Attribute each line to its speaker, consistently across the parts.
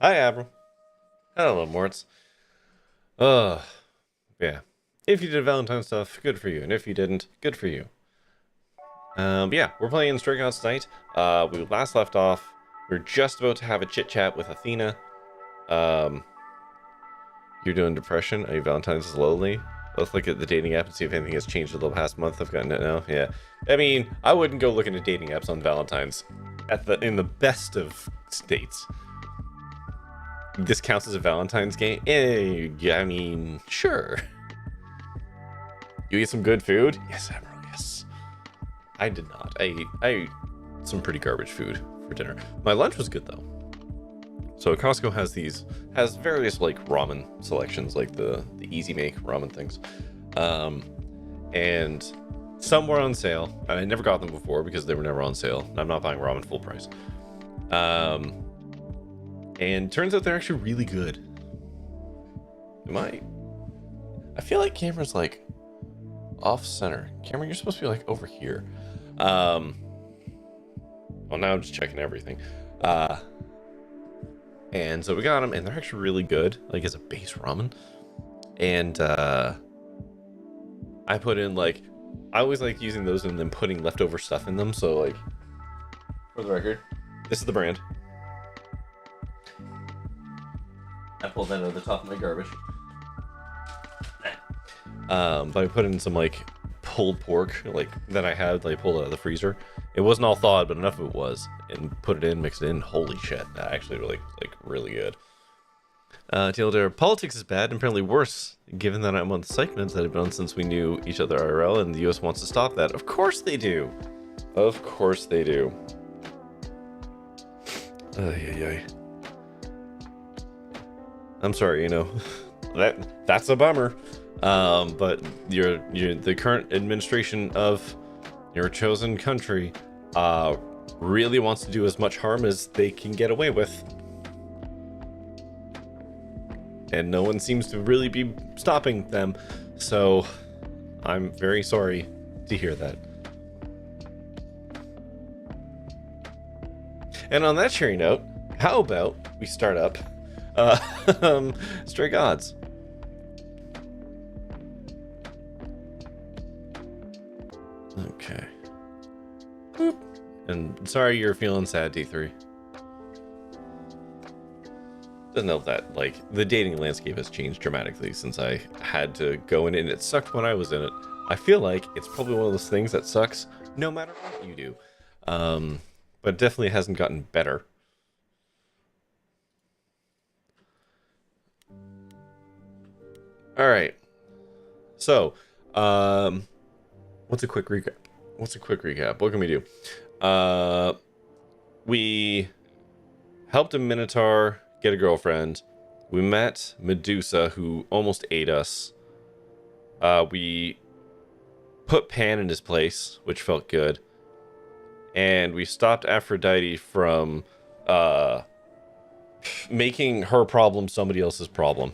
Speaker 1: Hi, Abram. Hello, Morts. Uh, yeah. If you did Valentine stuff, good for you. And if you didn't, good for you. Yeah, we're playing Stray Gods tonight. We last left off. We are just about to have a chit-chat with Athena. Um, you're doing depression. Are you Valentine's lonely? Let's look at the dating app and see if anything has changed in the past month. I've gotten it now. Yeah. I mean, I wouldn't go looking at dating apps on Valentine's in the best of states. This counts as a Valentine's game? Yeah, I mean, sure. You eat some good food? Yes, Admiral, yes. I did not. I ate some pretty garbage food for dinner. My lunch was good, though. So Costco has various, like, ramen selections, like the easy make ramen things. And some were on sale. And I never got them before because they were never on sale. I'm not buying ramen full price. And turns out they're actually really good. I feel like camera's like off center. Camera, you're supposed to be like over here. Well, now I'm just checking everything. And so we got them, and they're actually really good, like as a base ramen. And I put in like, I always like using those and then putting leftover stuff in them. So like, for the record, this is the brand. I pulled that out of the top of my garbage. But I put in some like pulled pork, like that I had, like pulled out of the freezer. It wasn't all thawed, but enough of it was, and put it in, mixed it in. Holy shit, that actually really good. TLDR, politics is bad and apparently worse, given that I'm on psych meds that have been on since we knew each other IRL, and the US wants to stop that. Of course they do. Of course they do. Ay. I'm sorry, that's a bummer. But you're the current administration of your chosen country really wants to do as much harm as they can get away with. And no one seems to really be stopping them. So I'm very sorry to hear that. And on that cheery note, how about we start up Stray Gods. Okay. Boop. And sorry you're feeling sad, D3. Doesn't help that, like, the dating landscape has changed dramatically since I had to go in it, and it sucked when I was in it. I feel like it's probably one of those things that sucks no matter what you do. But definitely hasn't gotten better. All right. So, what's a quick recap? What can we do? We helped a Minotaur get a girlfriend. We met Medusa, who almost ate us. We put Pan in his place, which felt good. And we stopped Aphrodite from making her problem somebody else's problem.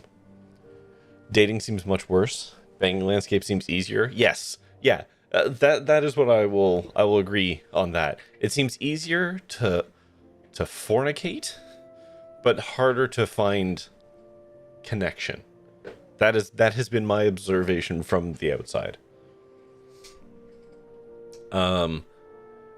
Speaker 1: Dating seems much worse. Banging landscape seems easier. Yes. Yeah. That is what I will agree on that. It seems easier to fornicate, but harder to find connection. That has been my observation from the outside. And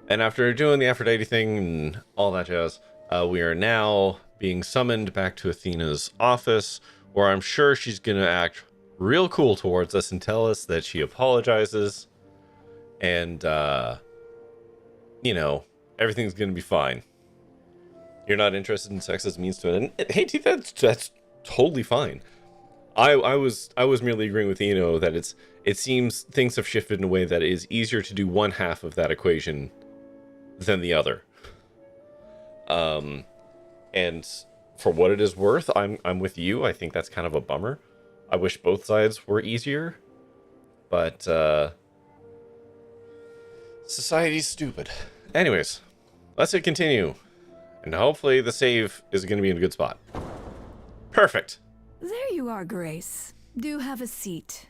Speaker 1: after doing the Aphrodite thing and all that jazz, we are now being summoned back to Athena's office, where I'm sure she's gonna act real cool towards us and tell us that she apologizes, and everything's gonna be fine. You're not interested in sex as a means to an end. Hey, dude, that's totally fine. I was merely agreeing with that it seems things have shifted in a way that it is easier to do one half of that equation than the other. And for what it is worth, I'm with you. I think that's kind of a bummer. I wish both sides were easier, but society's stupid. Anyways, let's continue, and hopefully the save is going to be in a good spot. Perfect.
Speaker 2: There you are, Grace. Do have a seat.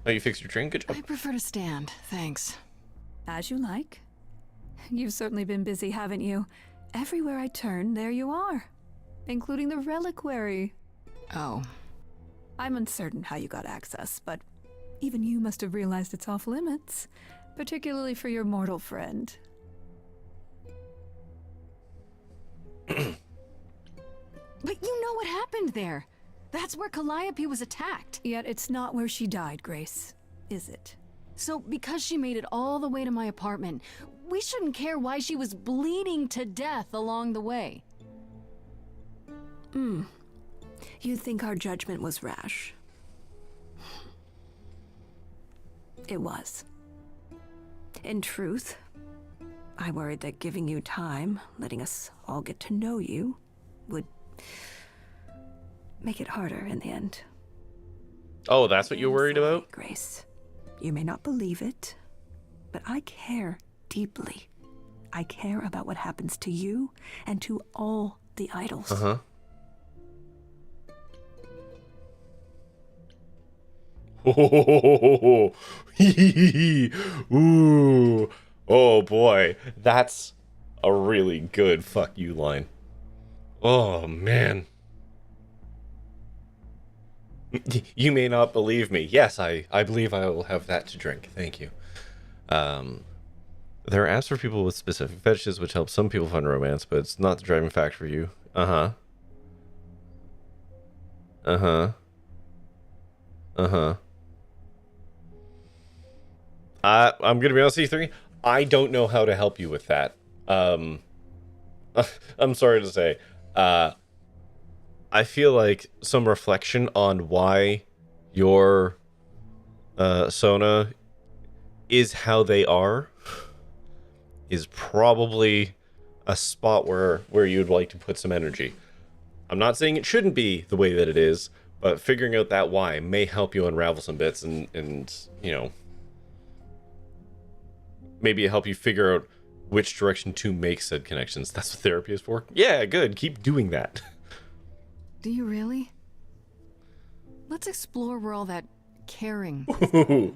Speaker 1: Oh, you fixed your train? Good job.
Speaker 3: I prefer to stand, thanks.
Speaker 2: As you like. You've certainly been busy, haven't you? Everywhere I turn, there you are. Including the reliquary.
Speaker 3: Oh.
Speaker 2: I'm uncertain how you got access, but even you must have realized it's off limits. Particularly for your mortal friend.
Speaker 3: But you know what happened there. That's where Calliope was attacked.
Speaker 2: Yet it's not where she died, Grace, is it?
Speaker 3: So because she made it all the way to my apartment, we shouldn't care why she was bleeding to death along the way.
Speaker 2: You think our judgment was rash? It was. In truth, I worried that giving you time, letting us all get to know you, would make it harder in the end.
Speaker 1: Oh, that's what you're worried
Speaker 2: Sorry,
Speaker 1: about?
Speaker 2: Grace. You may not believe it, but I care deeply. I care about what happens to you and to all the idols.
Speaker 1: Uh-huh. Oh, ooh, oh boy, that's a really good fuck you line. Oh man. You may not believe me. Yes, I believe I will have that to drink. Thank you. There are apps for people with specific fetishes, which help some people find romance, but it's not the driving factor for you. Uh-huh. Uh-huh. Uh-huh. I'm gonna be honest with you, 3. I don't know how to help you with that. I'm sorry to say. I feel like some reflection on why your Sona is how they are is probably a spot where you'd like to put some energy. I'm not saying it shouldn't be the way that it is, but figuring out that why may help you unravel some bits and you know, maybe help you figure out which direction to make said connections. That's what therapy is for. Yeah, good. Keep doing that.
Speaker 3: Do you really? Let's explore where all that caring,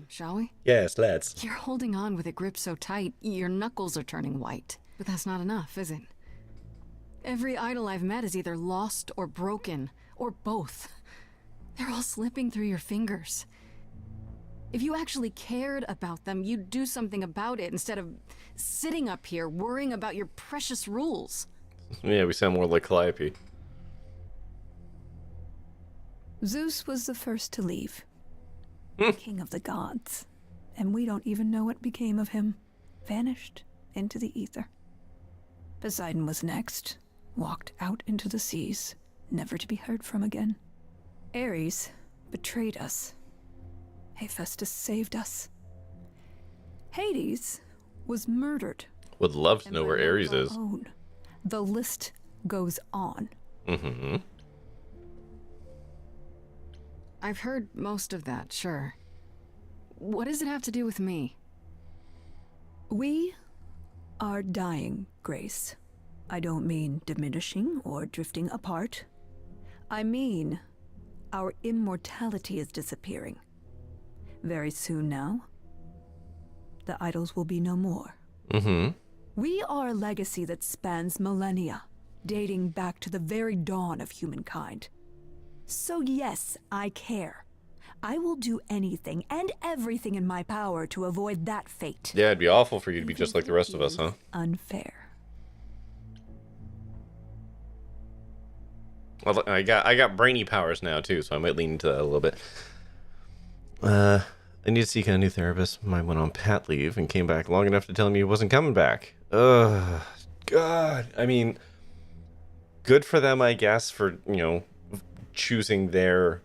Speaker 3: shall we?
Speaker 1: Yes, let's.
Speaker 3: You're holding on with a grip so tight, your knuckles are turning white. But that's not enough, is it? Every idol I've met is either lost or broken, or both. They're all slipping through your fingers. If you actually cared about them, you'd do something about it instead of sitting up here worrying about your precious rules.
Speaker 1: Yeah, we sound more like Calliope.
Speaker 2: Zeus was the first to leave. King of the gods. And we don't even know what became of him. Vanished into the ether. Poseidon was next. Walked out into the seas, never to be heard from again. Ares betrayed us. Hephaestus saved us. Hades was murdered.
Speaker 1: Would love to know where Ares is.
Speaker 2: Alone. The list goes on.
Speaker 1: Mm-hmm.
Speaker 3: I've heard most of that, sure. What does it have to do with me?
Speaker 2: We are dying, Grace. I don't mean diminishing or drifting apart. I mean our immortality is disappearing. Very soon now, the idols will be no more.
Speaker 1: Mm-hmm.
Speaker 2: We are a legacy that spans millennia, dating back to the very dawn of humankind. So yes, I care. I will do anything and everything in my power to avoid that fate.
Speaker 1: Yeah, it'd be awful for you to be just like the rest of us, huh?
Speaker 2: Unfair.
Speaker 1: Well, I got brainy powers now too, so I might lean into that a little bit. I need to seek a new therapist. Mine went on pat leave and came back long enough to tell me he wasn't coming back. Ugh, God. I mean, good for them, I guess, for, you know, choosing their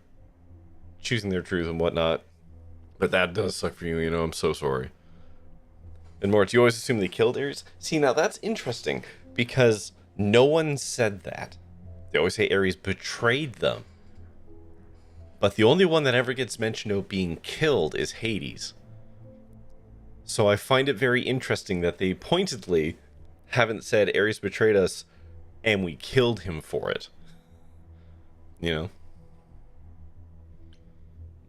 Speaker 1: truth and whatnot. But that does suck for you, you know. I'm so sorry. And Moritz, you always assume they killed Ares. See, now that's interesting because no one said that. They always say Ares betrayed them. But the only one that ever gets mentioned of being killed is Hades. So I find it very interesting that they pointedly haven't said Ares betrayed us and we killed him for it. You know?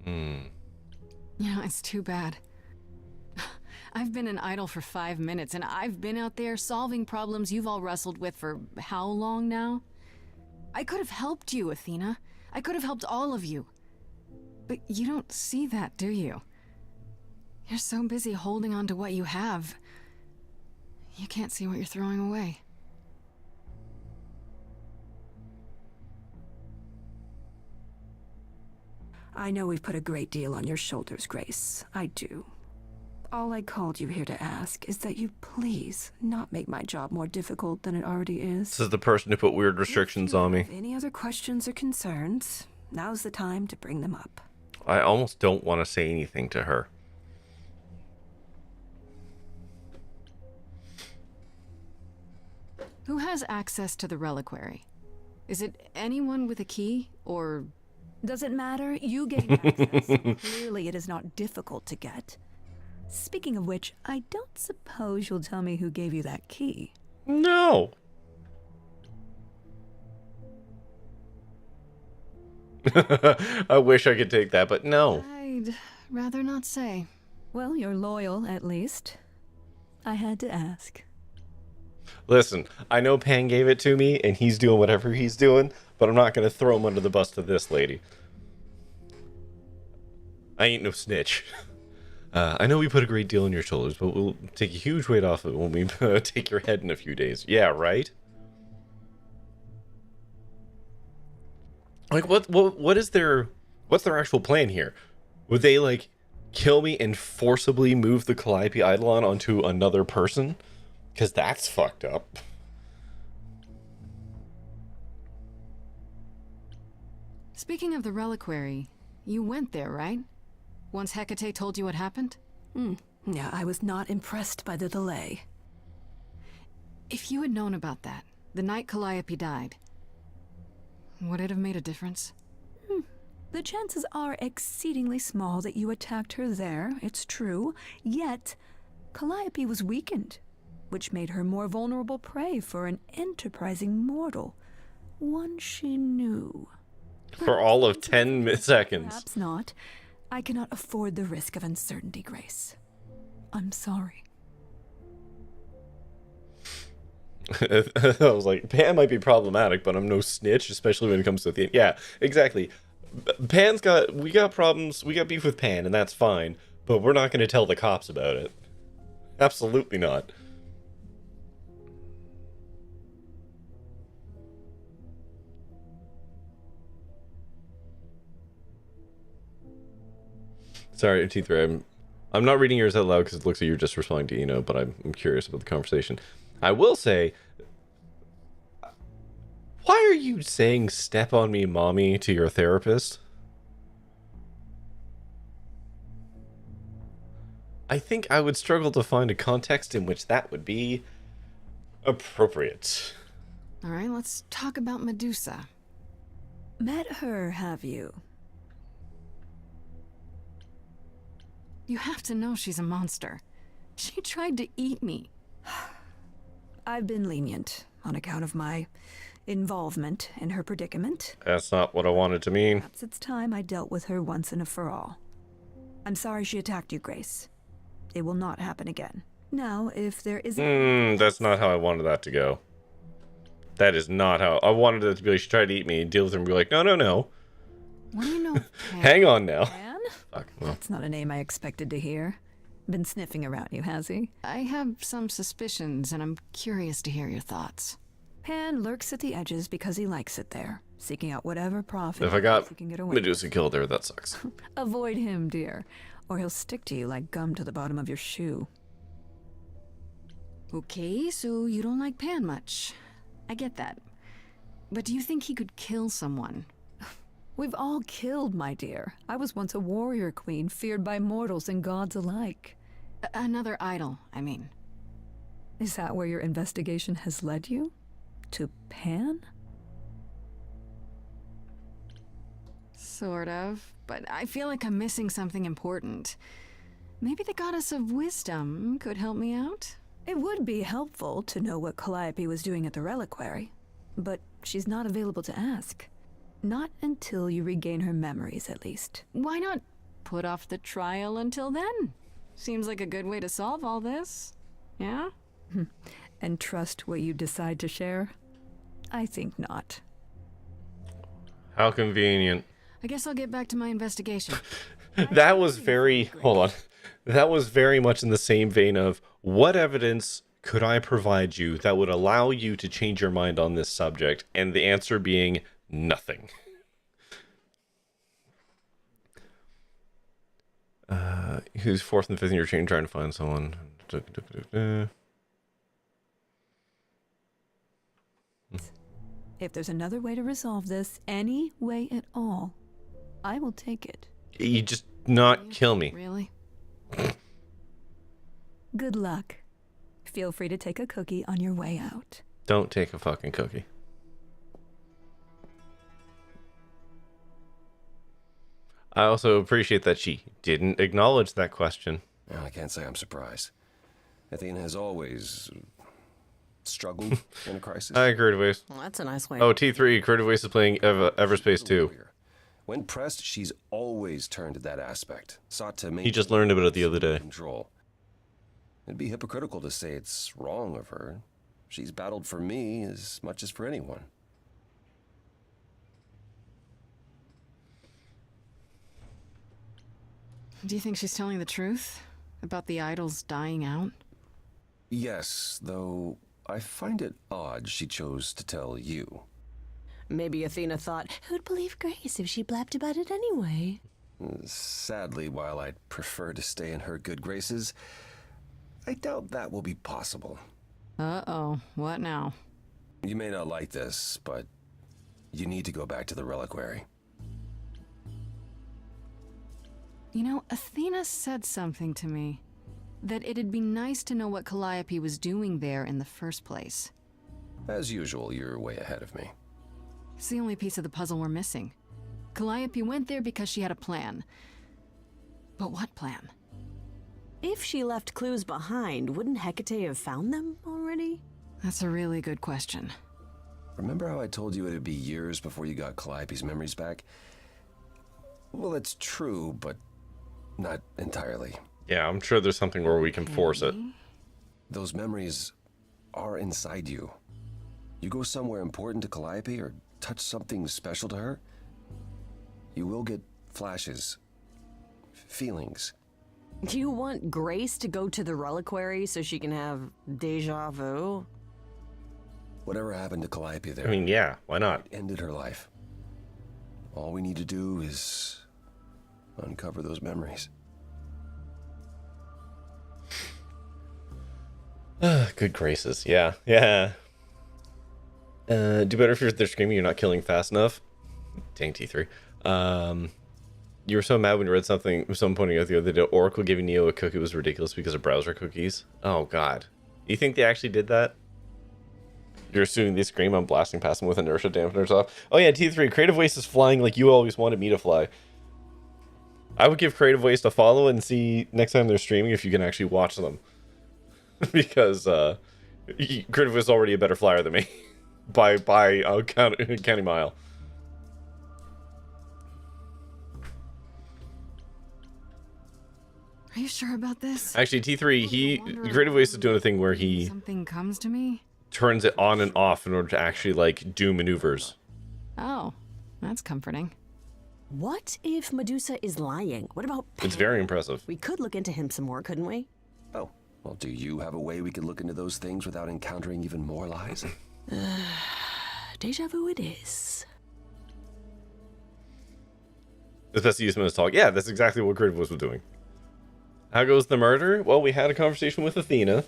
Speaker 3: You know, it's too bad. I've been an idol for 5 minutes, and I've been out there solving problems you've all wrestled with for how long now? I could have helped you, Athena. I could have helped all of you. But you don't see that, do you? You're so busy holding on to what you have. You can't see what you're throwing away.
Speaker 2: I know we've put a great deal on your shoulders, Grace. I do. All I called you here to ask is that you please not make my job more difficult than it already is.
Speaker 1: This is the person who put weird restrictions on me.
Speaker 2: If any other questions or concerns, now's the time to bring them up.
Speaker 1: I almost don't want to say anything to her.
Speaker 3: Who has access to the reliquary? Is it anyone with a key, or...
Speaker 2: Does it matter? You gained access. Clearly it is not difficult to get. Speaking of which, I don't suppose you'll tell me who gave you that key.
Speaker 1: No. I wish I could take that, but no.
Speaker 3: I'd rather not say.
Speaker 2: Well, you're loyal, at least. I had to ask.
Speaker 1: Listen, I know Pan gave it to me, and he's doing whatever he's doing, but I'm not going to throw him under the bus to this lady. I ain't no snitch. I know we put a great deal on your shoulders, but we'll take a huge weight off it when we take your head in a few days. Yeah, right? Like, what is what's their actual plan here? Would they, like, kill me and forcibly move the Calliope Eidolon onto another person? Because that's fucked up.
Speaker 3: Speaking of the reliquary, you went there, right? Once Hecate told you what happened?
Speaker 2: Yeah, I was not impressed by the delay.
Speaker 3: If you had known about that, the night Calliope died, would it have made a difference?
Speaker 2: The chances are exceedingly small that you attacked her there, it's true. Yet, Calliope was weakened, which made her more vulnerable prey for an enterprising mortal. One she knew.
Speaker 1: For all of 10 seconds.
Speaker 2: Perhaps not. I cannot afford the risk of uncertainty, Grace. I'm sorry.
Speaker 1: I was like, Pan might be problematic, but I'm no snitch, especially when it comes to the... Yeah, exactly. We got problems, we got beef with Pan, and that's fine, but we're not going to tell the cops about it. Absolutely not. Sorry, T3, I'm not reading yours out loud because it looks like you're just responding to Eno, but I'm curious about the conversation. I will say, why are you saying "step on me, mommy" to your therapist? I think I would struggle to find a context in which that would be appropriate.
Speaker 3: All right, let's talk about Medusa.
Speaker 2: Met her, have you?
Speaker 3: You have to know she's a monster. She tried to eat me.
Speaker 2: I've been lenient on account of my involvement in her predicament.
Speaker 1: That's not what I wanted to mean.
Speaker 2: Perhaps it's time I dealt with her once and for all. I'm sorry she attacked you, Grace. It will not happen again. Now, if there isn't...
Speaker 1: That's not how I wanted that to go. That is not how... I wanted it to be like, she tried to eat me, and deal with her and be like, no, no, no.
Speaker 3: What do you know?
Speaker 1: Hang on now.
Speaker 2: Pan?
Speaker 1: Fuck, well.
Speaker 2: That's not a name I expected to hear. Been sniffing around you, has he?
Speaker 3: I have some suspicions, and I'm curious to hear your thoughts.
Speaker 2: Pan lurks at the edges because he likes it there, seeking out whatever profit
Speaker 1: If I got
Speaker 2: he can get away.
Speaker 1: Medusa killed there, that sucks.
Speaker 2: Avoid him, dear, or he'll stick to you like gum to the bottom of your shoe.
Speaker 3: Okay, so you don't like Pan much. I get that. But do you think he could kill someone?
Speaker 2: We've all killed, my dear. I was once a warrior queen, feared by mortals and gods alike.
Speaker 3: Another idol, I mean.
Speaker 2: Is that where your investigation has led you? To Pan?
Speaker 3: Sort of, but I feel like I'm missing something important. Maybe the goddess of wisdom could help me out?
Speaker 2: It would be helpful to know what Calliope was doing at the reliquary, but she's not available to ask. Not until you regain her memories, at least.
Speaker 3: Why not put off the trial until then? Seems like a good way to solve all this. Yeah?
Speaker 2: And trust what you decide to share? I think not.
Speaker 1: How convenient.
Speaker 3: I guess I'll get back to my investigation.
Speaker 1: That was very... Hold on. That was very much in the same vein of, what evidence could I provide you that would allow you to change your mind on this subject? And the answer being nothing. Who's fourth and fifth in your chain trying to find someone?
Speaker 2: If there's another way to resolve this, any way at all, I will take it.
Speaker 1: You just not kill me.
Speaker 3: Really?
Speaker 2: Good luck. Feel free to take a cookie on your way out.
Speaker 1: Don't take a fucking cookie. I also appreciate that she didn't acknowledge that question.
Speaker 4: Well, I can't say I'm surprised. Athena has always struggled in a crisis.
Speaker 1: Hi, Creative Waste.
Speaker 3: Well, that's a nice way.
Speaker 1: Oh, T3, Creative Waste is playing Everspace 2.
Speaker 4: When pressed, she's always turned to that aspect, sought to make.
Speaker 1: He just learned about it the other day.
Speaker 4: Control. It'd be hypocritical to say it's wrong of her. She's battled for me as much as for anyone.
Speaker 3: Do you think she's telling the truth about the idols dying out?
Speaker 4: Yes, though I find it odd she chose to tell you.
Speaker 5: Maybe Athena thought, who'd believe Grace if she blabbed about it anyway?
Speaker 4: Sadly, while I'd prefer to stay in her good graces, I doubt that will be possible.
Speaker 3: Uh-oh. What now?
Speaker 4: You may not like this, but you need to go back to the reliquary.
Speaker 3: You know, Athena said something to me. That it'd be nice to know what Calliope was doing there in the first place.
Speaker 4: As usual, you're way ahead of me.
Speaker 3: It's the only piece of the puzzle we're missing. Calliope went there because she had a plan. But what plan?
Speaker 5: If she left clues behind, wouldn't Hecate have found them already?
Speaker 3: That's a really good question.
Speaker 4: Remember how I told you it'd be years before you got Calliope's memories back? Well, it's true, but not entirely.
Speaker 1: Yeah, I'm sure there's something where we can force it.
Speaker 4: Those memories are inside you. You go somewhere important to Calliope or touch something special to her, you will get flashes, feelings.
Speaker 5: Do you want Grace to go to the reliquary so she can have deja vu?
Speaker 4: Whatever happened to Calliope there,
Speaker 1: I mean, yeah, why not?
Speaker 4: ended her life. All we need to do is uncover those memories.
Speaker 1: Good graces. Yeah, yeah. Do better if they're screaming you're not killing fast enough. Dang, T3. You were so mad when you read something, someone pointing out the other day, Oracle giving Neo a cookie was ridiculous because of browser cookies. Oh, God. You think they actually did that? You're assuming they scream, I'm blasting past them with inertia dampeners off. Oh, yeah, T3. Creative Waste is flying like you always wanted me to fly. I would give Creative Waste a follow and see next time they're streaming if you can actually watch them. Because Creative Waste is already a better flyer than me. by county mile.
Speaker 3: Are you sure about this?
Speaker 1: Actually, T3, Creative Waste is doing a thing where he
Speaker 3: Something comes to me?
Speaker 1: turns it on and off in order to actually, like, do maneuvers.
Speaker 3: Oh, that's comforting.
Speaker 5: What if Medusa is lying? What about
Speaker 1: It's very impressive.
Speaker 5: We could look into him some more, couldn't we?
Speaker 4: Oh, well, do you have a way we could look into those things without encountering even more lies?
Speaker 5: Deja vu it is.
Speaker 1: The best use minutes talk. Yeah, that's exactly what Creative Waste was doing. How goes the murder? Well, we had a conversation with Athena.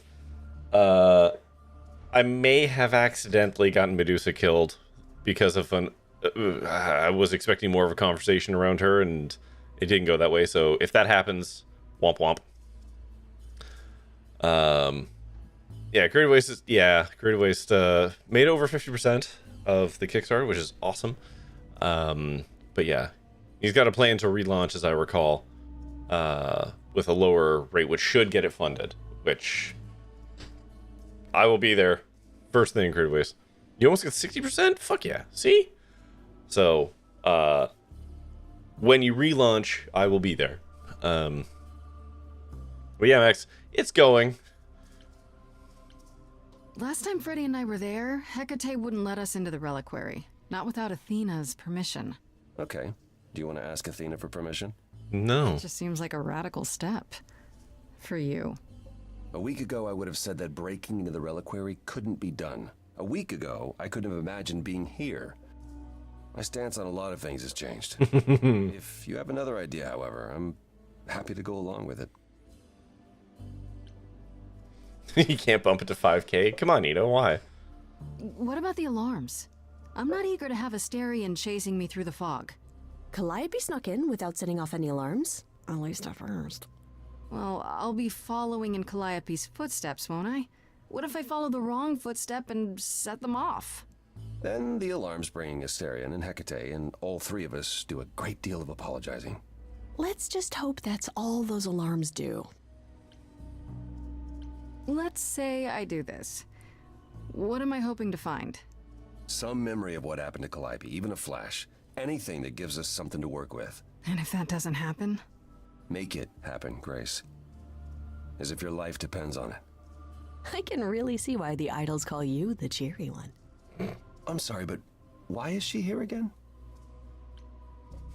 Speaker 1: I may have accidentally gotten Medusa killed because of an... I was expecting more of a conversation around her, and it didn't go that way. So if that happens, womp womp. Yeah, Creative Waste made over 50% of the Kickstarter, which is awesome. But yeah, he's got a plan to relaunch, as I recall, with a lower rate, which should get it funded. Which I will be there first thing in Creative Waste. You almost get 60%? Fuck yeah! See. So, when you relaunch, I will be there. But yeah, Max, it's going.
Speaker 3: Last time Freddy and I were there, Hecate wouldn't let us into the reliquary. Not without Athena's permission.
Speaker 4: Okay. Do you want to ask Athena for permission?
Speaker 1: No.
Speaker 3: It just seems like a radical step. For you.
Speaker 4: A week ago, I would have said that breaking into the reliquary couldn't be done. A week ago, I couldn't have imagined being here. My stance on a lot of things has changed. If you have another idea, however, I'm happy to go along with it.
Speaker 1: You can't bump it to 5K? Come on, Ito, why?
Speaker 3: What about the alarms? I'm not eager to have Asterion chasing me through the fog.
Speaker 5: Calliope snuck in without setting off any alarms. At least at first.
Speaker 3: Well, I'll be following in Calliope's footsteps, won't I? What if I follow the wrong footstep and set them off?
Speaker 4: Then the alarms bringing Asterion and Hecate, and all three of us do a great deal of apologizing.
Speaker 5: Let's just hope that's all those alarms do.
Speaker 3: Let's say I do this. What am I hoping to find?
Speaker 4: Some memory of what happened to Calliope, even a flash. Anything that gives us something to work with.
Speaker 3: And if that doesn't happen?
Speaker 4: Make it happen, Grace. As if your life depends on it.
Speaker 5: I can really see why the idols call you the cheery one.
Speaker 4: I'm sorry, but why is she here again?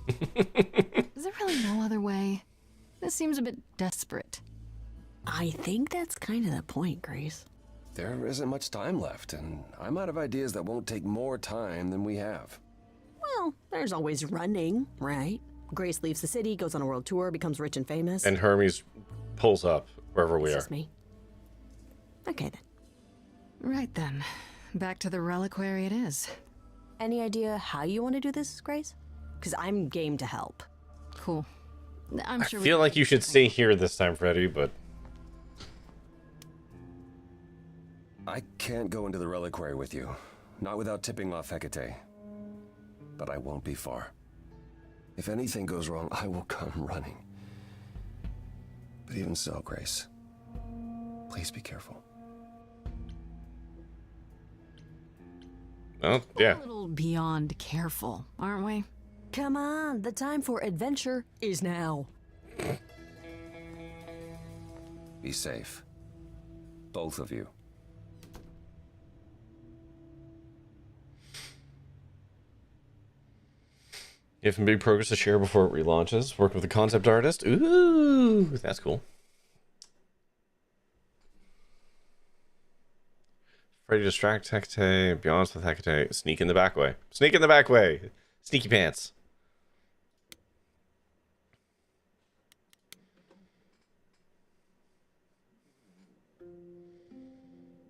Speaker 3: Is there really no other way? This seems a bit desperate.
Speaker 5: I think that's kind of the point, Grace.
Speaker 4: There isn't much time left, and I'm out of ideas that won't take more time than we have.
Speaker 5: Well, there's always running, right? Grace leaves the city, goes on a world tour, becomes rich and famous.
Speaker 1: And Hermes pulls up wherever we
Speaker 5: It's
Speaker 1: are.
Speaker 5: just me. Okay then.
Speaker 3: Right then. Back to the reliquary it is.
Speaker 5: Any idea how you want to do this, Grace? Because I'm game to help.
Speaker 3: Cool. I'm
Speaker 1: I
Speaker 3: sure
Speaker 1: feel like you should stay here this time, Freddy, but...
Speaker 4: I can't go into the reliquary with you. Not without tipping off Hecate. But I won't be far. If anything goes wrong, I will come running. But even so, Grace, please be careful.
Speaker 1: Oh, yeah.
Speaker 3: a little beyond careful, aren't we?
Speaker 5: Come on, the time for adventure is now.
Speaker 4: Be safe. Both of you.
Speaker 1: Give some big progress to share before it relaunches. Work with a concept artist. Ooh, that's cool. Freddy distract Hecate. Be honest with Hecate. Sneak in the back way. Sneak in the back way. Sneaky pants.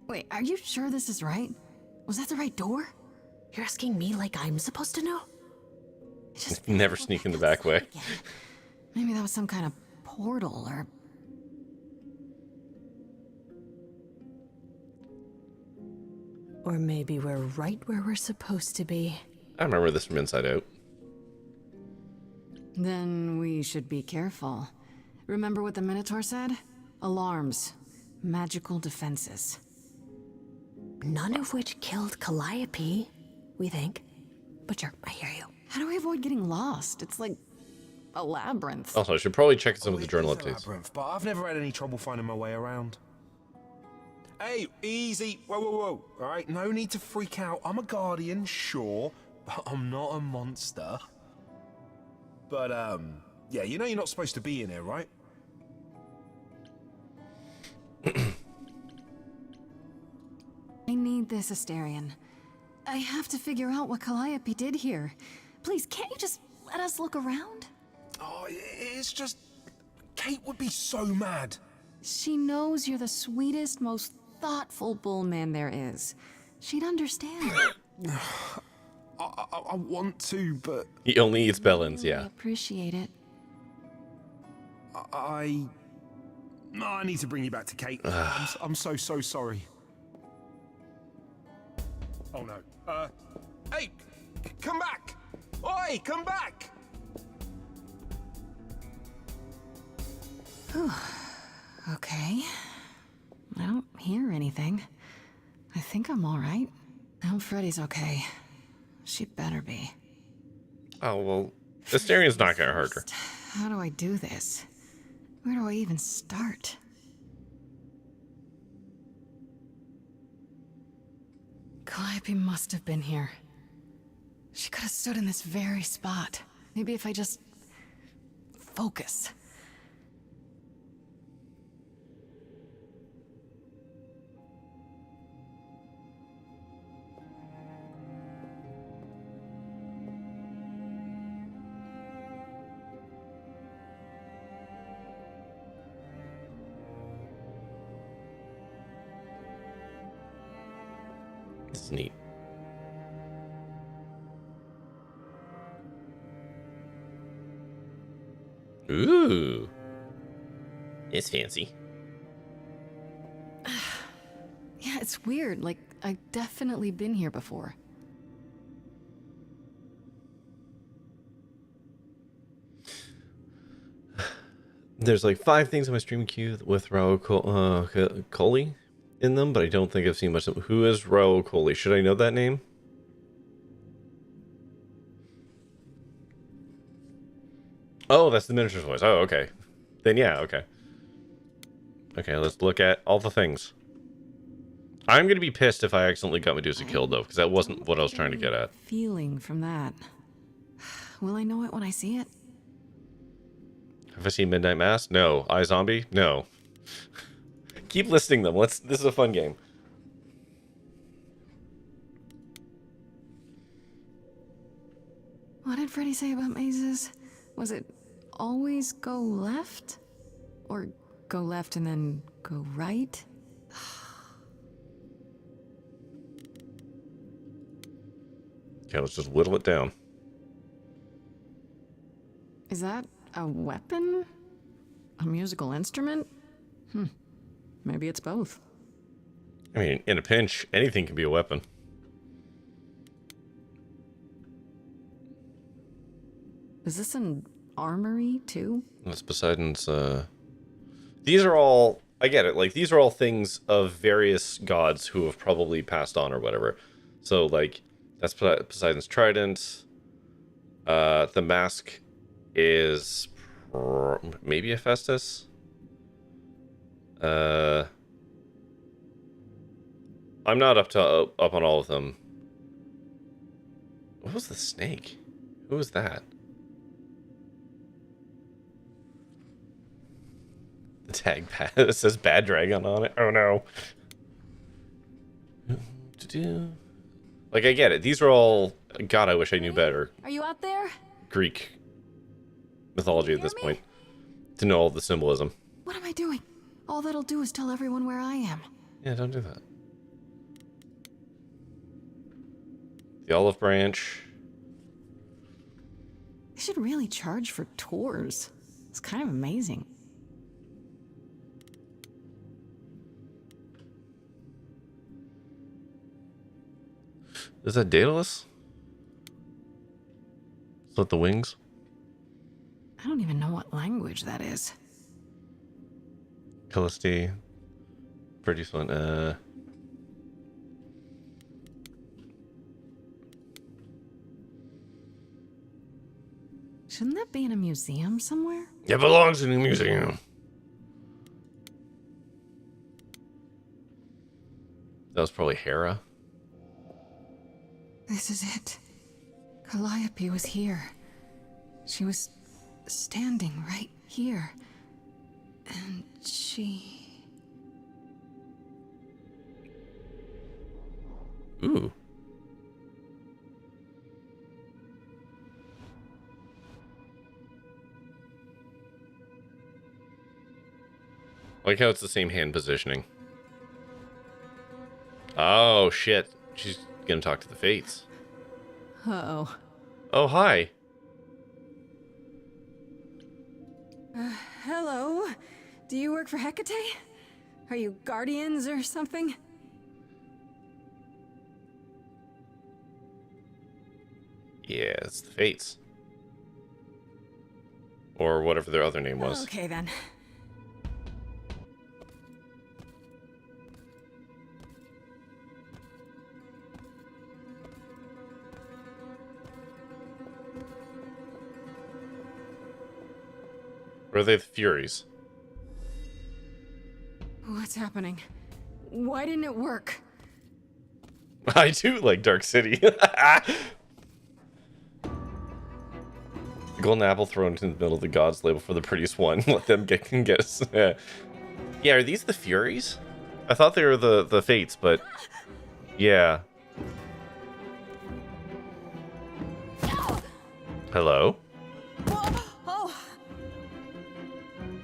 Speaker 3: Wait, are you sure this is right? Was that the right door?
Speaker 5: You're asking me like I'm supposed to know?
Speaker 3: It just
Speaker 1: Never sneak in the back way.
Speaker 3: again. Maybe that was some kind of portal or...
Speaker 5: Or maybe we're right where we're supposed to be.
Speaker 1: I remember this from Inside Out.
Speaker 3: Then we should be careful. Remember what the Minotaur said? Alarms. Magical defenses.
Speaker 5: None of which killed Calliope, we think. But sure, I hear you.
Speaker 3: How do we avoid getting lost? It's like a labyrinth.
Speaker 1: Also, I should probably check some of the
Speaker 6: It
Speaker 1: journal
Speaker 6: is a
Speaker 1: updates.
Speaker 6: labyrinth, but I've never had any trouble finding my way around. Hey, easy. Whoa, whoa, whoa. All right, no need to freak out. I'm a guardian, sure, but I'm not a monster. But, yeah, you know you're not supposed to be in here, right?
Speaker 3: I need this, Asterion. I have to figure out what Calliope did here. Please, can't you just let us look around?
Speaker 6: Oh, it's just... Kate would be so mad.
Speaker 3: She knows you're the sweetest, most thoughtful bullman there is. She'd understand.
Speaker 6: I want to, but
Speaker 1: He only eats bellends,
Speaker 3: I
Speaker 1: yeah.
Speaker 3: appreciate it.
Speaker 6: No, I need to bring you back to Kate. I'm so sorry. Oh no. Hey, come back! Oi, come back!
Speaker 3: Okay. I don't hear anything. I think I'm all right. I hope Freddy's okay. She better be.
Speaker 1: Oh, well, Asterian's not gonna hurt her.
Speaker 3: How do I do this? Where do I even start? Calliope must have been here. She could have stood in this very spot. Maybe if I just... focus.
Speaker 1: This is neat. Ooh. It's fancy.
Speaker 3: Yeah, it's weird. Like, I've definitely been here before.
Speaker 1: There's like 5 things on my stream queue with Raul Coley in them, but I don't think I've seen much of them. Who is Raul Coley? Should I know that name? Oh, that's the miniature's voice. Oh, okay. Then yeah, okay. Okay, let's look at all the things. I'm going to be pissed if I accidentally got Medusa killed, though, because that wasn't what I was trying to get at.
Speaker 3: Feeling from that. Will I know it when I see it?
Speaker 1: Have I seen Midnight Mass? No. iZombie? No. Keep listing them. This is a fun game.
Speaker 3: What did Freddy say about mazes? Was it always go left? Or go left and then go right?
Speaker 1: Okay, let's just whittle it down.
Speaker 3: Is that a weapon? A musical instrument? Maybe it's both.
Speaker 1: I mean, in a pinch, anything can be a weapon.
Speaker 3: Is this an armory, too?
Speaker 1: That's Poseidon's, These are all... I get it. Like, these are all things of various gods who have probably passed on or whatever. So, like, that's Poseidon's trident. The mask is... maybe Hephaestus? I'm not up on all of them. What was the snake? Who was that? The tag pad. It says Bad Dragon on it. Oh no. Like, I get it. These are all... God, I wish I knew better.
Speaker 3: Are you out there?
Speaker 1: Greek mythology at this point. To know all the symbolism.
Speaker 3: What am I doing? All that'll do is tell everyone where I am.
Speaker 1: Yeah, don't do that. The olive branch.
Speaker 3: They should really charge for tours. It's kind of amazing.
Speaker 1: Is that Daedalus? Is that the wings?
Speaker 3: I don't even know what language that is.
Speaker 1: Callisti. Pretty fun.
Speaker 3: Shouldn't that be in a museum somewhere?
Speaker 1: It belongs in a museum. That was probably Hera.
Speaker 3: This is it. Calliope was here. She was standing right here. And she...
Speaker 1: Ooh. I like how it's the same hand positioning. Oh, shit. She's gonna talk to the Fates.
Speaker 3: Uh-oh.
Speaker 1: Oh, hi.
Speaker 3: Hello? Do you work for Hecate? Are you guardians or something?
Speaker 1: Yeah, it's the Fates. Or whatever their other name was.
Speaker 3: Okay, then.
Speaker 1: Or are they the Furies?
Speaker 3: What's happening? Why didn't it work?
Speaker 1: I do like Dark City. The golden apple thrown into the middle of the gods label for the prettiest one. Let them get us. Yeah, are these the Furies? I thought they were the Fates, but yeah. Hello?
Speaker 2: Oh!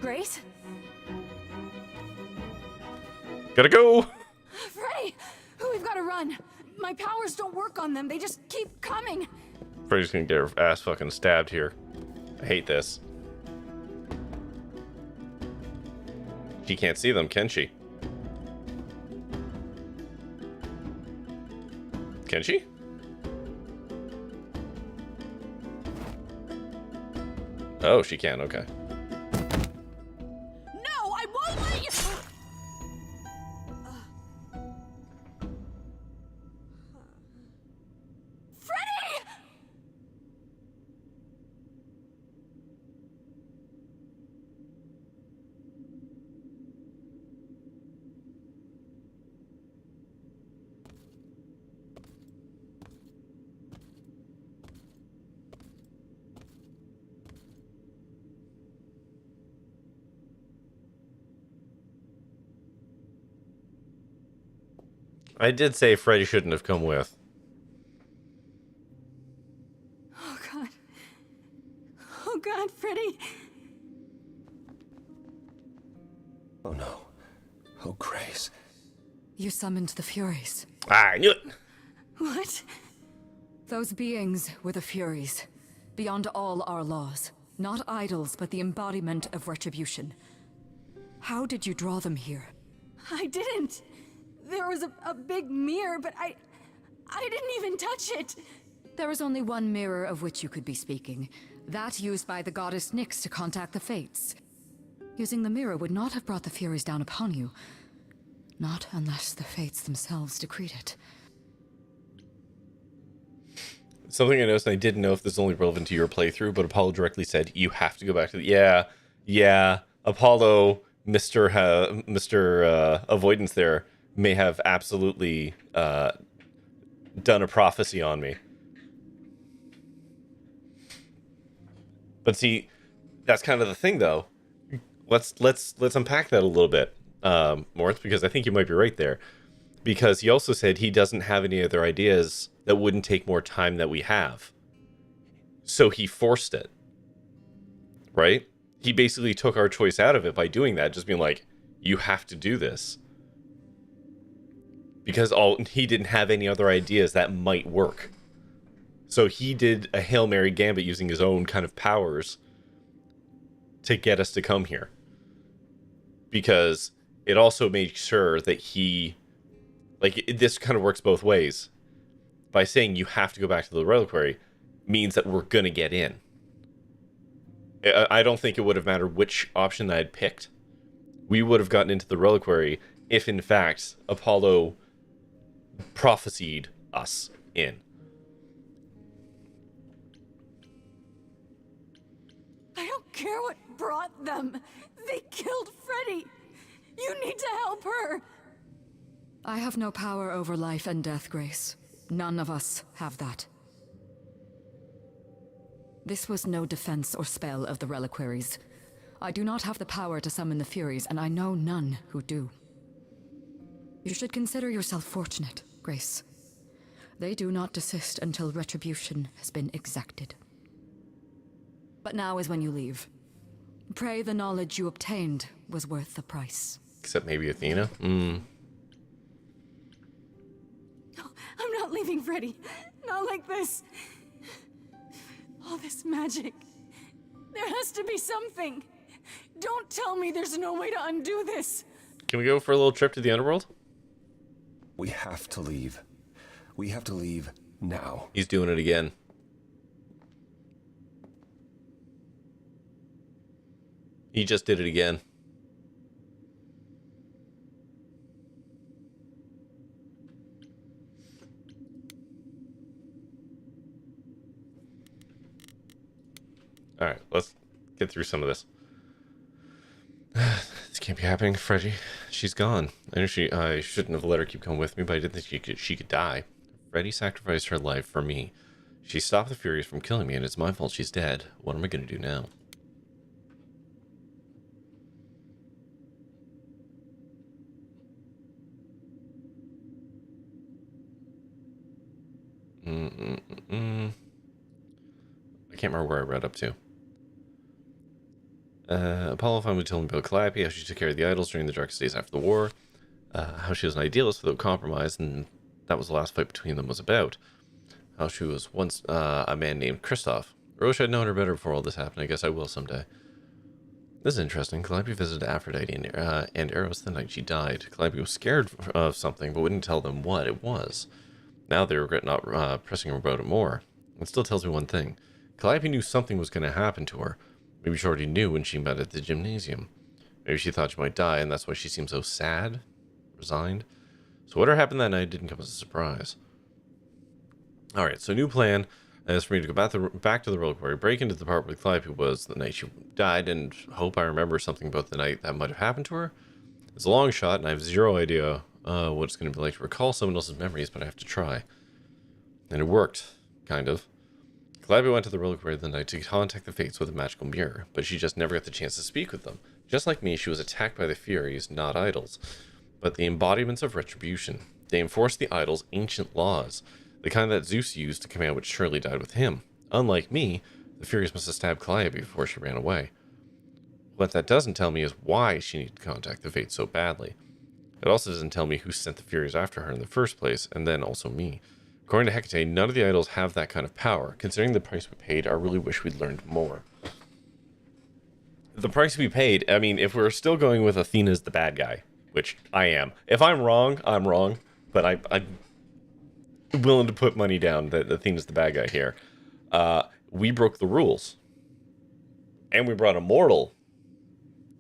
Speaker 2: Grace?
Speaker 1: Gotta go!
Speaker 3: Freddy! We've got to run. My powers don't work on them. They just keep coming.
Speaker 1: Freddy's gonna get her ass fucking stabbed here. I hate this. She can't see them, can she? Can she? Oh, she can, okay.
Speaker 2: No, I won't let you!
Speaker 3: Freddy!
Speaker 1: I did say Freddy shouldn't have come with.
Speaker 3: Oh, God. Oh, God, Freddy.
Speaker 4: Oh no. Oh, Grace.
Speaker 3: You summoned the Furies.
Speaker 1: Ah, I knew it!
Speaker 3: What? Those beings were the Furies, beyond all our laws. Not idols, but the embodiment of retribution. How did you draw them here? I didn't. There was a big mirror, but I didn't even touch it. There is only one mirror of which you could be speaking. That used by the goddess Nyx to contact the Fates. Using the mirror would not have brought the Furies down upon you. Not unless the Fates themselves decreed it.
Speaker 1: Something I noticed, and I didn't know if this is only relevant to your playthrough, but Apollo directly said, you have to go back to the... Yeah. Apollo, Mr. Avoidance there, may have absolutely done a prophecy on me. But see, that's kind of the thing, though. Let's unpack that a little bit, Moritz, because I think you might be right there. Because he also said he doesn't have any other ideas that wouldn't take more time that we have. So he forced it. Right? He basically took our choice out of it by doing that, just being like, you have to do this. Because he didn't have any other ideas that might work. So he did a Hail Mary gambit using his own kind of powers to get us to come here. Because it also made sure that he... this kind of works both ways. By saying you have to go back to the reliquary means that we're going to get in. I don't think it would have mattered which option I had picked. We would have gotten into the reliquary if, in fact, Apollo prophesied us in.
Speaker 3: I don't care what brought them. They killed Freddy. You need to help her. I have no power over life and death, Grace. None of us have that. This was no defense or spell of the reliquaries. I do not have the power to summon the Furies, and I know none who do. You should consider yourself fortunate, Grace. They do not desist until retribution has been exacted. But now is when you leave. Pray the knowledge you obtained was worth the price.
Speaker 1: Except maybe Athena?
Speaker 3: I'm not leaving Freddy. Not like this. All this magic. There has to be something. Don't tell me there's no way to undo this.
Speaker 1: Can we go for a little trip to the underworld?
Speaker 4: We have to leave. We have to leave now.
Speaker 1: He's doing it again. He just did it again. Alright, let's get through some of this. This can't be happening, Freddy. She's gone. I shouldn't have let her keep coming with me, but I didn't think she could die. Freddy sacrificed her life for me. She stopped the Furies from killing me, and it's my fault she's dead. What am I going to do now? I can't remember where I read up to. Apollo finally told me about Calliope, how she took care of the idols during the darkest days after the war, how she was an idealist without compromise, and that was the last fight between them was about. How she was once a man named Kristoff. I wish I'd known her better before all this happened. I guess I will someday. This is interesting. Calliope visited Aphrodite and Eros the night she died. Calliope was scared of something, but wouldn't tell them what it was. Now they regret not pressing her about it more. It still tells me one thing. Calliope knew something was going to happen to her. Maybe she already knew when she met at the gymnasium. Maybe she thought she might die, and that's why she seemed so sad, resigned. So whatever happened that night didn't come as a surprise. Alright, so new plan is for me to go back to the reliquary, break into the part where Calliope was the night she died, and hope I remember something about the night that might have happened to her. It's a long shot, and I have zero idea what it's going to be like to recall someone else's memories, but I have to try. And it worked, kind of. Calliope went to the reliquary the night to contact the Fates with a magical mirror, but she just never got the chance to speak with them. Just like me, she was attacked by the Furies, not idols, but the embodiments of retribution. They enforced the idols' ancient laws, the kind that Zeus used to command which surely died with him. Unlike me, the Furies must have stabbed Calliope before she ran away. What that doesn't tell me is why she needed to contact the Fates so badly. It also doesn't tell me who sent the Furies after her in the first place, and then also me. According to Hecate, none of the idols have that kind of power. Considering the price we paid, I really wish we'd learned more. The price we paid, I mean, if we're still going with Athena's the bad guy, which I am. If I'm wrong, I'm wrong, but I'm willing to put money down that Athena's the bad guy here. We broke the rules. And we brought a mortal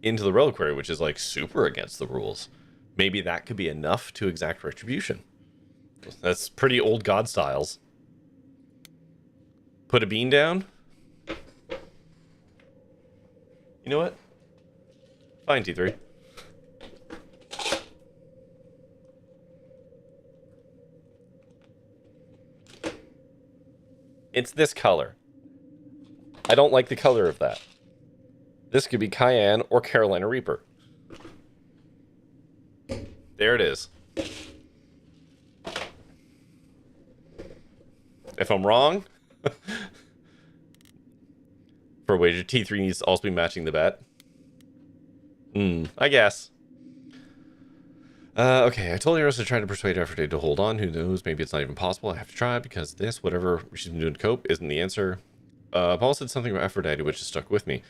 Speaker 1: into the reliquary, which is like super against the rules. Maybe that could be enough to exact retribution. That's pretty old god styles. Put a bean down. You know what? Fine, T3. It's this color. I don't like the color of that. This could be Cayenne or Carolina Reaper. There it is. If I'm wrong, for a wager, T3 needs to also be matching the bet. I guess. Okay, I told Eros to try to persuade Aphrodite to hold on. Who knows? Maybe it's not even possible. I have to try because this, whatever she's been doing to cope, isn't the answer. Paul said something about Aphrodite which has stuck with me.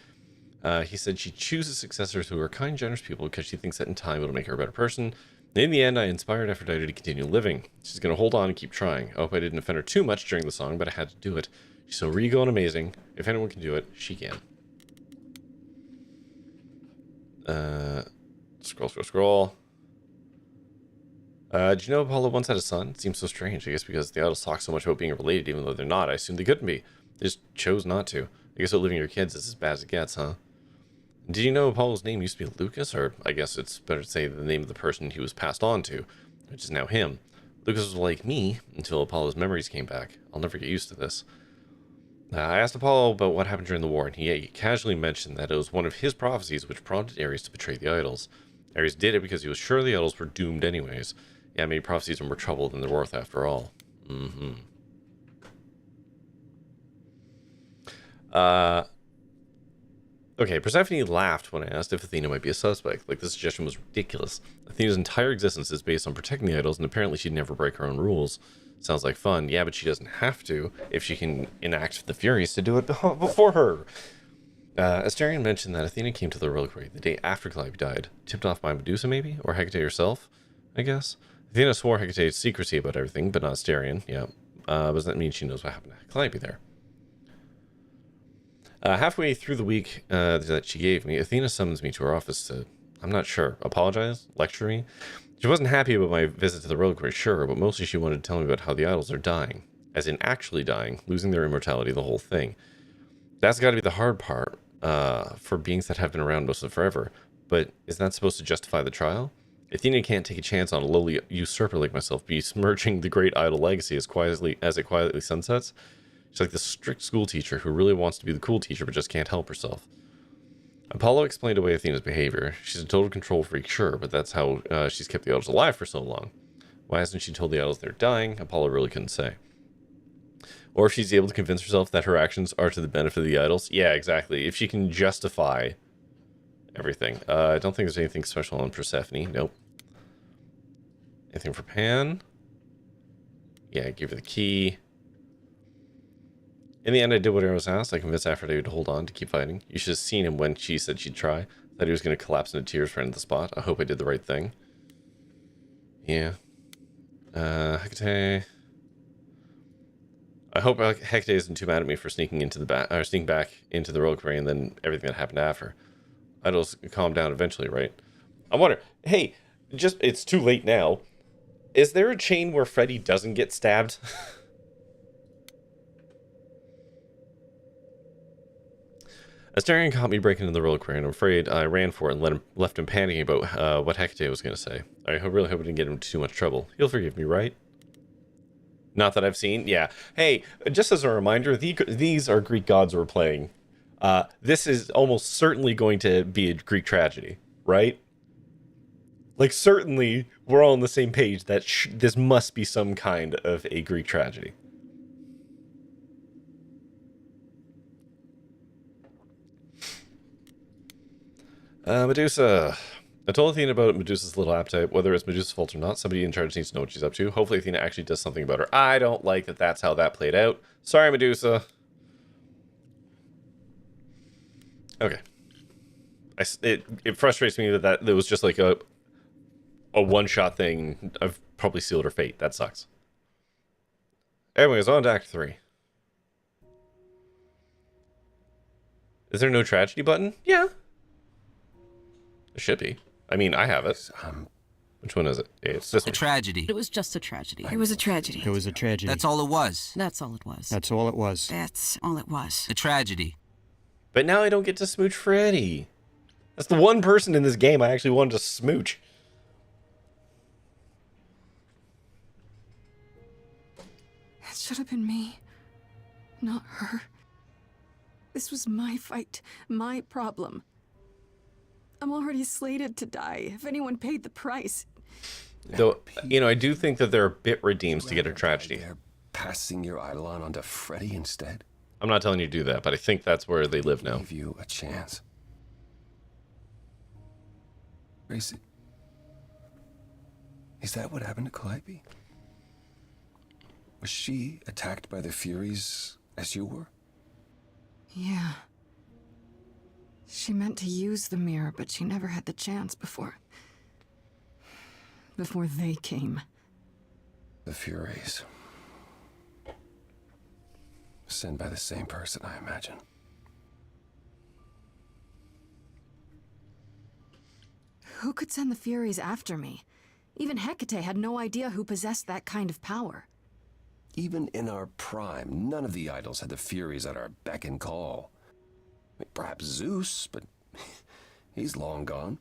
Speaker 1: He said she chooses successors who are kind, generous people because she thinks that in time it'll make her a better person. In the end, I inspired Aphrodite to continue living. She's going to hold on and keep trying. I hope I didn't offend her too much during the song, but I had to do it. She's so regal and amazing. If anyone can do it, she can. Scroll. Did you know Apollo once had a son? It seems so strange. I guess because the idols talk so much about being related, even though they're not. I assumed they couldn't be. They just chose not to. I guess outliving your kids is as bad as it gets, huh? Did you know Apollo's name used to be Lucas? Or I guess it's better to say the name of the person he was passed on to, which is now him. Lucas was like me until Apollo's memories came back. I'll never get used to this. I asked Apollo about what happened during the war, and he casually mentioned that it was one of his prophecies which prompted Ares to betray the idols. Ares did it because he was sure the idols were doomed anyways. Yeah, maybe prophecies are more trouble than they're worth after all. Okay, Persephone laughed when I asked if Athena might be a suspect. Like, this suggestion was ridiculous. Athena's entire existence is based on protecting the idols, and apparently she'd never break her own rules. Sounds like fun. Yeah, but she doesn't have to if she can enact the Furies to do it before her. Asterion mentioned that Athena came to the reliquary the day after Calliope died. Tipped off by Medusa, maybe? Or Hecate herself, I guess? Athena swore Hecate's secrecy about everything, but not Asterion. Yeah. Does that mean she knows what happened to Calliope there? Halfway through the week that she gave me, Athena summons me to her office to, I'm not sure, apologize? Lecture me? She wasn't happy about my visit to the reliquary, sure, but mostly she wanted to tell me about how the idols are dying. As in actually dying, losing their immortality, the whole thing. That's got to be the hard part for beings that have been around most of forever. But is that supposed to justify the trial? Athena can't take a chance on a lowly usurper like myself, besmirching the great idol legacy as it quietly sunsets. She's like the strict school teacher who really wants to be the cool teacher but just can't help herself. Apollo explained away Athena's behavior. She's a total control freak, sure, but that's how she's kept the idols alive for so long. Why hasn't she told the idols they're dying? Apollo really couldn't say. Or if she's able to convince herself that her actions are to the benefit of the idols. Yeah, exactly. If she can justify everything. I don't think there's anything special on Persephone. Nope. Anything for Pan? Yeah, give her the key. In the end, I did what I was asked. I convinced Aphrodite to hold on, to keep fighting. You should have seen him when she said she'd try. Thought he was going to collapse into tears right at the spot. I hope I did the right thing. Yeah. Hecate. I hope Hecate isn't too mad at me for sneaking back into the reliquary and then everything that happened after. Idols calm down eventually, right? I wonder, hey, it's too late now. Is there a chain where Freddy doesn't get stabbed? Astarion caught me breaking into the reliquary, and I'm afraid I ran for it and left him panicking about what Hecate was going to say. I really hope I didn't get him into too much trouble. He'll forgive me, right? Not that I've seen. Yeah. Hey, just as a reminder, these are Greek gods we're playing. This is almost certainly going to be a Greek tragedy, right? Like, certainly, we're all on the same page that this must be some kind of a Greek tragedy. Medusa. I told Athena about Medusa's little appetite. Whether it's Medusa's fault or not, somebody in charge needs to know what she's up to. Hopefully Athena actually does something about her. I don't like that that's how that played out. Sorry, Medusa. Okay. It frustrates me that it was just like a one-shot thing. I've probably sealed her fate. That sucks. Anyways, on to Act 3. Is there no tragedy button? Yeah. There should be. I mean, I have it. Which one is it? It's this one.
Speaker 7: A tragedy.
Speaker 8: It was just a tragedy.
Speaker 9: It was a tragedy.
Speaker 10: It was a tragedy.
Speaker 7: That's all it was.
Speaker 8: That's all it was.
Speaker 10: That's all it was.
Speaker 9: That's all it was.
Speaker 7: A tragedy.
Speaker 1: But now I don't get to smooch Freddy. That's the one person in this game I actually wanted to smooch.
Speaker 2: It should have been me, not her. This was my fight, my problem. I'm already slated to die. If anyone paid the price.
Speaker 1: Though, you know, I do think that there are bit redeems to get a tragedy.
Speaker 4: They're passing your eidolon onto Freddy instead.
Speaker 1: I'm not telling you to do that, but I think that's where they live now.
Speaker 4: Give you a chance. Gracie, is that what happened to Calliope? Was she attacked by the Furies as you were?
Speaker 2: Yeah. She meant to use the mirror, but she never had the chance before they came.
Speaker 4: The Furies. Sent by the same person, I imagine.
Speaker 3: Who could send the Furies after me? Even Hecate had no idea who possessed that kind of power.
Speaker 4: Even in our prime, none of the idols had the Furies at our beck and call. Perhaps Zeus, but he's long gone.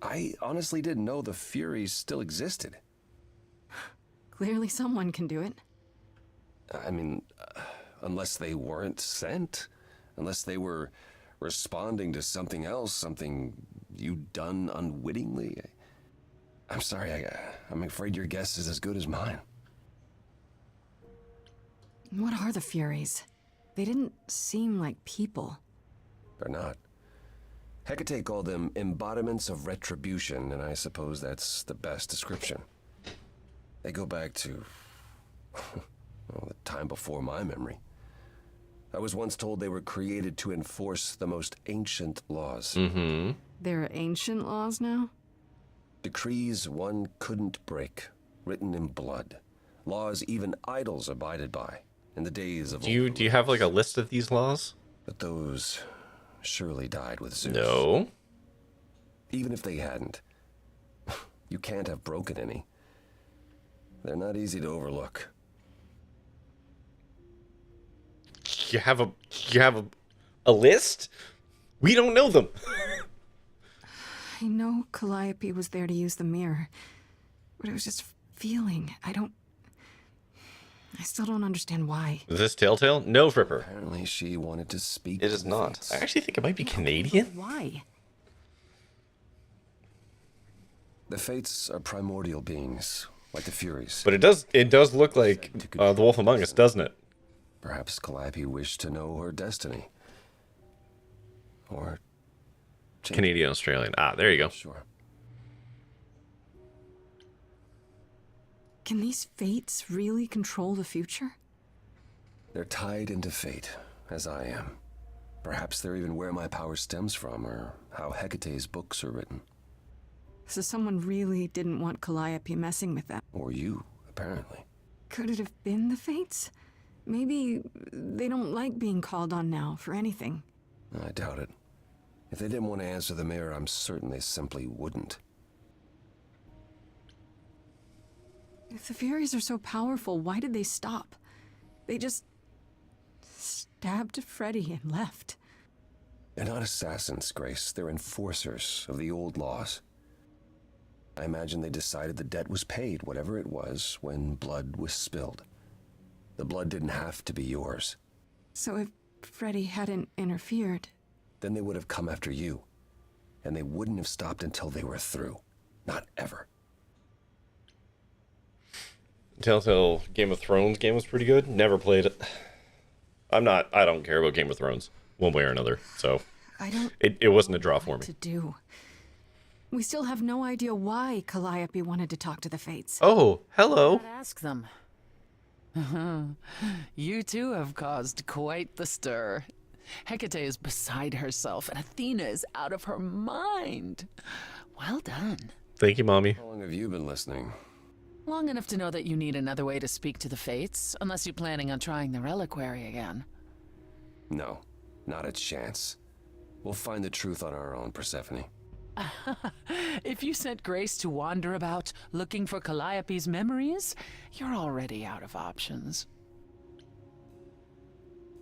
Speaker 4: I honestly didn't know the Furies still existed.
Speaker 3: Clearly someone can do it.
Speaker 4: I mean, unless they weren't sent, unless they were responding to something else, something you'd done unwittingly. I'm sorry, I'm afraid your guess is as good as mine.
Speaker 3: What are the Furies? They didn't seem like people.
Speaker 4: They're not. Hecate called them embodiments of retribution, and I suppose that's the best description. They go back to, well, the time before my memory. I was once told they were created to enforce the most ancient laws.
Speaker 1: Mm-hmm.
Speaker 3: There are ancient laws now?
Speaker 4: Decrees one couldn't break, written in blood. Laws even idols abided by in the days of
Speaker 1: Do you have like a list of these laws?
Speaker 4: But those surely died with Zeus.
Speaker 1: No.
Speaker 4: Even if they hadn't, you can't have broken any. They're not easy to overlook.
Speaker 1: You have a list? We don't know them.
Speaker 3: I know Calliope was there to use the mirror, but it was just feeling. I still don't understand why.
Speaker 1: Is this Telltale? No, Fripper.
Speaker 4: Apparently she wanted to speak
Speaker 1: It
Speaker 4: to
Speaker 1: is
Speaker 4: the
Speaker 1: not.
Speaker 4: fates.
Speaker 1: I actually think it might be Canadian.
Speaker 3: Why?
Speaker 4: The fates are primordial beings, like the Furies.
Speaker 1: But it does look like The Wolf Among Us, doesn't it?
Speaker 4: Perhaps Calliope wished to know her destiny. Or...
Speaker 1: Canadian Australian. Ah, there you go.
Speaker 4: Sure.
Speaker 3: Can these fates really control the future?
Speaker 4: They're tied into fate, as I am. Perhaps they're even where my power stems from, or how Hecate's books are written.
Speaker 3: So someone really didn't want Calliope messing with them.
Speaker 4: Or you, apparently.
Speaker 3: Could it have been the fates? Maybe they don't like being called on now for anything.
Speaker 4: I doubt it. If they didn't want to answer the mirror, I'm certain they simply wouldn't.
Speaker 3: If the Furies are so powerful, why did they stop? They just stabbed Freddy and left.
Speaker 4: They're not assassins, Grace. They're enforcers of the old laws. I imagine they decided the debt was paid, whatever it was, when blood was spilled. The blood didn't have to be yours.
Speaker 3: So if Freddy hadn't interfered...
Speaker 4: Then they would have come after you. And they wouldn't have stopped until they were through. Not ever.
Speaker 1: Telltale Game of Thrones game was pretty good. Never played it. I don't care about Game of Thrones, one way or another. So
Speaker 3: I don't...
Speaker 1: it wasn't a draw for me.
Speaker 3: to do. We still have no idea why Calliope wanted to talk to the Fates.
Speaker 1: Oh, hello.
Speaker 7: Ask them. You too have caused quite the stir. Hecate is beside herself, and Athena is out of her mind. Well done.
Speaker 1: Thank you, Mommy.
Speaker 4: How long have you been listening?
Speaker 7: Long enough to know that you need another way to speak to the Fates, unless you're planning on trying the reliquary again.
Speaker 4: No, not a chance. We'll find the truth on our own, Persephone.
Speaker 7: If you sent Grace to wander about looking for Calliope's memories, you're already out of options.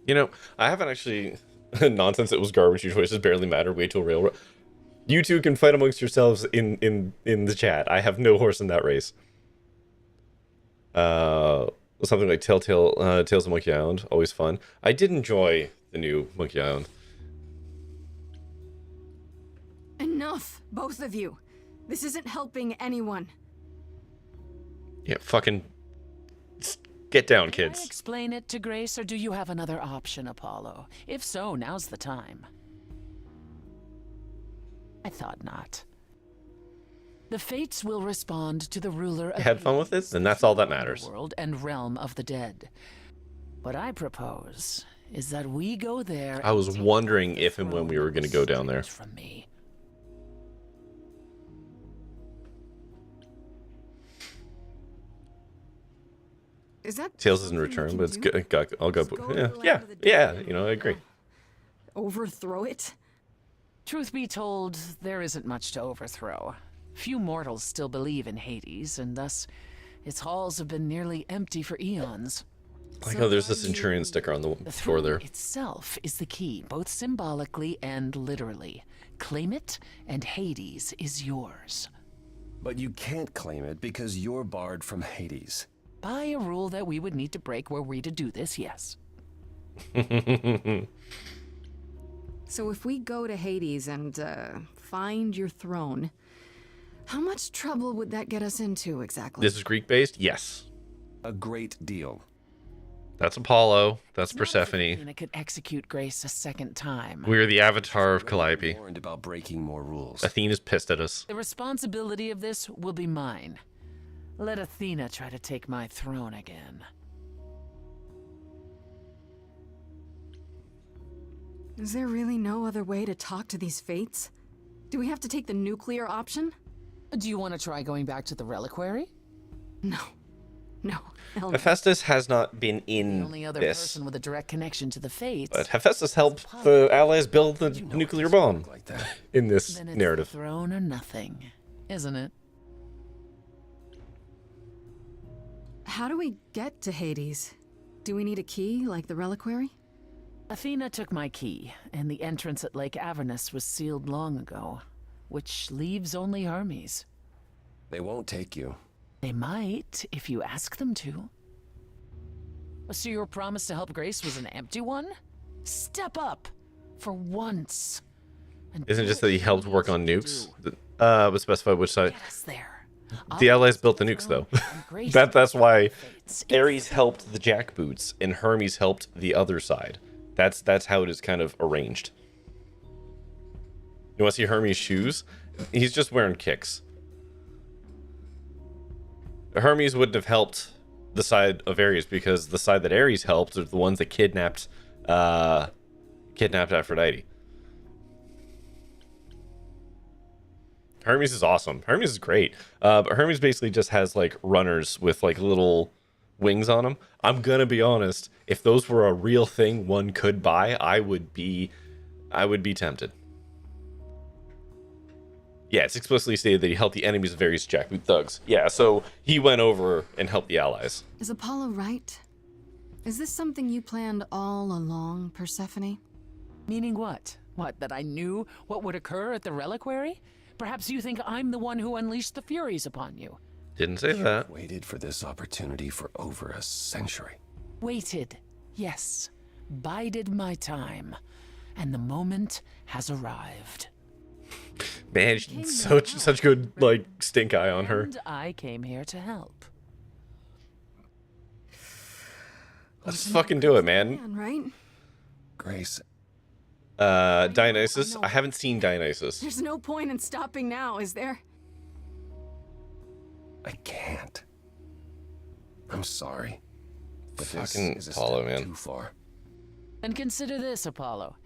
Speaker 1: You know, I haven't actually... Nonsense, it was garbage. Your choices barely matter. Wait till railroad. You two can fight amongst yourselves in the chat. I have no horse in that race. Something like Telltale Tales of Monkey Island. Always fun. I did enjoy the new Monkey Island.
Speaker 3: Enough, both of you. This isn't helping anyone.
Speaker 1: Yeah, fucking... Get down,
Speaker 7: Can I
Speaker 1: kids.
Speaker 7: explain it to Grace, or do you have another option, Apollo? If so, now's the time. I thought not. The Fates will respond to the ruler of
Speaker 1: Had fun with
Speaker 7: Hades,
Speaker 1: it, and that's all that
Speaker 7: the
Speaker 1: matters.
Speaker 7: world and realm of the dead. What I propose is that we go there.
Speaker 1: I was
Speaker 7: and take
Speaker 1: wondering
Speaker 7: back the
Speaker 1: if and when we
Speaker 7: throne
Speaker 1: were going to go down there.
Speaker 7: from me.
Speaker 3: Is that
Speaker 1: Tails isn't
Speaker 3: something we
Speaker 1: return,
Speaker 3: can
Speaker 1: but it's
Speaker 3: do?
Speaker 1: good. I'll go.
Speaker 3: Just go to
Speaker 1: Yeah,
Speaker 3: the land
Speaker 1: yeah,
Speaker 3: of the
Speaker 1: yeah.
Speaker 3: dead
Speaker 1: You know, I agree.
Speaker 3: Overthrow it?
Speaker 7: Truth be told, there isn't much to overthrow. Few mortals still believe in Hades, and thus its halls have been nearly empty for eons.
Speaker 1: Like how there's a Centurion sticker on the
Speaker 7: The
Speaker 1: floor
Speaker 7: throne
Speaker 1: there.
Speaker 7: itself is the key, both symbolically and literally. Claim it, and Hades is yours.
Speaker 4: But you can't claim it because you're barred from Hades.
Speaker 7: By a rule that we would need to break were we to do this, yes.
Speaker 3: So if we go to Hades and find your throne, how much trouble would that get us into exactly?
Speaker 1: This is Greek-based? Yes.
Speaker 4: A great deal.
Speaker 1: That's Apollo. That's
Speaker 7: Not as if
Speaker 1: Persephone.
Speaker 7: Athena could execute Grace a second time.
Speaker 1: We're the avatar of
Speaker 4: We're
Speaker 1: Calliope.
Speaker 4: warned about breaking more rules.
Speaker 1: Athena's pissed at us.
Speaker 7: The responsibility of this will be mine. Let Athena try to take my throne again.
Speaker 3: Is there really no other way to talk to these Fates? Do we have to take the nuclear option?
Speaker 7: Do you want to try going back to the reliquary?
Speaker 3: No. No. Hell no.
Speaker 1: Hephaestus has not been
Speaker 7: The
Speaker 1: in
Speaker 7: only other
Speaker 1: this,
Speaker 7: person with a direct connection to the Fates.
Speaker 1: but Hephaestus helped the Allies build the
Speaker 4: You know
Speaker 1: nuclear
Speaker 4: it doesn't
Speaker 1: bomb
Speaker 4: work like that.
Speaker 1: in this
Speaker 7: Then it's
Speaker 1: narrative.
Speaker 7: the throne or nothing, isn't it?
Speaker 3: How do we get to Hades? Do we need a key like the reliquary?
Speaker 7: Athena took my key, and the entrance at Lake Avernus was sealed long ago. which leaves only Hermes.
Speaker 4: They won't take you.
Speaker 7: They might, if you ask them to. So your promise to help Grace was an empty one? Step up, for once. And
Speaker 1: Isn't it
Speaker 7: do
Speaker 1: just
Speaker 7: what
Speaker 1: that he
Speaker 7: you
Speaker 1: helped
Speaker 7: need
Speaker 1: work
Speaker 7: to
Speaker 1: on nukes?
Speaker 7: do.
Speaker 1: Would specify which side.
Speaker 7: Get us there.
Speaker 1: The
Speaker 7: I'll
Speaker 1: Allies
Speaker 7: rise
Speaker 1: built
Speaker 7: to
Speaker 1: the nukes,
Speaker 7: throne,
Speaker 1: though.
Speaker 7: and Grace
Speaker 1: That's why
Speaker 7: fates.
Speaker 1: Ares helped the jackboots and Hermes helped the other side. That's how it is kind of arranged. You want to see Hermes' shoes? He's just wearing kicks. Hermes wouldn't have helped the side of Ares because the side that Ares helped are the ones that kidnapped Aphrodite. Hermes is awesome. Hermes is great. But Hermes basically just has like runners with like little wings on them. I'm gonna be honest. If those were a real thing one could buy, I would be tempted. Yeah, it's explicitly stated that he helped the enemies of various jackboot thugs. Yeah, so he went over and helped the allies.
Speaker 3: Is Apollo right? Is this something you planned all along, Persephone?
Speaker 7: Meaning what? What, that I knew what would occur at the reliquary? Perhaps you think I'm the one who unleashed the Furies upon you.
Speaker 1: Didn't say that.
Speaker 4: Waited for this opportunity for over a century.
Speaker 7: Waited, yes. Bided my time. And the moment has arrived.
Speaker 1: Man, such good like stink eye on her.
Speaker 7: And I came here to help.
Speaker 1: Let's fucking do it, man.
Speaker 3: Man, right?
Speaker 4: Grace,
Speaker 1: Dionysus.
Speaker 3: I know.
Speaker 1: I haven't seen Dionysus.
Speaker 3: There's no point in stopping now, is there?
Speaker 4: I can't. I'm sorry. But
Speaker 1: Fucking
Speaker 4: this is a
Speaker 1: Apollo,
Speaker 4: step
Speaker 1: man.
Speaker 4: too far.
Speaker 7: And consider this, Apollo.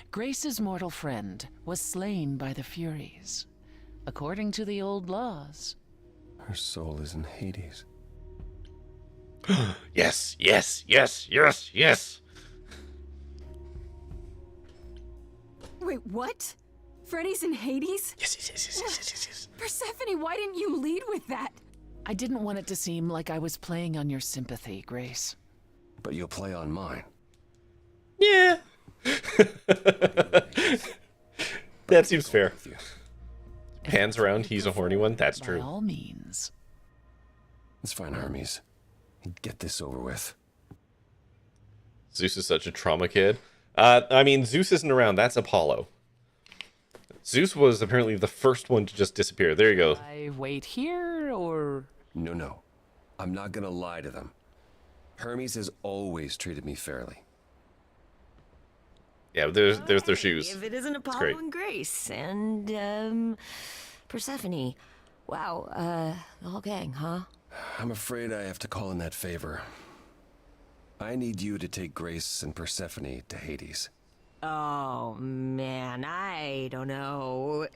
Speaker 7: Grace's mortal friend was slain by the Furies. According to the old laws.
Speaker 4: Her soul is in Hades.
Speaker 1: Yes, yes, yes, yes, yes.
Speaker 3: Wait, what? Freddy's in Hades?
Speaker 1: Yes, yes, yes, yes, yes, yes, yes.
Speaker 3: Persephone, why didn't you lead with that?
Speaker 7: I didn't want it to seem like I was playing on your sympathy, Grace.
Speaker 4: But you'll play on mine.
Speaker 1: Yeah. That seems fair.
Speaker 4: With you.
Speaker 1: Pans around, he's a horny one. That's
Speaker 7: By
Speaker 1: true.
Speaker 7: all means.
Speaker 4: It's fine, Hermes. Get this over with.
Speaker 1: Zeus is such a trauma kid. I mean, Zeus isn't around. That's Apollo. Zeus was apparently the first one to just disappear. There you go.
Speaker 7: I wait here, or...
Speaker 4: No. I'm not gonna lie to them. Hermes has always treated me fairly.
Speaker 1: Yeah, there's their shoes.
Speaker 5: If it isn't Apollo
Speaker 1: great.
Speaker 5: and Grace and Persephone, wow, the whole gang, huh?
Speaker 4: I'm afraid I have to call in that favor. I need you to take Grace and Persephone to Hades.
Speaker 5: Oh man, I don't know.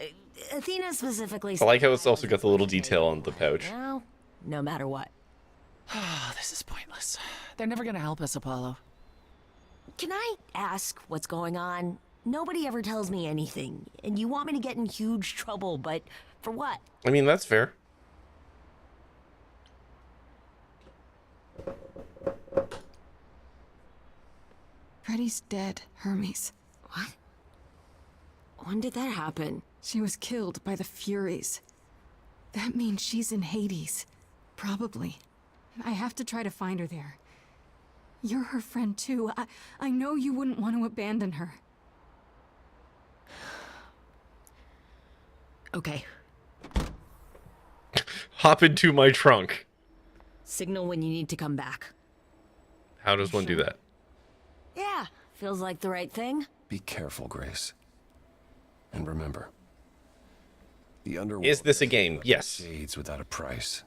Speaker 5: Athena specifically.
Speaker 1: I like how it's also got the little detail on the pouch.
Speaker 5: Well, no matter what.
Speaker 7: Oh, this is pointless. They're never gonna help us, Apollo.
Speaker 5: Can I ask what's going on? Nobody ever tells me anything, and you want me to get in huge trouble, but for what?
Speaker 1: I mean, that's fair.
Speaker 3: Freddy's dead, Hermes.
Speaker 5: What? When did that happen?
Speaker 3: She was killed by the Furies. That means she's in Hades. Probably. I have to try to find her there. You're her friend too. I know you wouldn't want to abandon her.
Speaker 5: Okay.
Speaker 1: Hop into my trunk.
Speaker 5: Signal when you need to come back.
Speaker 1: How does one do that?
Speaker 5: Yeah, feels like the right thing.
Speaker 4: Be careful, Grace. And remember, the underworld
Speaker 1: Is this a
Speaker 4: doesn't
Speaker 1: game?
Speaker 4: let
Speaker 1: Yes.
Speaker 4: Shades without a price.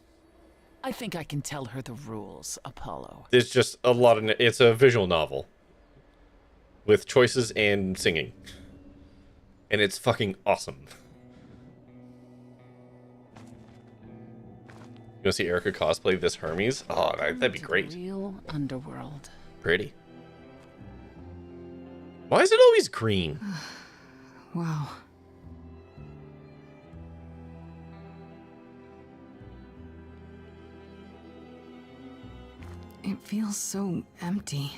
Speaker 7: I think I can tell her the rules, Apollo.
Speaker 1: There's just a lot of... It's a visual novel. With choices and singing. And it's fucking awesome. You want to see Erica cosplay this Hermes? Oh, that'd be
Speaker 7: To the
Speaker 1: great.
Speaker 7: Real underworld.
Speaker 1: Pretty. Why is it always green?
Speaker 3: Wow. It feels so empty.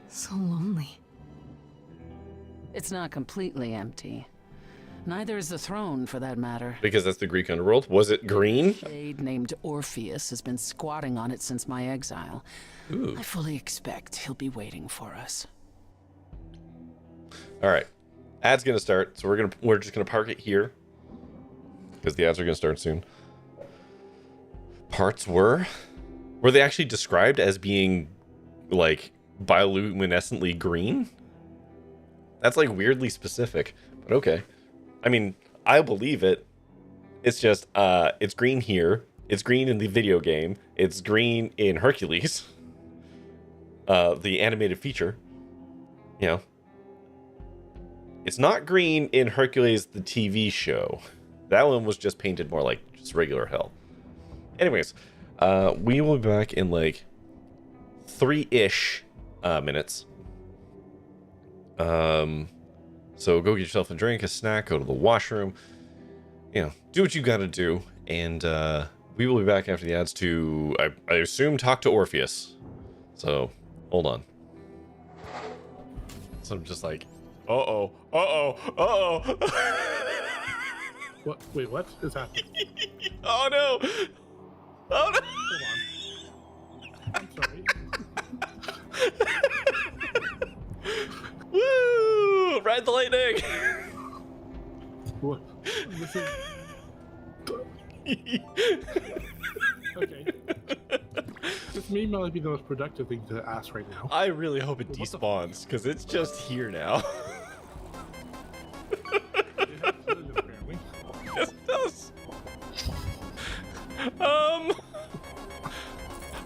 Speaker 3: So lonely.
Speaker 7: It's not completely empty. Neither is the throne, for that matter.
Speaker 1: Because that's the Greek underworld. Was it green?
Speaker 7: A shade named Orpheus has been squatting on it since my exile.
Speaker 1: Ooh.
Speaker 7: I fully expect he'll be waiting for us.
Speaker 1: All right. Ad's going to start, so we're just going to park it here. Because the ads are going to start soon. Parts were they actually described as being, like, bioluminescently green? That's, like, weirdly specific. But okay. I mean, I believe it. It's just, it's green here. It's green in the video game. It's green in Hercules. The animated feature. You know. It's not green in Hercules, the TV show. That one was just painted more like just regular hell. Anyways, we will be back in like 3-ish minutes. So go get yourself a drink, a snack, go to the washroom. You know, do what you gotta do. And we will be back after the ads to, I assume, talk to Orpheus. So, hold on. So I'm just like, uh-oh.
Speaker 8: What? Wait, what is happening?
Speaker 1: Oh no! Oh no!
Speaker 8: Hold on. I'm sorry.
Speaker 1: Woo! Ride the lightning!
Speaker 8: What? This is... Okay. This may not be the most productive thing to ask right now.
Speaker 1: I really hope it
Speaker 8: What the-
Speaker 1: despawns, because it's just here now.
Speaker 8: It has fluid, apparently.
Speaker 1: Yes, it does.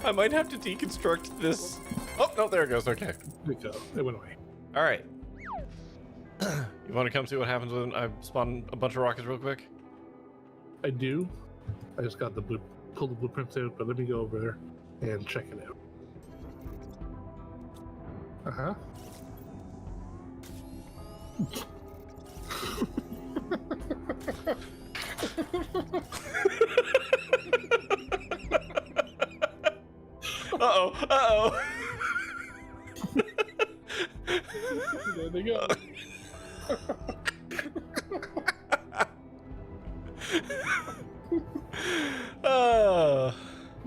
Speaker 1: I might have to deconstruct this. Oh, no, there it goes. Okay.
Speaker 8: There you go. It went away.
Speaker 1: All right. You want to come see what happens when I spawn a bunch of rockets real quick?
Speaker 8: I do. I just got pulled the blueprints out, but let me go over there and check it out. Uh-huh.
Speaker 1: Uh-oh. Uh-oh.
Speaker 8: There they go.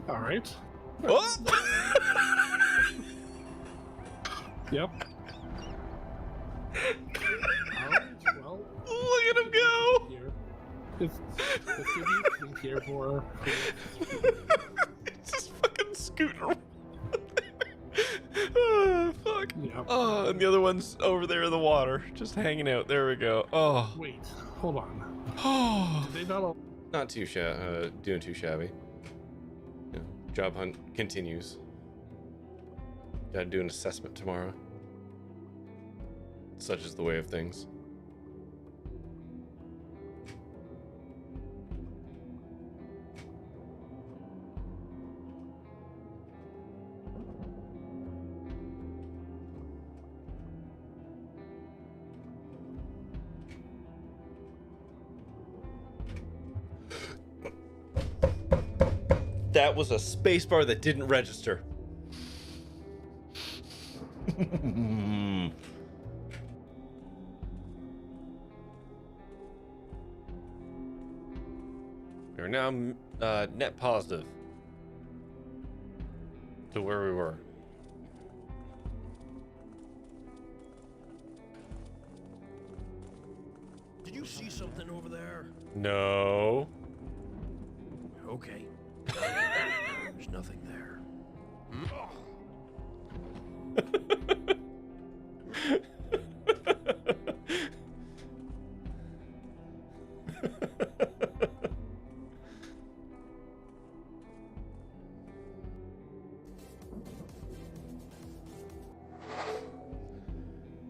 Speaker 8: All right.
Speaker 1: Oh!
Speaker 8: Yep. All right. Well,
Speaker 1: Look at him go!
Speaker 8: here. It's been here for
Speaker 1: It's just fucking scooter. Oh, fuck.
Speaker 8: yeah.
Speaker 1: Oh, and the other one's over there in the water, just hanging out. There we go. Oh.
Speaker 8: Wait. Hold on.
Speaker 1: Oh.
Speaker 8: Did they not all...
Speaker 1: Not too doing too shabby. Yeah, job hunt continues. Gotta do an assessment tomorrow. Such is the way of things. That was a spacebar that didn't register. We're now net positive to where we were.
Speaker 9: Did you see something over there?
Speaker 1: No.
Speaker 9: Okay. There's nothing there.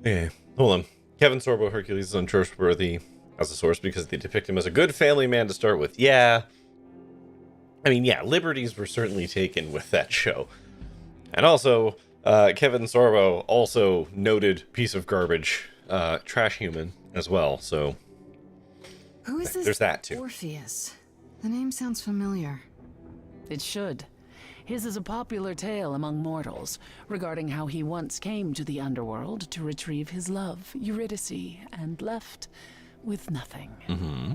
Speaker 1: Okay, hold on. Kevin Sorbo Hercules is untrustworthy as a source because they depict him as a good family man to start with. Yeah. I mean, yeah, liberties were certainly taken with that show. And also, Kevin Sorbo, also noted piece of garbage, trash human as well, so
Speaker 3: Who is this
Speaker 1: there's that too.
Speaker 3: Orpheus? The name sounds familiar.
Speaker 7: It should. His is a popular tale among mortals regarding how he once came to the underworld to retrieve his love, Eurydice, and left with nothing.
Speaker 1: Mm-hmm.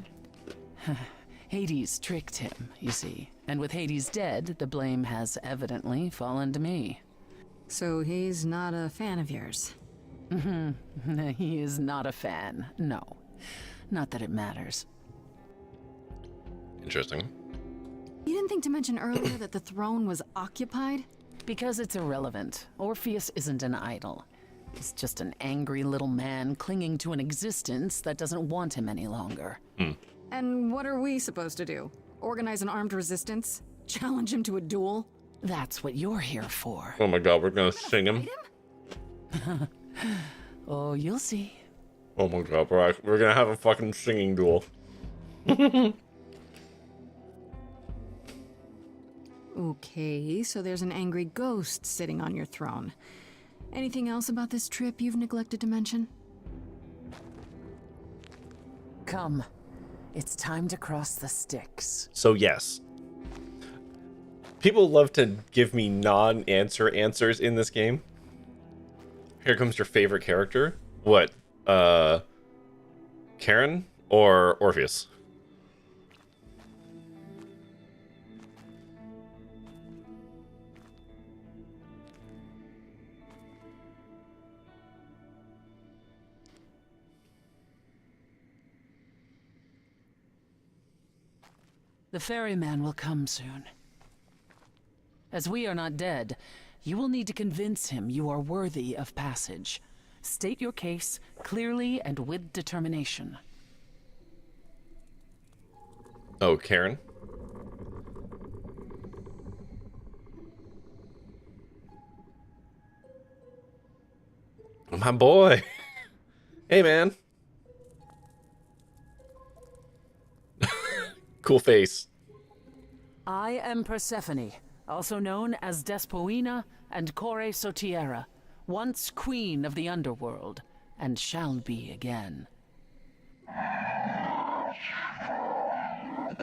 Speaker 7: Hades tricked him, you see. And with Hades dead, the blame has evidently fallen to me.
Speaker 3: So he's not a fan of yours?
Speaker 7: He is not a fan, no. Not that it matters.
Speaker 1: Interesting.
Speaker 3: You didn't think to mention earlier that the throne was occupied?
Speaker 7: Because it's irrelevant. Orpheus isn't an idol. He's just an angry little man clinging to an existence that doesn't want him any longer.
Speaker 3: And what are we supposed to do? Organize an armed resistance? Challenge him to a duel?
Speaker 7: That's what you're here for.
Speaker 1: Oh my god, we're gonna sing him.
Speaker 7: Oh, you'll see.
Speaker 1: Oh my god, we're gonna have a fucking singing duel.
Speaker 3: Okay, so there's an angry ghost sitting on your throne. Anything else about this trip you've neglected to mention?
Speaker 7: Come. It's time to cross the Styx.
Speaker 1: So yes. People love to give me non-answer answers in this game. Here comes your favorite character. What? Karen or Orpheus?
Speaker 7: The ferryman will come soon. As we are not dead, you will need to convince him you are worthy of passage. State your case clearly and with determination.
Speaker 1: Oh, Karen? My boy. Hey, man. Cool face.
Speaker 7: I am Persephone, also known as Despoina and Kore Sotiera, once queen of the underworld, and shall be again.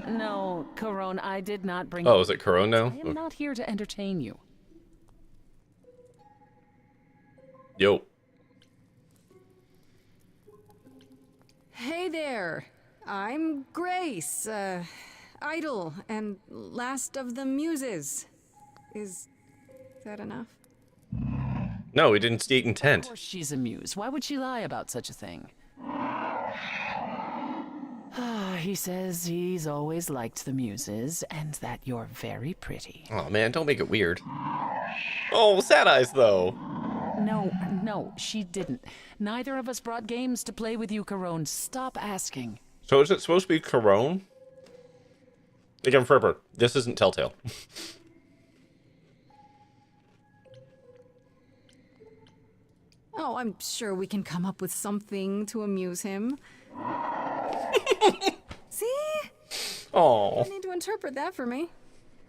Speaker 7: No, Corone, I did not bring...
Speaker 1: Oh, is it Corone now?
Speaker 7: I am not here to entertain you.
Speaker 1: Yo.
Speaker 3: Hey there! I'm Grace, idol and last of the muses. Is that enough?
Speaker 1: No, we didn't state
Speaker 7: Of
Speaker 1: intent.
Speaker 7: course she's a muse. Why would she lie about such a thing? He says he's always liked the muses, and that you're very pretty.
Speaker 1: Oh man, don't make it weird. Oh, sad eyes though.
Speaker 7: No, she didn't. Neither of us brought games to play with you, Corone. Stop asking.
Speaker 1: So is it supposed to be Corone? Again, forever. This isn't Telltale.
Speaker 3: Oh, I'm sure we can come up with something to amuse him. See?
Speaker 1: Oh.
Speaker 3: You need to interpret that for me.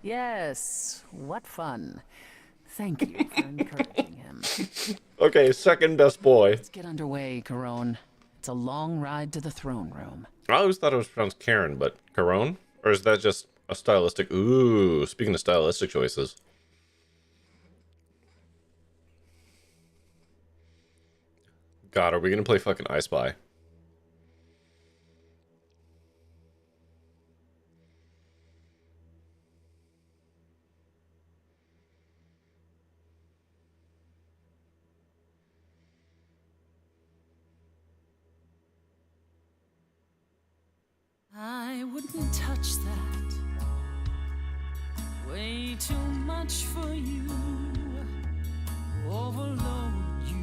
Speaker 7: Yes, what fun. Thank you for encouraging him.
Speaker 1: Okay, second best boy.
Speaker 7: Let's get underway, Corone. It's a long ride to the throne room.
Speaker 1: I always thought it was pronounced Karen, but Corone? Or is that just a stylistic... Ooh, speaking of stylistic choices. God, are we gonna play fucking I Spy?
Speaker 7: I wouldn't touch that. Way too much for you. Overload you.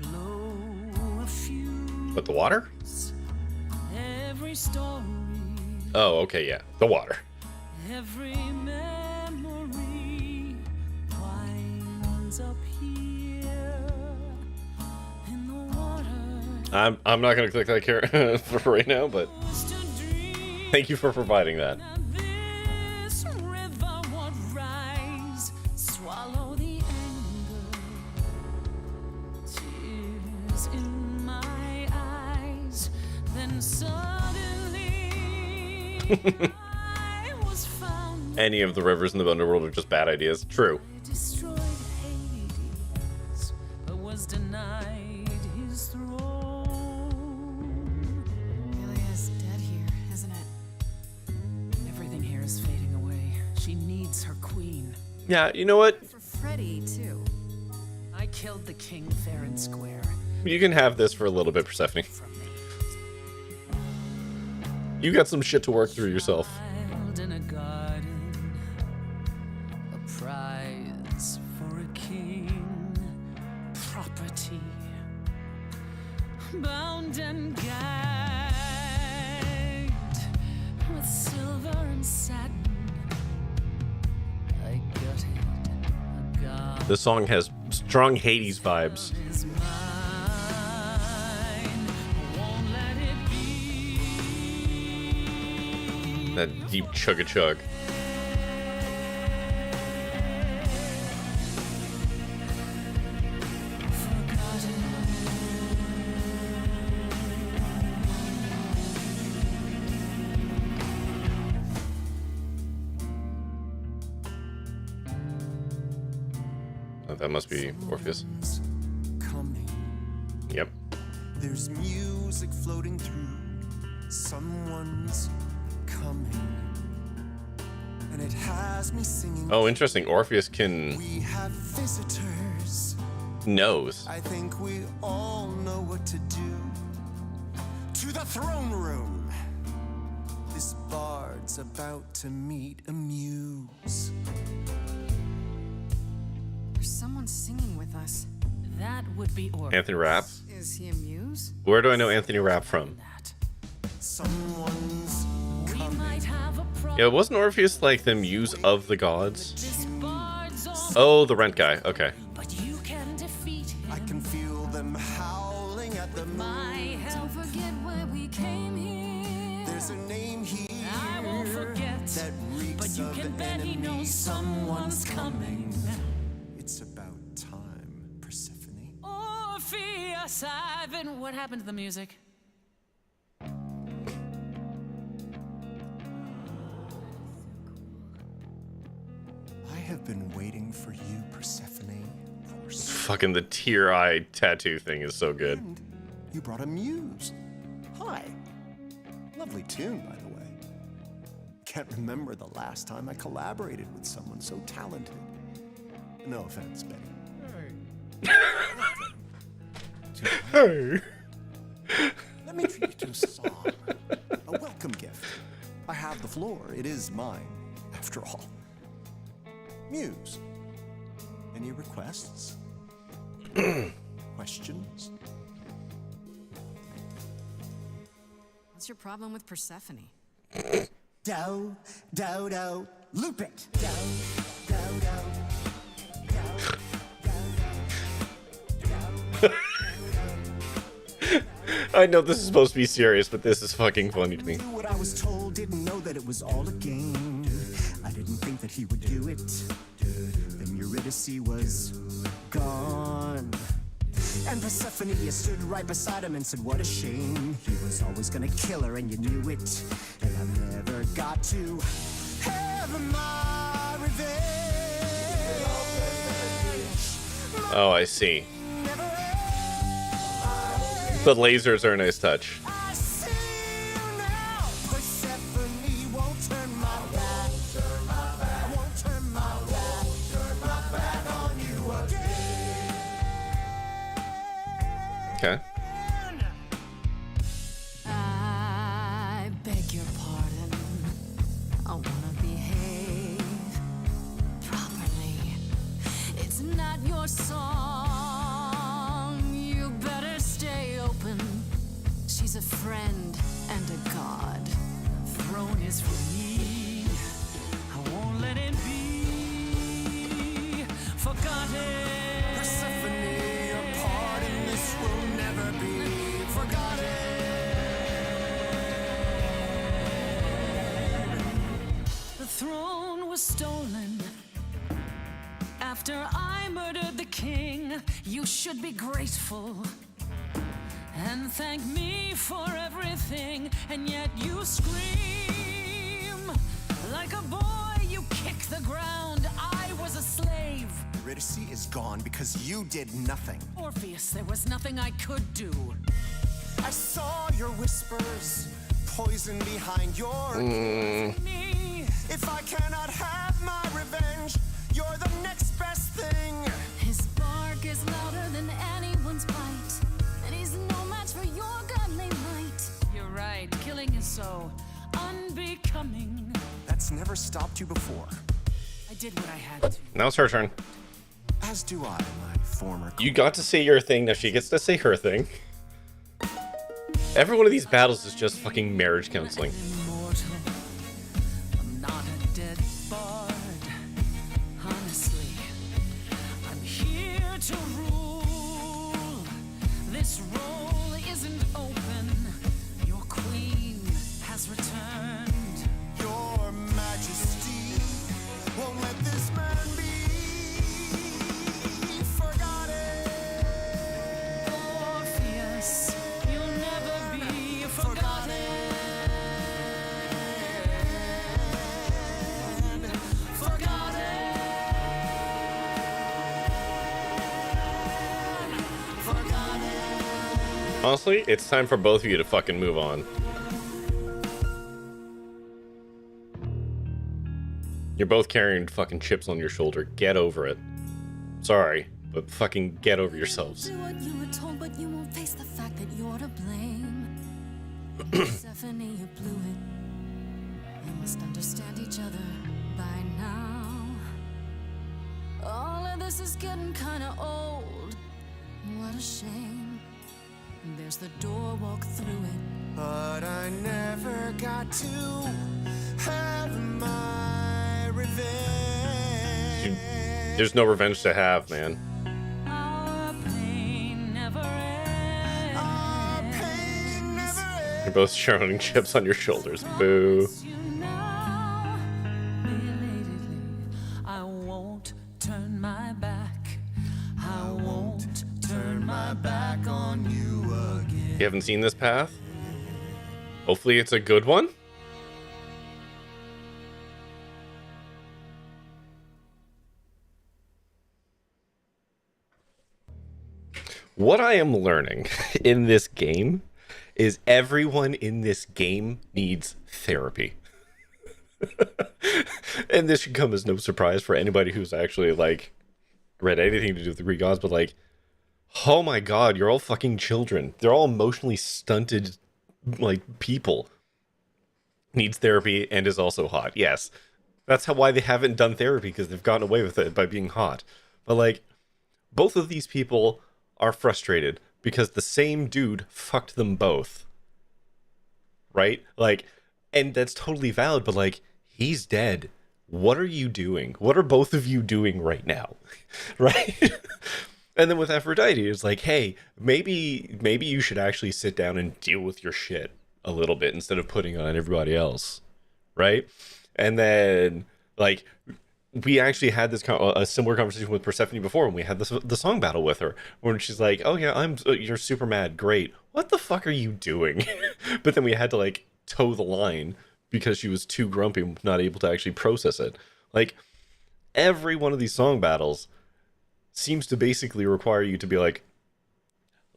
Speaker 7: Blow a fuse.
Speaker 1: But the water?
Speaker 7: Every story.
Speaker 1: Oh, okay, yeah. The water.
Speaker 7: Every memory winds up here in the water.
Speaker 1: I'm not gonna click that Karen for right now, but thank you for providing that.
Speaker 7: This river would rise, swallow the anger, tears in my eyes. Then suddenly I was found.
Speaker 1: Any of the rivers in the underworld are just bad ideas. True.
Speaker 7: Destroyed Hades, but was denied his throne.
Speaker 1: Yeah, you know what?
Speaker 3: For Freddy, too.
Speaker 7: I killed the king fair and square.
Speaker 1: You can have this for a little bit, Persephone. You got some shit to work through yourself.
Speaker 7: Child in a garden, a prize for a king, property, bound and gagged with silver and satin. I gutted a god.
Speaker 1: This song has strong Hades vibes.
Speaker 7: Is mine, won't let it be.
Speaker 1: That deep chug-a-chug. Oh, that must be Orpheus.
Speaker 10: Coming.
Speaker 1: Yep.
Speaker 10: There's music floating through. Someone's coming. And it has me singing.
Speaker 1: Oh, interesting. Orpheus can
Speaker 10: We have visitors.
Speaker 1: knows.
Speaker 10: I think we all know what to do. To the throne room. This bard's about to meet a muse.
Speaker 3: There's someone singing with us.
Speaker 7: That would be Orpheus.
Speaker 1: Anthony Rapp.
Speaker 3: Is he a muse?
Speaker 1: Where do I know Anthony Rapp from?
Speaker 7: That.
Speaker 10: Someone's
Speaker 7: We
Speaker 10: coming.
Speaker 7: might have a problem.
Speaker 1: Yeah, wasn't Orpheus like the muse of the gods?
Speaker 7: This bard's on,
Speaker 1: Oh, the rent guy. Okay.
Speaker 7: but you can defeat him.
Speaker 10: I can feel them howling at the
Speaker 7: My
Speaker 10: moon.
Speaker 7: help.
Speaker 3: Don't forget why we came here.
Speaker 10: There's a name here
Speaker 7: I won't forget,
Speaker 10: that reeks
Speaker 7: but you
Speaker 10: of
Speaker 7: can bet he
Speaker 10: enemy.
Speaker 7: knows someone's coming.
Speaker 10: It's about time, Persephone.
Speaker 7: Orpheus, I've been. What happened to the music?
Speaker 10: I have been waiting for you, Persephone, for so
Speaker 1: Fucking the tear eye tattoo thing is so good.
Speaker 10: and you brought a muse. Hi. Lovely tune, by the way. Can't remember the last time I collaborated with someone so talented. No offense, Betty.
Speaker 1: Hey.
Speaker 10: Let me treat you to a song. A welcome gift. I have the floor. It is mine, after all. Muse. Any requests? Questions?
Speaker 3: What's your problem with Persephone?
Speaker 10: Dow, dow, dow, loop it. Dow, dow, dow.
Speaker 1: I know this is supposed to be serious, but this is fucking funny to me.
Speaker 10: Do what I was told, didn't know that it was all a game. I didn't think that he would do it. Then Eurydice was gone. And Persephone, you stood right beside him and said, what a shame. He was always gonna kill her and you knew it. And I never got to have my revenge.
Speaker 1: Oh, I see.
Speaker 10: Never
Speaker 1: The lasers are a nice touch.
Speaker 10: I see you now. Persephone won't turn my back. Won't turn my back. Turn my back on you again.
Speaker 1: Okay.
Speaker 3: I beg your pardon. I wanna behave properly. It's not your song. You better stay open. She's a friend and a god.
Speaker 7: The throne is for me. I won't let it be forgotten.
Speaker 10: Persephone, your part in this will never be forgotten.
Speaker 7: The throne was stolen after I murdered the king. You should be grateful and thank me for everything. And yet you scream like a boy. You kick the ground. I was a slave.
Speaker 10: Eurydice is gone because you did nothing.
Speaker 7: Orpheus, there was nothing I could do.
Speaker 10: I saw your whispers, poison behind your
Speaker 7: Me.
Speaker 10: If I cannot have my revenge, you're the
Speaker 3: dragon's bite, and he's no match for your godly might.
Speaker 7: You're right. Killing is so unbecoming.
Speaker 10: That's never stopped you before.
Speaker 7: I did what I had to.
Speaker 1: Now it's her turn.
Speaker 10: As do I, my former.
Speaker 1: You got to say your thing, now she gets to say her thing. Every one of these battles is just fucking marriage counseling.
Speaker 7: Immortal. I'm not a dead bard. Honestly, I'm here to rule. This role isn't open. Your queen has returned.
Speaker 10: Your Majesty won't let this man be forgotten.
Speaker 7: Orpheus, you'll never be forgotten.
Speaker 1: Honestly, it's time for both of you to fucking move on. You're both carrying fucking chips on your shoulder. Get over it. Sorry, but fucking get over yourselves.
Speaker 3: Do what you were told, but you won't face the fact that you're to blame. Persephone, you blew it. You must understand each other by now. All of this is getting kinda old. What a shame. There's the door, walk through it.
Speaker 10: But I never got to have my revenge.
Speaker 1: There's no revenge to have, man.
Speaker 7: Our pain never ends.
Speaker 10: Our pain never ends.
Speaker 1: You're both showing chips on your shoulders. Boo.
Speaker 7: You now, belatedly, I won't turn my back. I won't turn my back on you again.
Speaker 1: You haven't seen this path? Hopefully it's a good one? What I am learning in this game is everyone in this game needs therapy. And this should come as no surprise for anybody who's actually, like, read anything to do with the Greek gods, but, like, oh my god, you're all fucking children. They're all emotionally stunted, like, people. Needs therapy and is also hot. Yes. That's why they haven't done therapy, because they've gotten away with it by being hot. But, like, both of these people are frustrated because the same dude fucked them both. Right? Like, and that's totally valid, but, like, he's dead. What are you doing? What are both of you doing right now? Right? And then with Aphrodite, it's like, hey, maybe you should actually sit down and deal with your shit a little bit instead of putting on everybody else, right? And then, like, we actually had this a similar conversation with Persephone before when we had the song battle with her, when she's like, oh yeah, you're super mad, great. What the fuck are you doing? But then we had to, like, toe the line because she was too grumpy, not able to actually process it. Like, every one of these song battles seems to basically require you to be like,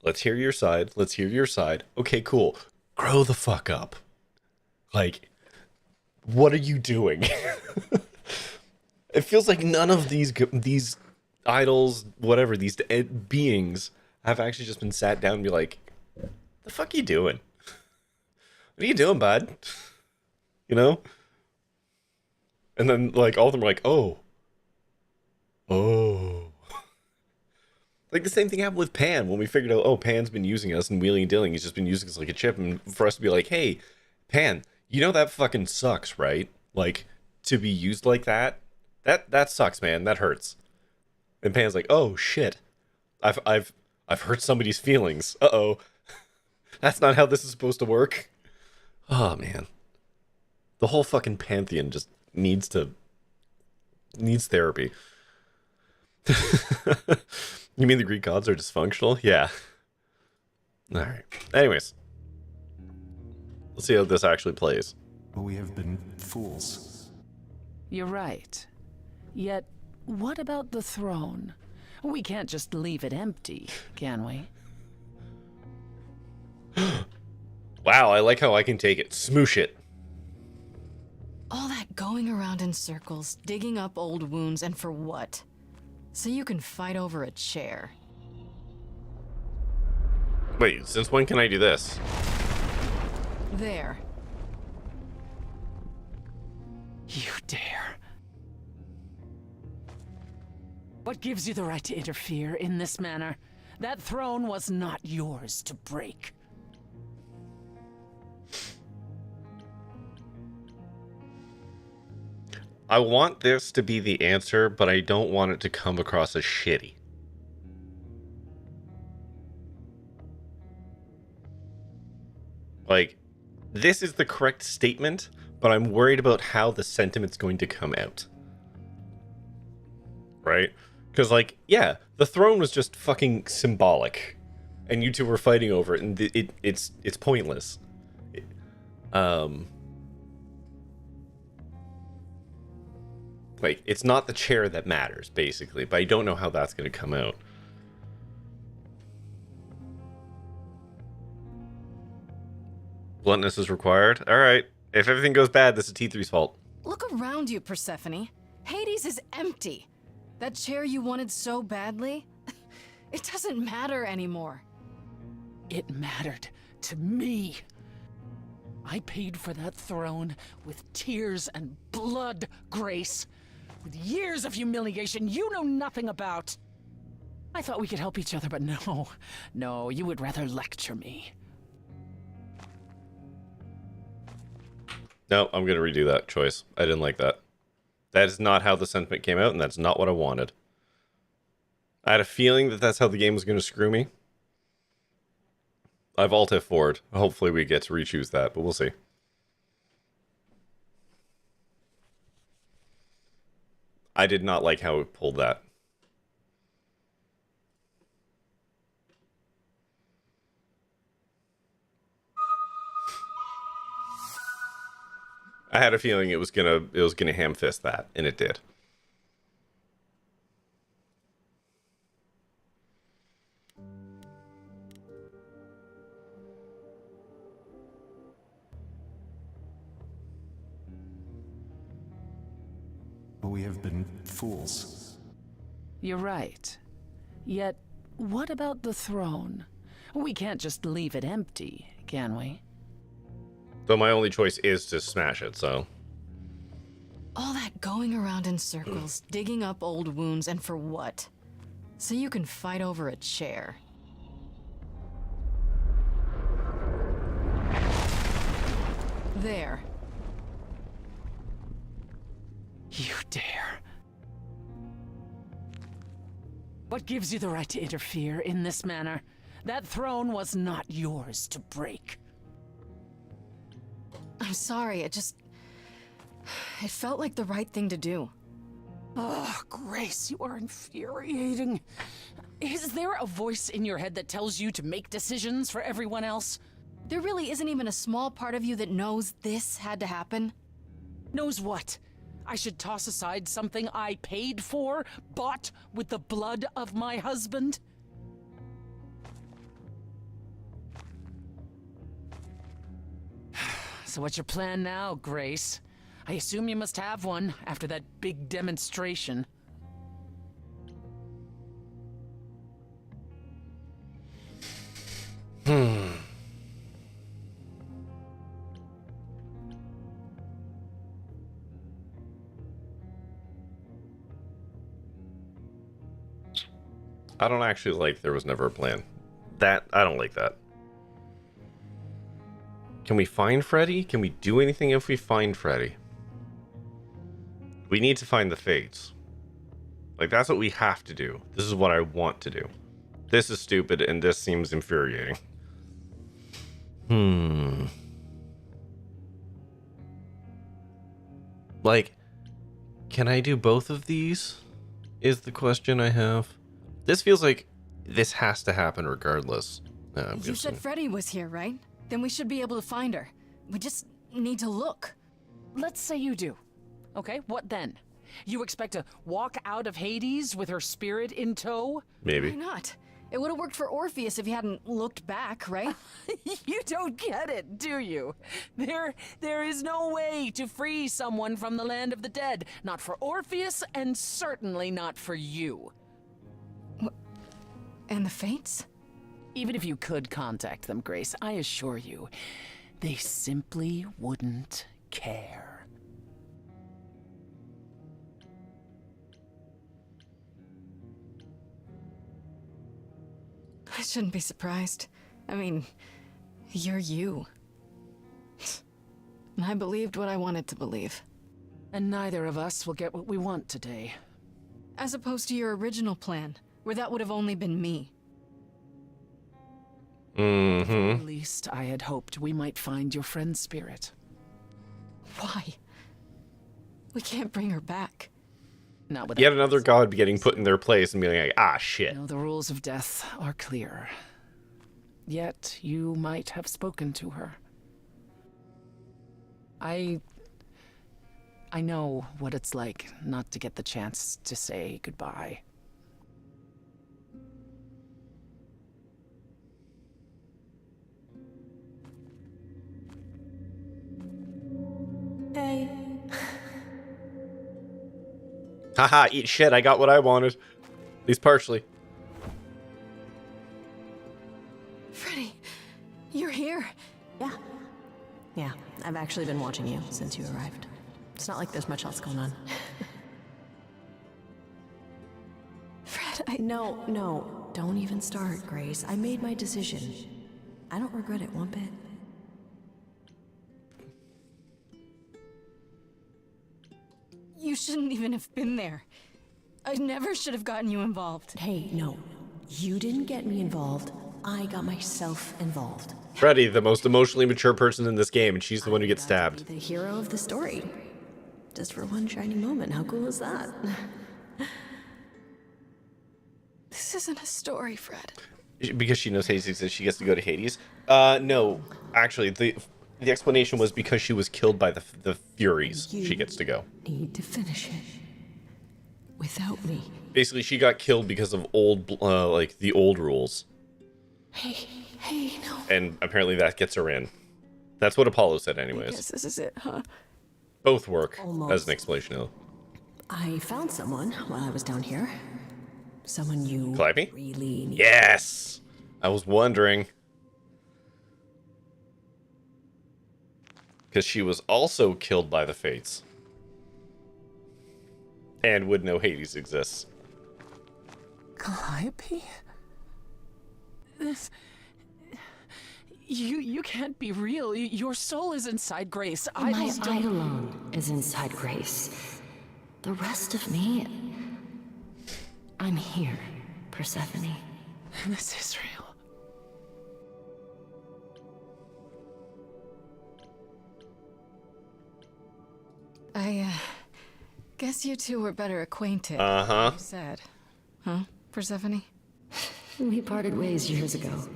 Speaker 1: let's hear your side, let's hear your side. Okay, cool. Grow the fuck up. Like, what are you doing? It feels like none of these idols, whatever, these beings have actually just been sat down and be like, the fuck are you doing? What are you doing, bud? You know? And then, like, all of them are like, oh. Like, the same thing happened with Pan when we figured out, oh, Pan's been using us and wheeling and dealing. He's just been using us like a chip. And for us to be like, hey, Pan, you know that fucking sucks, right? Like, to be used like that sucks, man. That hurts. And Pan's like, oh, shit. I've hurt somebody's feelings. Uh-oh. That's not how this is supposed to work. Oh, man. The whole fucking pantheon just needs therapy. You mean the Greek gods are dysfunctional? Yeah. Alright. Anyways. Let's see how this actually plays.
Speaker 10: But we have been fools.
Speaker 7: You're right. Yet, what about the throne? We can't just leave it empty, can we?
Speaker 1: Wow, I like how I can take it. Smoosh it.
Speaker 3: All that going around in circles, digging up old wounds, and for what? So you can fight over a chair.
Speaker 1: Wait, since when can I do this?
Speaker 3: There.
Speaker 7: You dare. What gives you the right to interfere in this manner? That throne was not yours to break.
Speaker 1: I want this to be the answer, but I don't want it to come across as shitty. Like, this is the correct statement, but I'm worried about how the sentiment's going to come out. Right? Because, like, yeah, the throne was just fucking symbolic, and you two were fighting over it, and it's pointless. Like, it's not the chair that matters, basically, but I don't know how that's going to come out. Bluntness is required. All right. If everything goes bad, this is T3's fault.
Speaker 3: Look around you, Persephone. Hades is empty. That chair you wanted so badly, it doesn't matter anymore.
Speaker 7: It mattered to me. I paid for that throne with tears and blood, Grace. With years of humiliation you know nothing about. I thought we could help each other, but no, you would rather lecture me.
Speaker 1: No, I'm going to redo that choice. I didn't like that. That is not how the sentiment came out, and that's not what I wanted. I had a feeling that that's how the game was going to screw me. I've Alt F4'd. Hopefully we get to re-choose that, but we'll see. I did not like how it pulled that. I had a feeling it was gonna ham fist that, and it did.
Speaker 10: We have been fools.
Speaker 7: You're right. Yet, what about the throne? We can't just leave it empty, can we?
Speaker 1: So my only choice is to smash it, so...
Speaker 3: All that going around in circles, digging up old wounds, and for what? So you can fight over a chair. There.
Speaker 7: You dare. What gives you the right to interfere in this manner? That throne was not yours to break.
Speaker 3: I'm sorry, it felt like the right thing to do.
Speaker 7: Oh, Grace, you are infuriating. Is there a voice in your head that tells you to make decisions for everyone else?
Speaker 3: There really isn't even a small part of you that knows this had to happen.
Speaker 7: Knows what? I should toss aside something I paid for, bought with the blood of my husband? So what's your plan now, Grace? I assume you must have one after that big demonstration.
Speaker 1: I don't actually like there was never a plan. I don't like that. Can we find Freddy? Can we do anything if we find Freddy? We need to find the Fates. Like, that's what we have to do. This is what I want to do. This is stupid, and this seems infuriating. Like, can I do both of these? Is the question I have. This feels like this has to happen regardless.
Speaker 3: You said Freddy was here, right? Then we should be able to find her. We just need to look.
Speaker 7: Let's say you do. Okay, what then? You expect to walk out of Hades with her spirit in tow?
Speaker 1: Maybe.
Speaker 3: Why not? It would have worked for Orpheus if he hadn't looked back, right?
Speaker 7: You don't get it, do you? There is no way to free someone from the land of the dead. Not for Orpheus, and certainly not for you.
Speaker 3: And the Fates?
Speaker 7: Even if you could contact them, Grace, I assure you, they simply wouldn't care.
Speaker 3: I shouldn't be surprised. I mean, you're you. And I believed what I wanted to believe.
Speaker 7: And neither of us will get what we want today.
Speaker 3: As opposed to your original plan, where that would have only been me.
Speaker 7: At least I had hoped we might find your friend's spirit.
Speaker 3: Why? We can't bring her back.
Speaker 7: Not without
Speaker 1: Yet another god getting put in their place and being like, ah, shit.
Speaker 7: No, the rules of death are clear. Yet you might have spoken to her. I know what it's like not to get the chance to say goodbye.
Speaker 5: Hey.
Speaker 1: Haha, eat shit, I got what I wanted. At least partially.
Speaker 3: Freddy, you're here.
Speaker 5: Yeah, I've actually been watching you since you arrived. It's not like there's much else going on.
Speaker 3: Fred,
Speaker 5: No, don't even start, Grace. I made my decision. I don't regret it one bit.
Speaker 3: You shouldn't even have been there. I never should have gotten you involved.
Speaker 5: Hey, no. You didn't get me involved. I got myself involved.
Speaker 1: Freddy, the most emotionally mature person in this game, and she's the one who gets stabbed.
Speaker 5: The hero of the story. Just for one shining moment. How cool is that?
Speaker 3: This isn't a story, Fred.
Speaker 1: Because she knows Hades exists, she gets to go to Hades? No. Actually, the explanation was because she was killed by the Furies. She gets to go.
Speaker 5: Need to finish it. Without me.
Speaker 1: Basically, she got killed because of like, the old rules.
Speaker 5: Hey, no.
Speaker 1: And apparently that gets her in. That's what Apollo said
Speaker 3: I
Speaker 1: anyways.
Speaker 3: guess this is it, huh?
Speaker 1: Both work
Speaker 5: Almost.
Speaker 1: as an explanation, though.
Speaker 5: I found someone while I was down here. Someone you
Speaker 1: Calliope?
Speaker 5: really need.
Speaker 1: Yes! I was wondering. Because she was also killed by the Fates. And would know Hades exists.
Speaker 7: Calliope? This... You can't be real. Your soul is inside Grace.
Speaker 5: My
Speaker 7: Idols don't...
Speaker 5: Eidolon is inside Grace. The rest of me... I'm here, Persephone.
Speaker 7: This is real.
Speaker 3: I guess you two were better acquainted.
Speaker 1: Uh-huh.
Speaker 3: You said. Huh, Persephone?
Speaker 5: We parted ways years ago.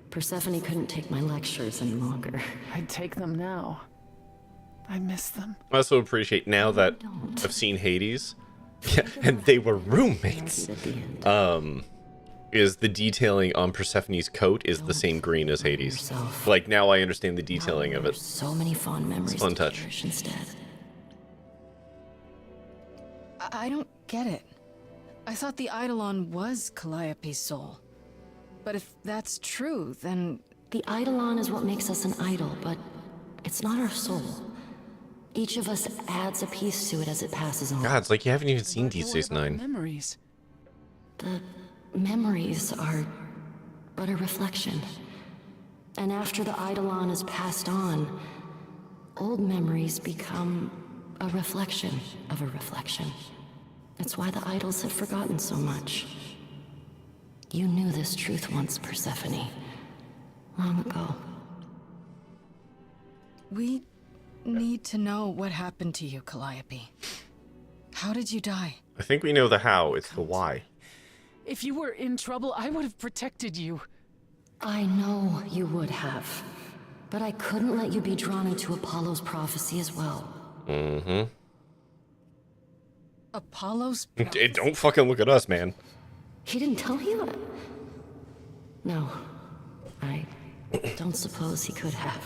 Speaker 5: Persephone couldn't take my lectures any longer.
Speaker 7: I'd take them now. I miss them.
Speaker 1: I also appreciate now that I've seen Hades. Yeah, and they were roommates.
Speaker 5: At the end.
Speaker 1: Is the detailing on Persephone's coat is the same green as Hades.
Speaker 5: yourself.
Speaker 1: Like, now I understand the detailing of it.
Speaker 5: So many fond memories
Speaker 1: It's a fun
Speaker 5: to
Speaker 1: touch.
Speaker 5: cherish instead.
Speaker 3: I don't get it. I thought the Eidolon was Calliope's soul. But if that's true, then...
Speaker 5: The Eidolon is what makes us an idol, but it's not our soul. Each of us adds a piece to it as it passes on.
Speaker 1: God, it's like you haven't even seen Deep Space Nine.
Speaker 7: Memories.
Speaker 5: The memories are but a reflection. And after the Eidolon is passed on, old memories become a reflection of a reflection. That's why the idols have forgotten so much. You knew this truth once, Persephone. Long ago.
Speaker 3: We need to know what happened to you, Calliope. How did you die?
Speaker 1: I think we know the how, it's the why.
Speaker 7: If you were in trouble, I would have protected you.
Speaker 5: I know you would have. But I couldn't let you be drawn into Apollo's prophecy as well.
Speaker 1: Mm-hmm.
Speaker 3: Apollo's...
Speaker 1: Don't fucking look at us, man.
Speaker 5: He didn't tell you? No. I don't suppose he could have.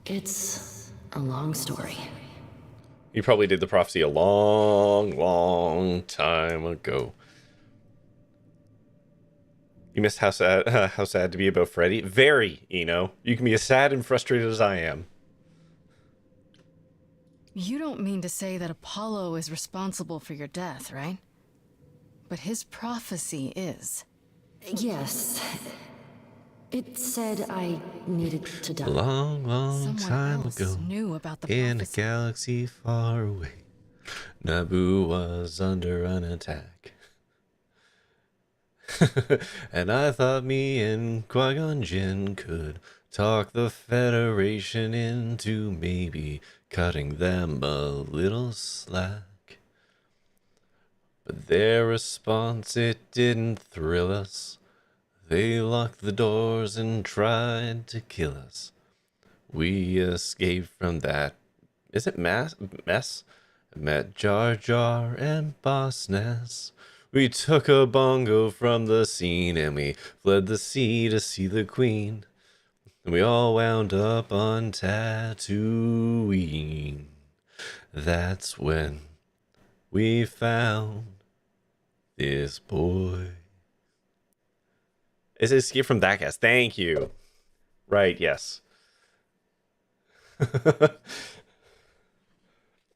Speaker 5: It's a long story.
Speaker 1: He probably did the prophecy a long, long time ago. You miss how sad to be about Freddy? Very, Eno. You can be as sad and frustrated as I am.
Speaker 3: You don't mean to say that Apollo is responsible for your death, right? But his prophecy is.
Speaker 5: Yes. It said I needed to die.
Speaker 1: A long, long
Speaker 3: Someone
Speaker 1: time
Speaker 3: else
Speaker 1: ago,
Speaker 3: knew about the
Speaker 1: in a
Speaker 3: prophecy.
Speaker 1: galaxy far away, Naboo was under an attack. And I thought me and Qui-Gon Jinn could talk the Federation into maybe cutting them a little slack. But their response, it didn't thrill us. They locked the doors and tried to kill us. We escaped from that. Is it mess? Met Jar Jar and Boss Nass. We took a bongo from the scene and we fled the sea to see the queen. And we all wound up on Tatooine. That's when we found this boy. It's Escape from that gas. Thank you. Right, yes. The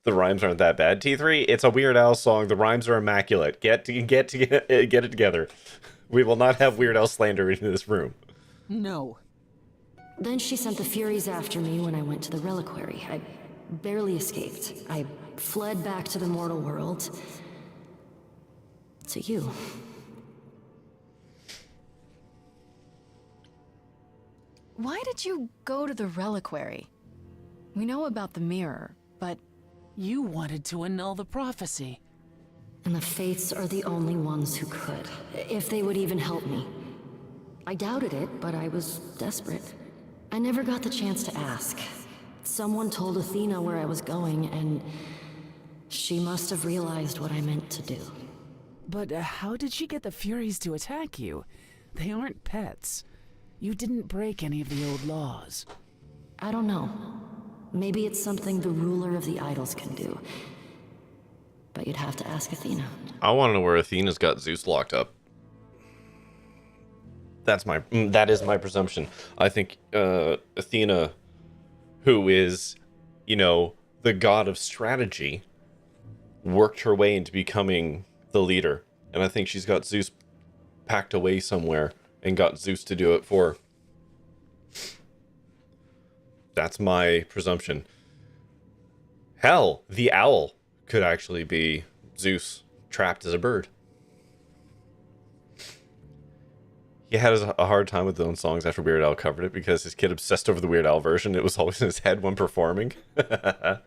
Speaker 1: rhymes aren't that bad. T3, it's a Weird Al song. The rhymes are immaculate. Get it together. We will not have Weird Al slander in this room.
Speaker 7: No.
Speaker 5: Then she sent the Furies after me when I went to the reliquary. I barely escaped. I fled back to the mortal world. To you.
Speaker 3: Why did you go to the reliquary? We know about the mirror, but
Speaker 7: You wanted to annul the prophecy.
Speaker 5: And the Fates are the only ones who could, if they would even help me. I doubted it, but I was desperate. I never got the chance to ask. Someone told Athena where I was going, and she must have realized what I meant to do.
Speaker 7: But how did she get the Furies to attack you? They aren't pets. You didn't break any of the old laws.
Speaker 5: I don't know. Maybe it's something the ruler of the idols can do. But you'd have to ask Athena.
Speaker 1: I want to know where Athena's got Zeus locked up. That is my presumption. I think Athena, who is, the god of strategy, worked her way into becoming the leader. And I think she's got Zeus packed away somewhere and got Zeus to do it for her. That's my presumption. Hell, the owl could actually be Zeus trapped as a bird. He had a hard time with his own songs after Weird Al covered it because his kid obsessed over the Weird Al version. It was always in his head when performing. But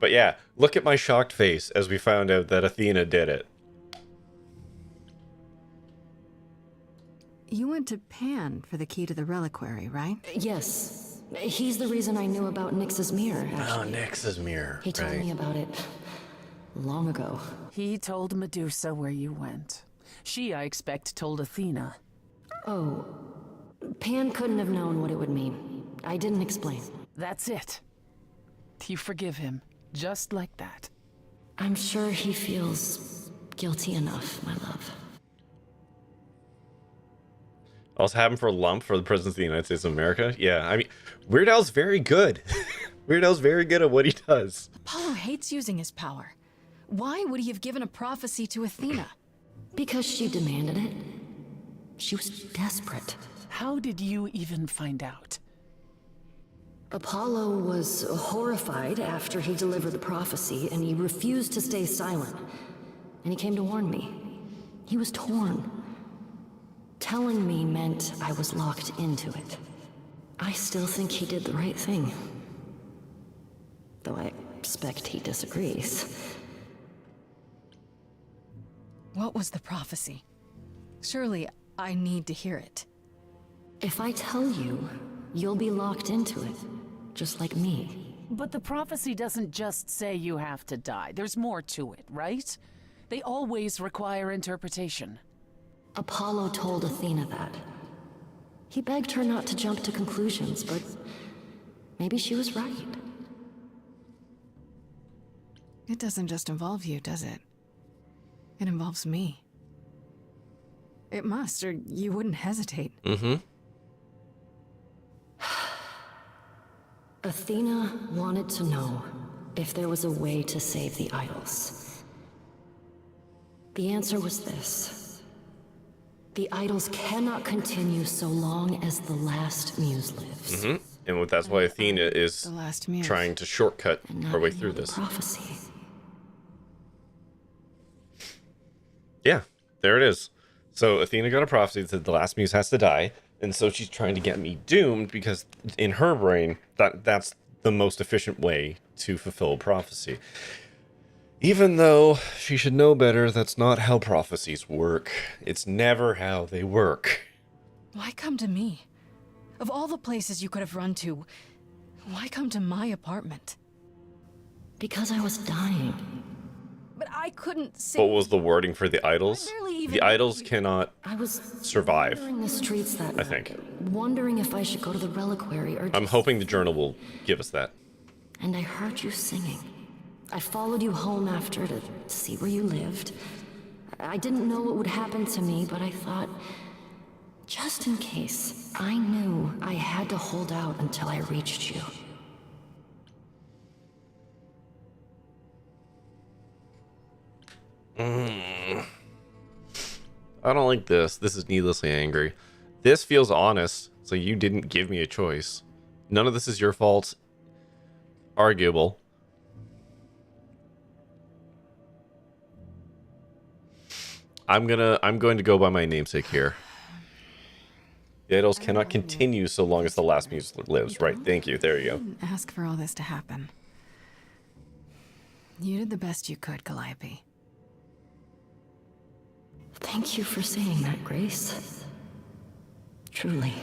Speaker 1: yeah, look at my shocked face as we found out that Athena did it.
Speaker 3: you went to Pan for the key to the reliquary, right?
Speaker 5: Yes. He's the reason I knew about Nyx's mirror, actually.
Speaker 1: Oh, Nyx's mirror.
Speaker 5: He told me about it long ago.
Speaker 7: He told Medusa where you went. She, I expect, told Athena.
Speaker 5: Oh. Pan couldn't have known what it would mean. I didn't explain.
Speaker 7: That's it. You forgive him, just like that.
Speaker 5: I'm sure he feels guilty enough, my love.
Speaker 1: Also have him for a lump for the President of the United States of America? Yeah, I mean, Weird Al's very good. Weird Al's very good at what he does.
Speaker 3: Apollo hates using his power. Why would he have given a prophecy to Athena?
Speaker 5: Because she demanded it. She was desperate.
Speaker 7: How did you even find out?
Speaker 5: Apollo was horrified after he delivered the prophecy, and he refused to stay silent. And he came to warn me. He was torn. Telling me meant I was locked into it. I still think he did the right thing. Though I expect he disagrees.
Speaker 3: What was the prophecy? Surely I need to hear it.
Speaker 5: If I tell you, you'll be locked into it, just like me.
Speaker 7: But the prophecy doesn't just say you have to die. There's more to it, right? They always require interpretation.
Speaker 5: Apollo told Athena that. He begged her not to jump to conclusions, but maybe she was right.
Speaker 3: It doesn't just involve you, does it? It involves me. It must, or you wouldn't hesitate.
Speaker 1: Mm-hmm.
Speaker 5: Athena wanted to know if there was a way to save the idols. The answer was this. The idols cannot continue so long as the last muse lives.
Speaker 1: Mm-hmm. And that's why Athena is
Speaker 3: The last muse.
Speaker 1: trying to shortcut
Speaker 5: And
Speaker 1: her
Speaker 5: not
Speaker 1: way
Speaker 5: any
Speaker 1: through
Speaker 5: other
Speaker 1: this.
Speaker 5: prophecy.
Speaker 1: Yeah, there it is. So Athena got a prophecy that said the last muse has to die, and so she's trying to get me doomed because in her brain, that's the most efficient way to fulfill prophecy. Even though she should know better, that's not how prophecies work. It's never how they work.
Speaker 3: Why come to me? Of all the places you could have run to, why come to my apartment?
Speaker 5: Because I was dying.
Speaker 3: But I couldn't see.
Speaker 1: What was the wording for the idols?
Speaker 3: I barely even
Speaker 1: The idols cannot
Speaker 5: I was
Speaker 1: survive.
Speaker 5: wandering the streets that
Speaker 1: I think.
Speaker 5: wondering if I should go to the reliquary or
Speaker 1: I'm
Speaker 5: just...
Speaker 1: hoping the journal will give us that.
Speaker 5: And I heard you singing. I followed you home after to see where you lived. I didn't know what would happen to me, but I thought, just in case, I knew I had to hold out until I reached you.
Speaker 1: I don't like this. This is needlessly angry. This feels honest, so you didn't give me a choice. None of this is your fault. Arguable. I'm going to go by my namesake here. The idols cannot continue so long as the last muse lives. Right, thank you. There you go.
Speaker 3: Didn't ask for all this to happen. You did the best you could, Calliope.
Speaker 5: Thank you for saying that, Grace. Truly.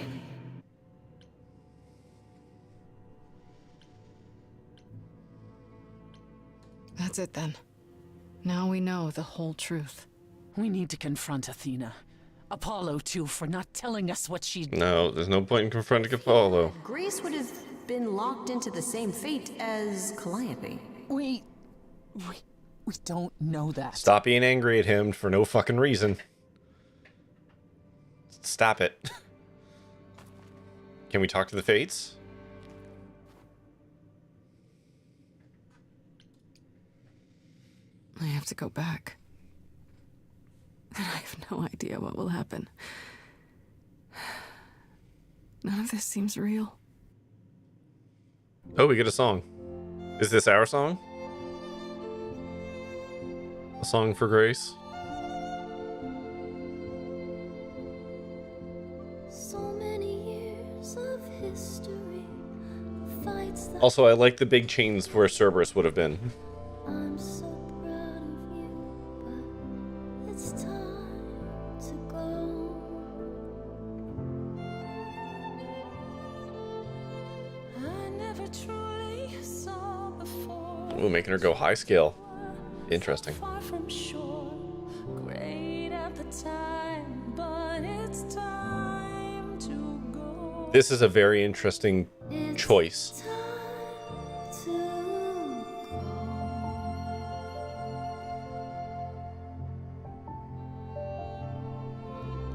Speaker 3: That's it then. Now we know the whole truth.
Speaker 7: We need to confront Athena. Apollo, too, for not telling us what she...
Speaker 1: No, there's no point in confronting Apollo.
Speaker 11: Grace would have been locked into the same fate as Calliope.
Speaker 7: We don't know that.
Speaker 1: Stop being angry at him for no fucking reason. Stop it. Can we talk to the Fates?
Speaker 3: I have to go back. And I have no idea what will happen. None of this seems real.
Speaker 1: Oh, we get a song. Is this our song? A song for Grace?
Speaker 12: So many years of history, fights that
Speaker 1: Also, I like the big chains where Cerberus would have been.
Speaker 12: I'm so proud of you, but it's time to go. I never truly saw before.
Speaker 1: Ooh, making her go high scale. Interesting.
Speaker 12: Far from shore, great at the time, but it's time to go.
Speaker 1: This is a very interesting choice.
Speaker 12: Time to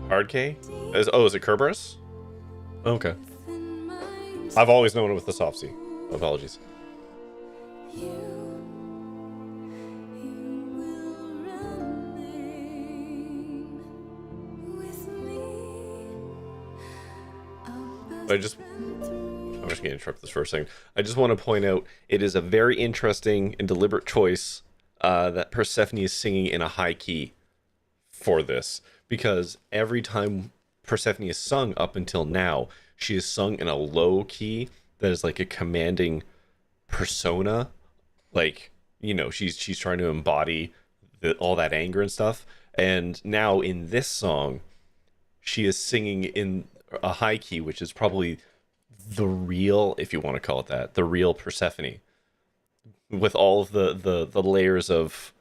Speaker 1: Hard K? Is it Kerberos? Okay. I've always known it with the soft C. Apologies. I'm just going to interrupt this for a second. I just want to point out it is a very interesting and deliberate choice that Persephone is singing in a high key for this, because every time Persephone is sung up until now, she is sung in a low key that is like a commanding persona, like, you know, she's trying to embody all that anger and stuff. And now in this song, she is singing in a high key, which is probably the real, if you want to call it that, the real Persephone, with all of the layers of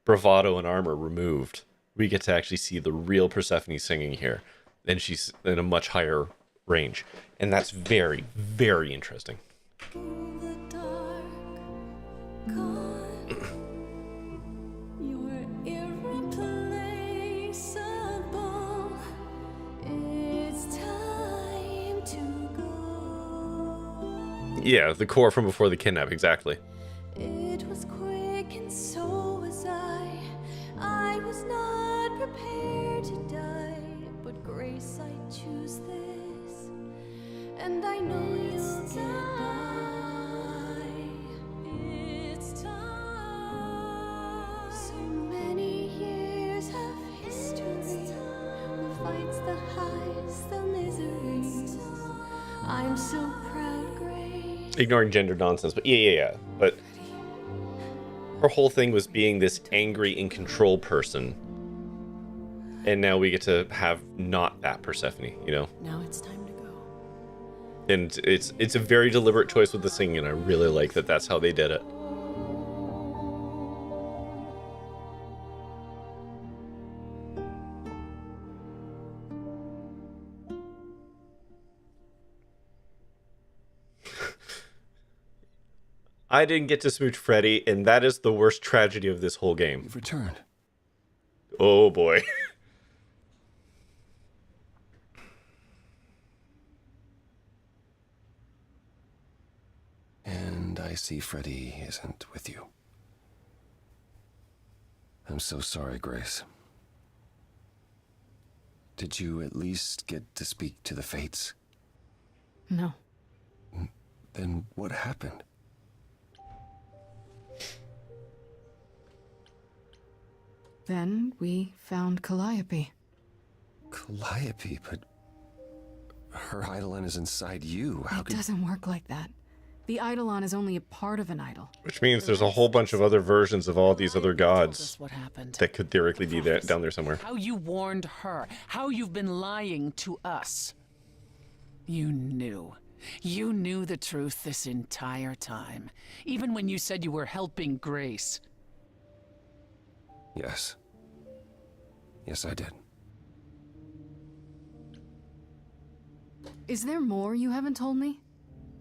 Speaker 1: bravado and armor removed. We get to actually see the real Persephone singing here, and she's in a much higher range, and that's very, very interesting. Yeah, the core from before the kidnap, exactly.
Speaker 12: It was quick and so was I. I was not prepared to die, but grace, I choose this, and I know you'll get by. It's time. So many years of history, who fights the highs, the miseries. I'm so proud, Grace.
Speaker 1: Ignoring gender nonsense, but yeah. But her whole thing was being this angry, in control person. And now we get to have not that Persephone, you know?
Speaker 11: Now it's time to go.
Speaker 1: And it's a very deliberate choice with the singing, and I really like that that's how they did it. I didn't get to smooch Freddy, and that is the worst tragedy of this whole game.
Speaker 4: You've returned.
Speaker 1: Oh boy.
Speaker 4: And I see Freddy isn't with you. I'm so sorry, Grace. Did you at least get to speak to the Fates?
Speaker 3: No.
Speaker 4: Then what happened?
Speaker 3: Then we found Calliope.
Speaker 4: Calliope, but her Eidolon is inside you. How
Speaker 3: It
Speaker 4: could...
Speaker 3: doesn't work like that. The Eidolon is only a part of an idol.
Speaker 1: Which means there's a whole bunch of other versions of all these other gods
Speaker 7: What happened?
Speaker 1: that could theoretically be there, down there somewhere.
Speaker 7: How you warned her. How you've been lying to us. You knew. You knew the truth this entire time. Even when you said you were helping Grace.
Speaker 4: Yes. Yes, I did.
Speaker 3: Is there more you haven't told me?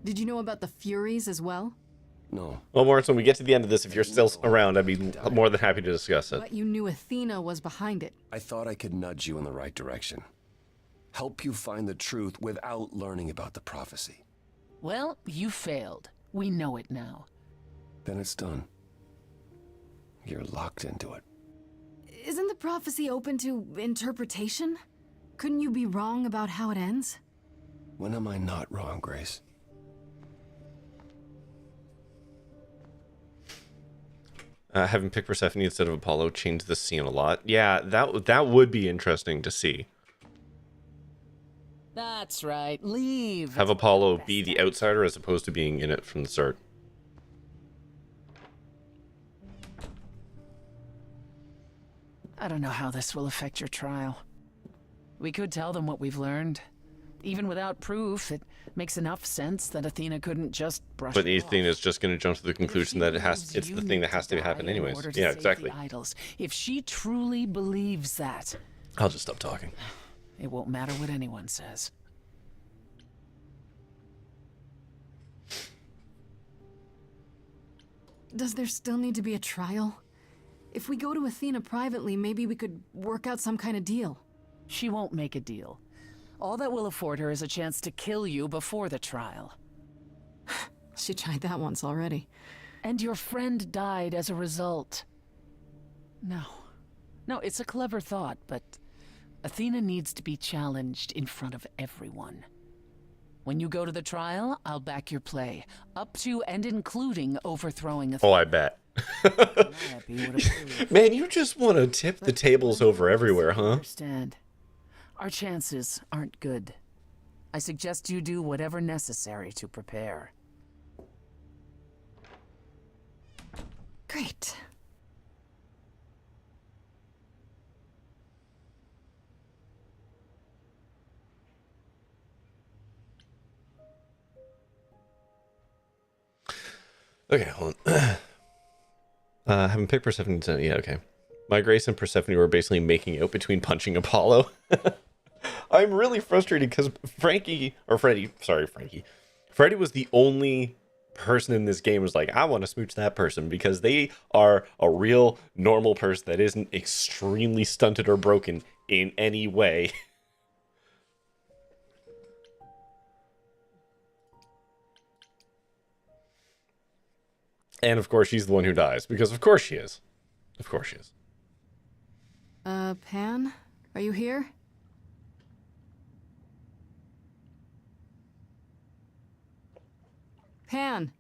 Speaker 3: Did you know about the Furies as well?
Speaker 4: No.
Speaker 1: Well, Moritz, when we get to the end of this, if you're still around, I'd be more than happy to discuss it.
Speaker 3: But you knew Athena was behind it.
Speaker 4: I thought I could nudge you in the right direction. Help you find the truth without learning about the prophecy.
Speaker 7: Well, you failed. We know it now.
Speaker 4: Then it's done. You're locked into it.
Speaker 3: Isn't the prophecy open to interpretation? Couldn't you be wrong about how it ends?
Speaker 4: When am I not wrong, Grace?
Speaker 1: Having picked Persephone instead of Apollo changed the scene a lot. Yeah, that would be interesting to see.
Speaker 7: That's right. Leave.
Speaker 1: Have Apollo be the outsider as opposed to being in it from the start.
Speaker 7: I don't know how this will affect your trial. We could tell them what we've learned. Even without proof, it makes enough sense that Athena couldn't just brush
Speaker 1: But
Speaker 7: it
Speaker 1: Athena
Speaker 7: off.
Speaker 1: is just going to jump to the conclusion that it's the thing that has to happen anyways. Yeah, exactly.
Speaker 7: Idols. If she truly believes that,
Speaker 1: I'll just stop talking.
Speaker 7: it won't matter what anyone says.
Speaker 3: Does there still need to be a trial? If we go to Athena privately, maybe we could work out some kind of deal.
Speaker 7: She won't make a deal. All that will afford her is a chance to kill you before the trial.
Speaker 3: She tried that once already.
Speaker 7: And your friend died as a result. No, it's a clever thought, but Athena needs to be challenged in front of everyone. When you go to the trial, I'll back your play, up to and including overthrowing Athena.
Speaker 1: Oh, I bet. Man, you just want to tip the tables over everywhere, huh?
Speaker 7: Understand. Our chances aren't good. I suggest you do whatever necessary to prepare.
Speaker 3: Great.
Speaker 1: Okay, hold on. Having picked Persephone, yeah, okay. My Grace and Persephone were basically making out between punching Apollo. I'm really frustrated because Freddy was the only person in this game who was like, I want to smooch that person because they are a real normal person that isn't extremely stunted or broken in any way. And of course she's the one who dies, because of course she is. Of course she is.
Speaker 3: Pan? Are you here? Pan!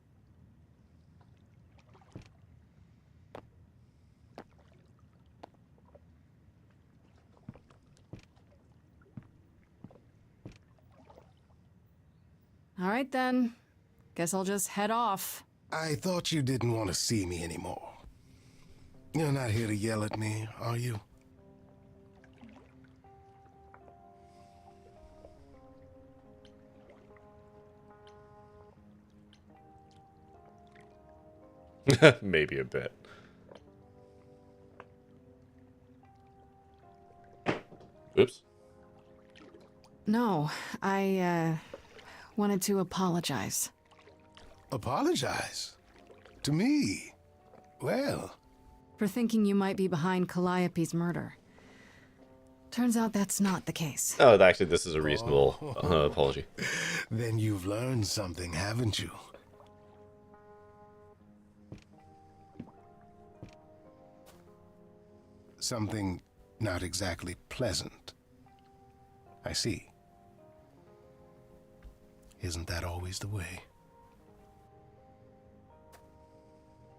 Speaker 3: All right then. Guess I'll just head off.
Speaker 13: I thought you didn't want to see me anymore. You're not here to yell at me, are you?
Speaker 1: Maybe a bit. Oops.
Speaker 3: No, I, wanted to apologize.
Speaker 13: Apologize? To me? Well...
Speaker 3: For thinking you might be behind Calliope's murder. Turns out that's not the case.
Speaker 1: Oh, actually, this is a reasonable apology.
Speaker 13: Then you've learned something, haven't you? Something not exactly pleasant. I see. Isn't that always the way?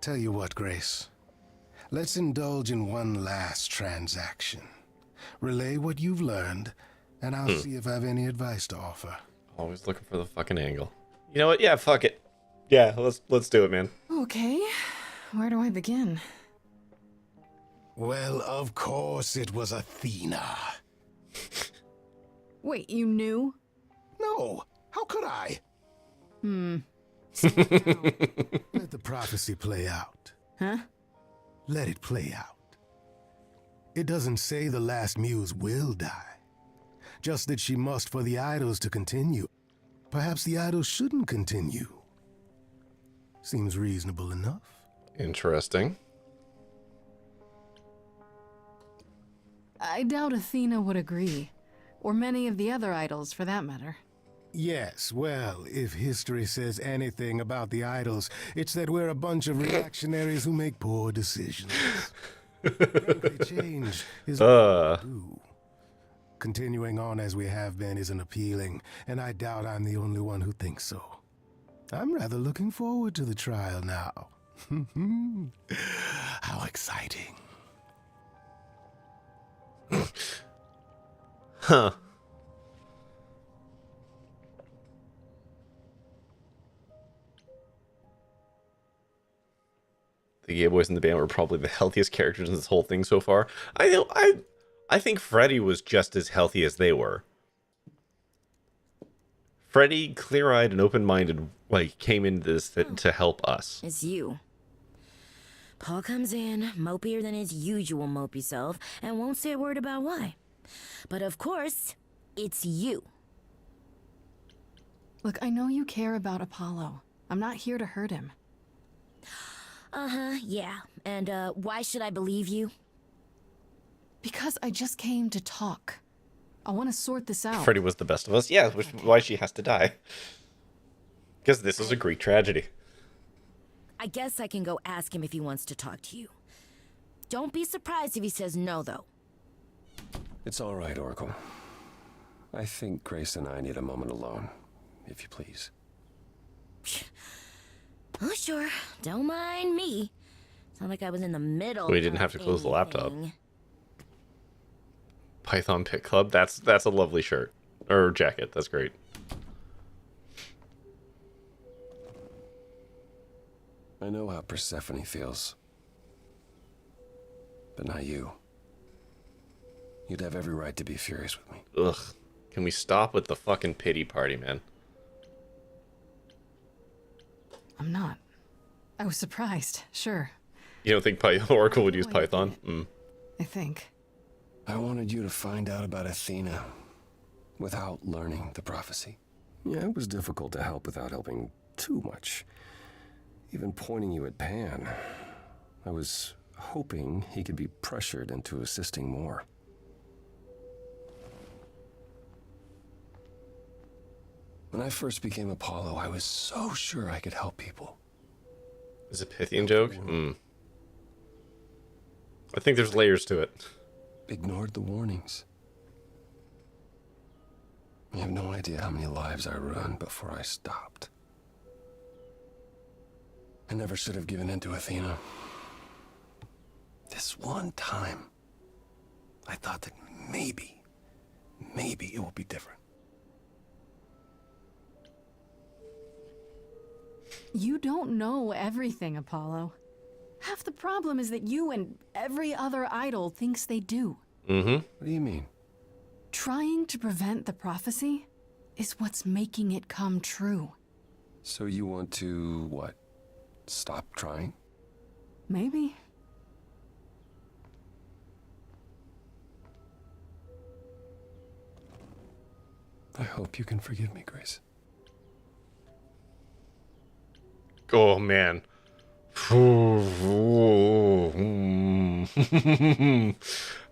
Speaker 13: Tell you what, Grace. Let's indulge in one last transaction. Relay what you've learned, and I'll see if I have any advice to offer.
Speaker 1: Always looking for the fucking angle. You know what? Yeah, fuck it. Yeah, let's do it, man.
Speaker 3: Okay. Where do I begin?
Speaker 13: Well, of course it was Athena.
Speaker 3: Wait, you knew?
Speaker 13: No, how could I? Let the prophecy play out.
Speaker 3: Huh?
Speaker 13: Let it play out. It doesn't say the last muse will die. Just that she must for the idols to continue. Perhaps the idols shouldn't continue. Seems reasonable enough.
Speaker 1: Interesting.
Speaker 3: I doubt Athena would agree. Or many of the other idols, for that matter.
Speaker 13: Yes, well, if history says anything about the idols, it's that we're a bunch of reactionaries who make poor decisions. Frankly, change is what we do. Continuing on as we have been isn't appealing, and I doubt I'm the only one who thinks so. I'm rather looking forward to the trial now. How exciting.
Speaker 1: Huh. The gay boys in the band were probably the healthiest characters in this whole thing so far. I think Freddy was just as healthy as they were. Freddy, clear-eyed and open-minded, like, came into this to help us.
Speaker 14: It's you. Paul comes in, mopier than his usual mopey self, and won't say a word about why. But of course, it's you.
Speaker 3: Look, I know you care about Apollo. I'm not here to hurt him.
Speaker 14: Uh-huh, yeah. And, why should I believe you?
Speaker 3: Because I just came to talk. I want to sort this out.
Speaker 1: Freddy was the best of us. Yeah, which is why she has to die. Because this is a Greek tragedy.
Speaker 14: I guess I can go ask him if he wants to talk to you. Don't be surprised if he says no, though.
Speaker 4: It's all right, Oracle. I think Grace and I need a moment alone, if you please.
Speaker 14: Oh, sure. Don't mind me. Sound like I was in the middle.
Speaker 1: We didn't have to close the laptop. Python Pit Club. That's a lovely shirt. Or jacket. That's great.
Speaker 4: I know how Persephone feels. But not you. You'd have every right to be furious with me.
Speaker 1: Ugh. Can we stop with the fucking pity party, man?
Speaker 3: I'm not. I was surprised, sure.
Speaker 1: You don't think Oracle would use Python?
Speaker 3: I think.
Speaker 4: I wanted you to find out about Athena without learning the prophecy. Yeah, it was difficult to help without helping too much. Even pointing you at Pan. I was hoping he could be pressured into assisting more. When I first became Apollo, I was so sure I could help people.
Speaker 1: Is it Pythian joke? I think there's layers to it.
Speaker 4: Ignored the warnings. You have no idea how many lives I ruined before I stopped. I never should have given in to Athena. This one time, I thought that maybe it will be different.
Speaker 3: You don't know everything, Apollo. Half the problem is that you and every other idol thinks they do.
Speaker 1: Mm-hmm.
Speaker 4: What do you mean?
Speaker 3: Trying to prevent the prophecy is what's making it come true.
Speaker 4: So you want to, what? Stop trying?
Speaker 3: Maybe.
Speaker 4: I hope you can forgive me, Grace.
Speaker 1: Oh, man.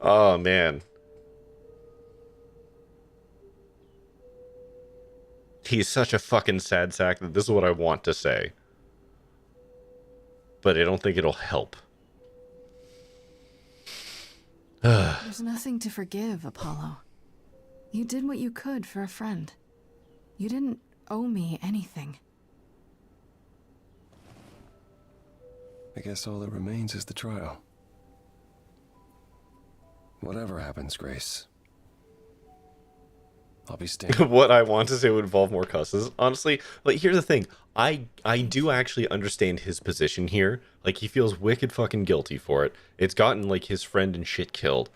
Speaker 1: Oh, man. He's such a fucking sad sack that this is what I want to say. But I don't think it'll help.
Speaker 3: There's nothing to forgive, Apollo. You did what you could for a friend. You didn't owe me anything.
Speaker 4: I guess all that remains is the trial. Whatever happens, Grace, I'll be standing.
Speaker 1: What I want to say would involve more cusses. Honestly, like, here's the thing. I do actually understand his position here. Like, he feels wicked fucking guilty for it. It's gotten, like, his friend and shit killed.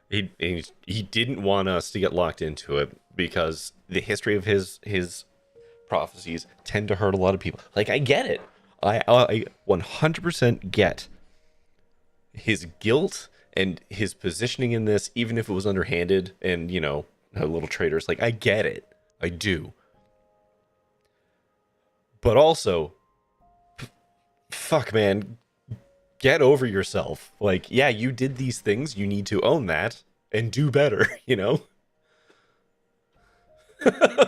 Speaker 1: He didn't want us to get locked into it because the history of his prophecies tend to hurt a lot of people. Like, I get it. I 100% get his guilt and his positioning in this, even if it was underhanded and, you know, a little traitors. Like, I get it. I do. But also, fuck, man, get over yourself. Like, yeah, you did these things. You need to own that and do better, you know?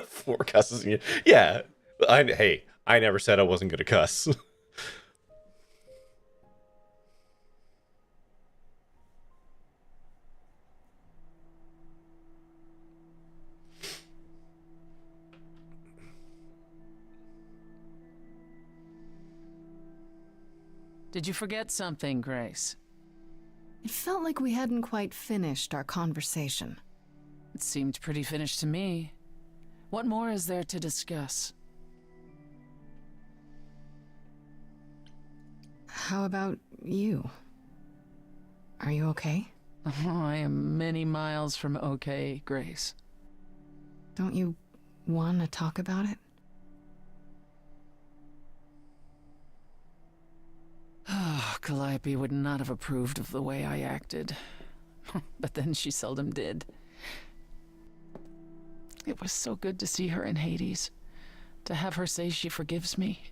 Speaker 1: 4 cusses. Yeah. Hey, I never said I wasn't going to cuss.
Speaker 7: Did you forget something, Grace?
Speaker 3: It felt like we hadn't quite finished our conversation.
Speaker 7: It seemed pretty finished to me. What more is there to discuss?
Speaker 3: How about you? Are you okay?
Speaker 7: Oh, I am many miles from okay, Grace.
Speaker 3: Don't you want to talk about it?
Speaker 7: Calliope would not have approved of the way I acted. But then she seldom did. It was so good to see her in Hades. To have her say she forgives me.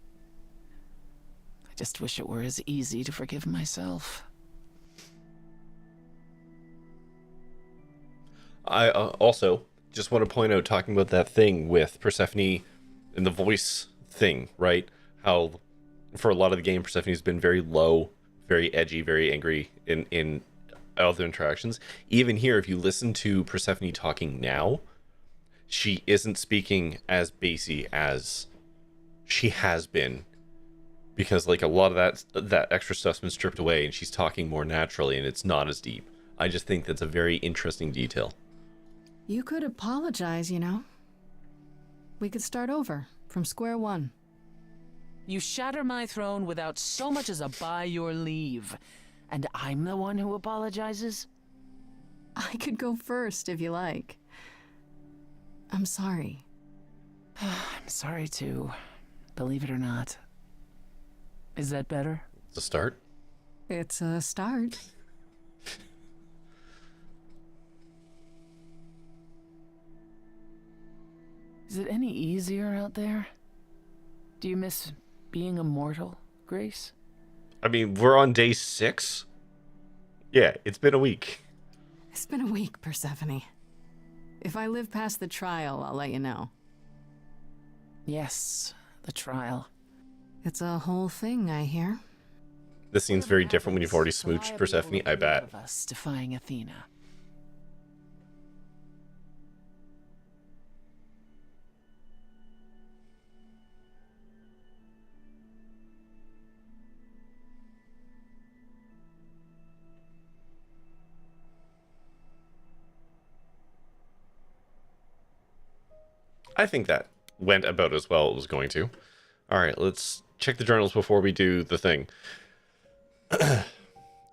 Speaker 7: I just wish it were as easy to forgive myself.
Speaker 1: I also just want to point out, talking about that thing with Persephone and the voice thing, right? How for a lot of the game, Persephone's been very low, very edgy, very angry in other interactions. Even here, if you listen to Persephone talking now, she isn't speaking as bassy as she has been, because like a lot of that extra stuff's been stripped away and she's talking more naturally and it's not as deep. I just think that's a very interesting detail.
Speaker 3: You could apologize, you know. We could start over, from square one.
Speaker 7: You shatter my throne without so much as a by your leave. And I'm the one who apologizes?
Speaker 3: I could go first, if you like. I'm sorry.
Speaker 7: I'm sorry too, believe it or not. Is that better?
Speaker 1: It's a start?
Speaker 3: It's a start.
Speaker 7: Is it any easier out there? Do you miss being immortal, Grace?
Speaker 1: I mean, we're on day 6. Yeah, it's been a week.
Speaker 3: It's been a week, Persephone. If I live past the trial, I'll let you know.
Speaker 7: Yes, the trial.
Speaker 3: It's a whole thing, I hear.
Speaker 1: This scene's very different when you've already smooched Persephone, I bet.
Speaker 7: Of us defying Athena.
Speaker 1: I think that went about as well as it was going to. Alright, let's check the journals before we do the thing. I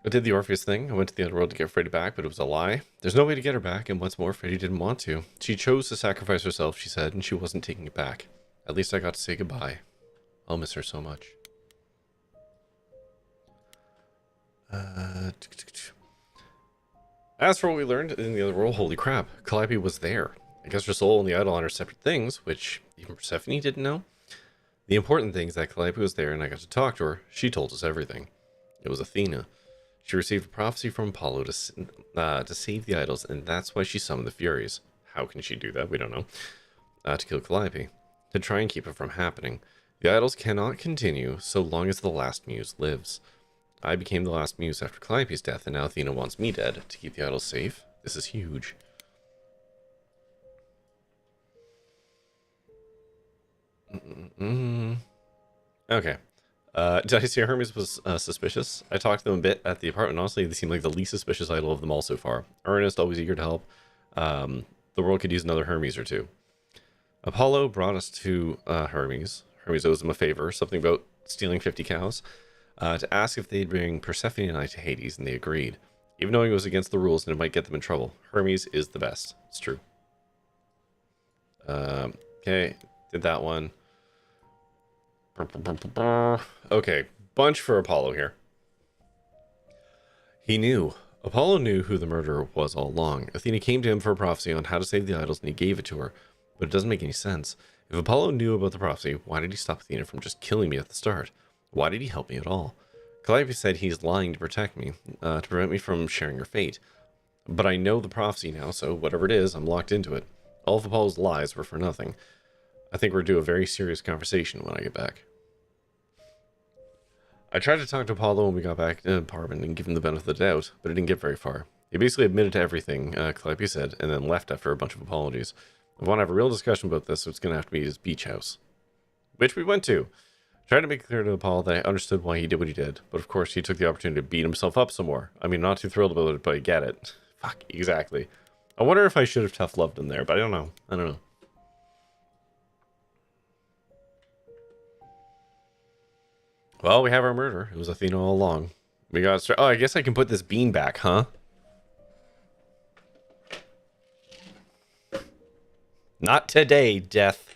Speaker 1: did the Orpheus thing. I went to the underworld to get Freddie back, but it was a lie. There's no way to get her back, and what's more, Freddie didn't want to. She chose to sacrifice herself, she said, and she wasn't taking it back. At least I got to say goodbye. I'll miss her so much. As for what we learned in the other world, holy crap, Calliope was there. I guess her soul and the Eidolon are separate things, which even Persephone didn't know. The important thing is that Calliope was there and I got to talk to her. She told us everything. It was Athena. She received a prophecy from Apollo to save the idols, and that's why she summoned the Furies. How can she do that? We don't know. To kill Calliope. To try and keep it from happening. The idols cannot continue so long as the last muse lives. I became the last muse after Calliope's death, and now Athena wants me dead to keep the idols safe. This is huge. Okay. Did I say Hermes was suspicious? I talked to them a bit at the apartment. Honestly, they seem like the least suspicious idol of them all so far. Earnest, always eager to help. The world could use another Hermes or two. Apollo brought us to Hermes. Hermes owes him a favor, something about stealing 50 cows, to ask if they'd bring Persephone and I to Hades, and they agreed. Even knowing it was against the rules and it might get them in trouble. Hermes is the best. It's true. Okay, did that one. Okay, bunch for Apollo here. He knew. Apollo knew who the murderer was all along. Athena came to him for a prophecy on how to save the idols, and he gave it to her. But it doesn't make any sense. If Apollo knew about the prophecy, why did he stop Athena from just killing me at the start? Why did he help me at all? Calliope said he's lying to protect me, to prevent me from sharing her fate. But I know the prophecy now, so whatever it is, I'm locked into it. All of Apollo's lies were for nothing. I think we're due a very serious conversation when I get back. I tried to talk to Apollo when we got back to the apartment and give him the benefit of the doubt, but it didn't get very far. He basically admitted to everything, Calliope said, and then left after a bunch of apologies. If I want to have a real discussion about this, so it's going to have to be his beach house. Which we went to. Tried to make it clear to Apollo that I understood why he did what he did, but of course he took the opportunity to beat himself up some more. I mean, not too thrilled about it, but I get it. Fuck, exactly. I wonder if I should have tough loved him there, but I don't know. I don't know. Well, we have our murder. It was Athena all along. We got oh, I guess I can put this bean back, huh? Not today, Death.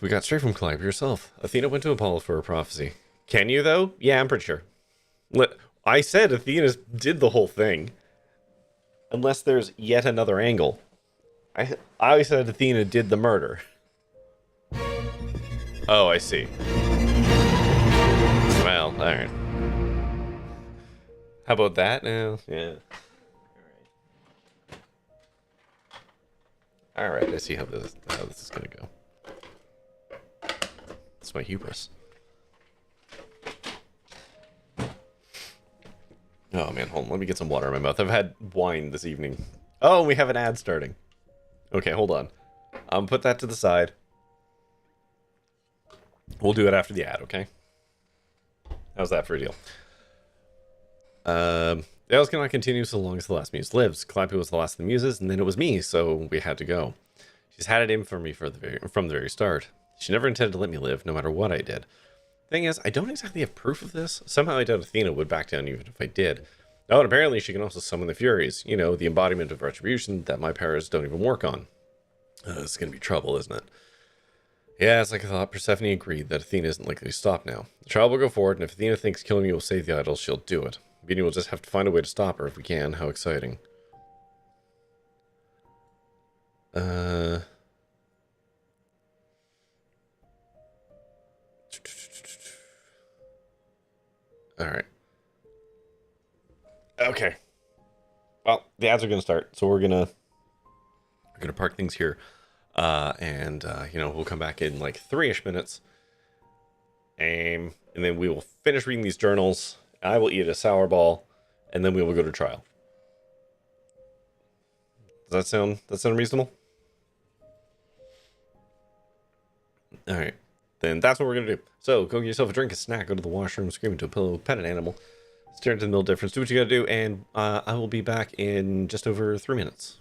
Speaker 1: We got straight from Calliope herself. Athena went to Apollo for a prophecy. Can you, though? Yeah, I'm pretty sure. I said Athena did the whole thing. Unless there's yet another angle. I said Athena did the murder. Oh, I see. Well, alright. How about that now? Yeah. Alright, I see how this is gonna go. That's my hubris. Oh man, hold on, let me get some water in my mouth. I've had wine this evening. Oh, we have an ad starting. Okay, hold on. Put that to the side. We'll do it after the ad, okay? How's that for a deal? The Ales cannot continue so long as the last muse lives. Calliope was the last of the muses, and then it was me, so we had to go. She's had it in for me from the very start. She never intended to let me live, no matter what I did. Thing is, I don't exactly have proof of this. Somehow I doubt Athena would back down even if I did. Oh, and apparently she can also summon the Furies. You know, the embodiment of retribution that my powers don't even work on. It's gonna be trouble, isn't it? Yeah, it's like I thought. Persephone agreed that Athena isn't likely to stop now. The trial will go forward, and if Athena thinks killing me will save the idols, she'll do it. Meaning we'll just have to find a way to stop her if we can. How exciting. Alright. Okay. Well, the ads are gonna start, so we're gonna park things here. You know, we'll come back in like 3-ish minutes. And then we will finish reading these journals. I will eat a sour ball, and then we will go to trial. Does that sound reasonable? All right, then that's what we're gonna do. So go get yourself a drink, a snack, go to the washroom, scream into a pillow, pet an animal, stare into the middle difference, do what you gotta do, and I will be back in just over 3 minutes.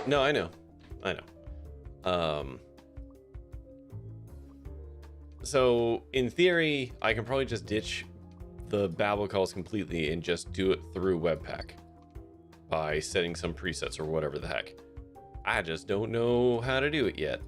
Speaker 1: No, I know. So in theory, I can probably just ditch the babble calls completely and just do it through Webpack by setting some presets or whatever the heck. I just don't know how to do it yet.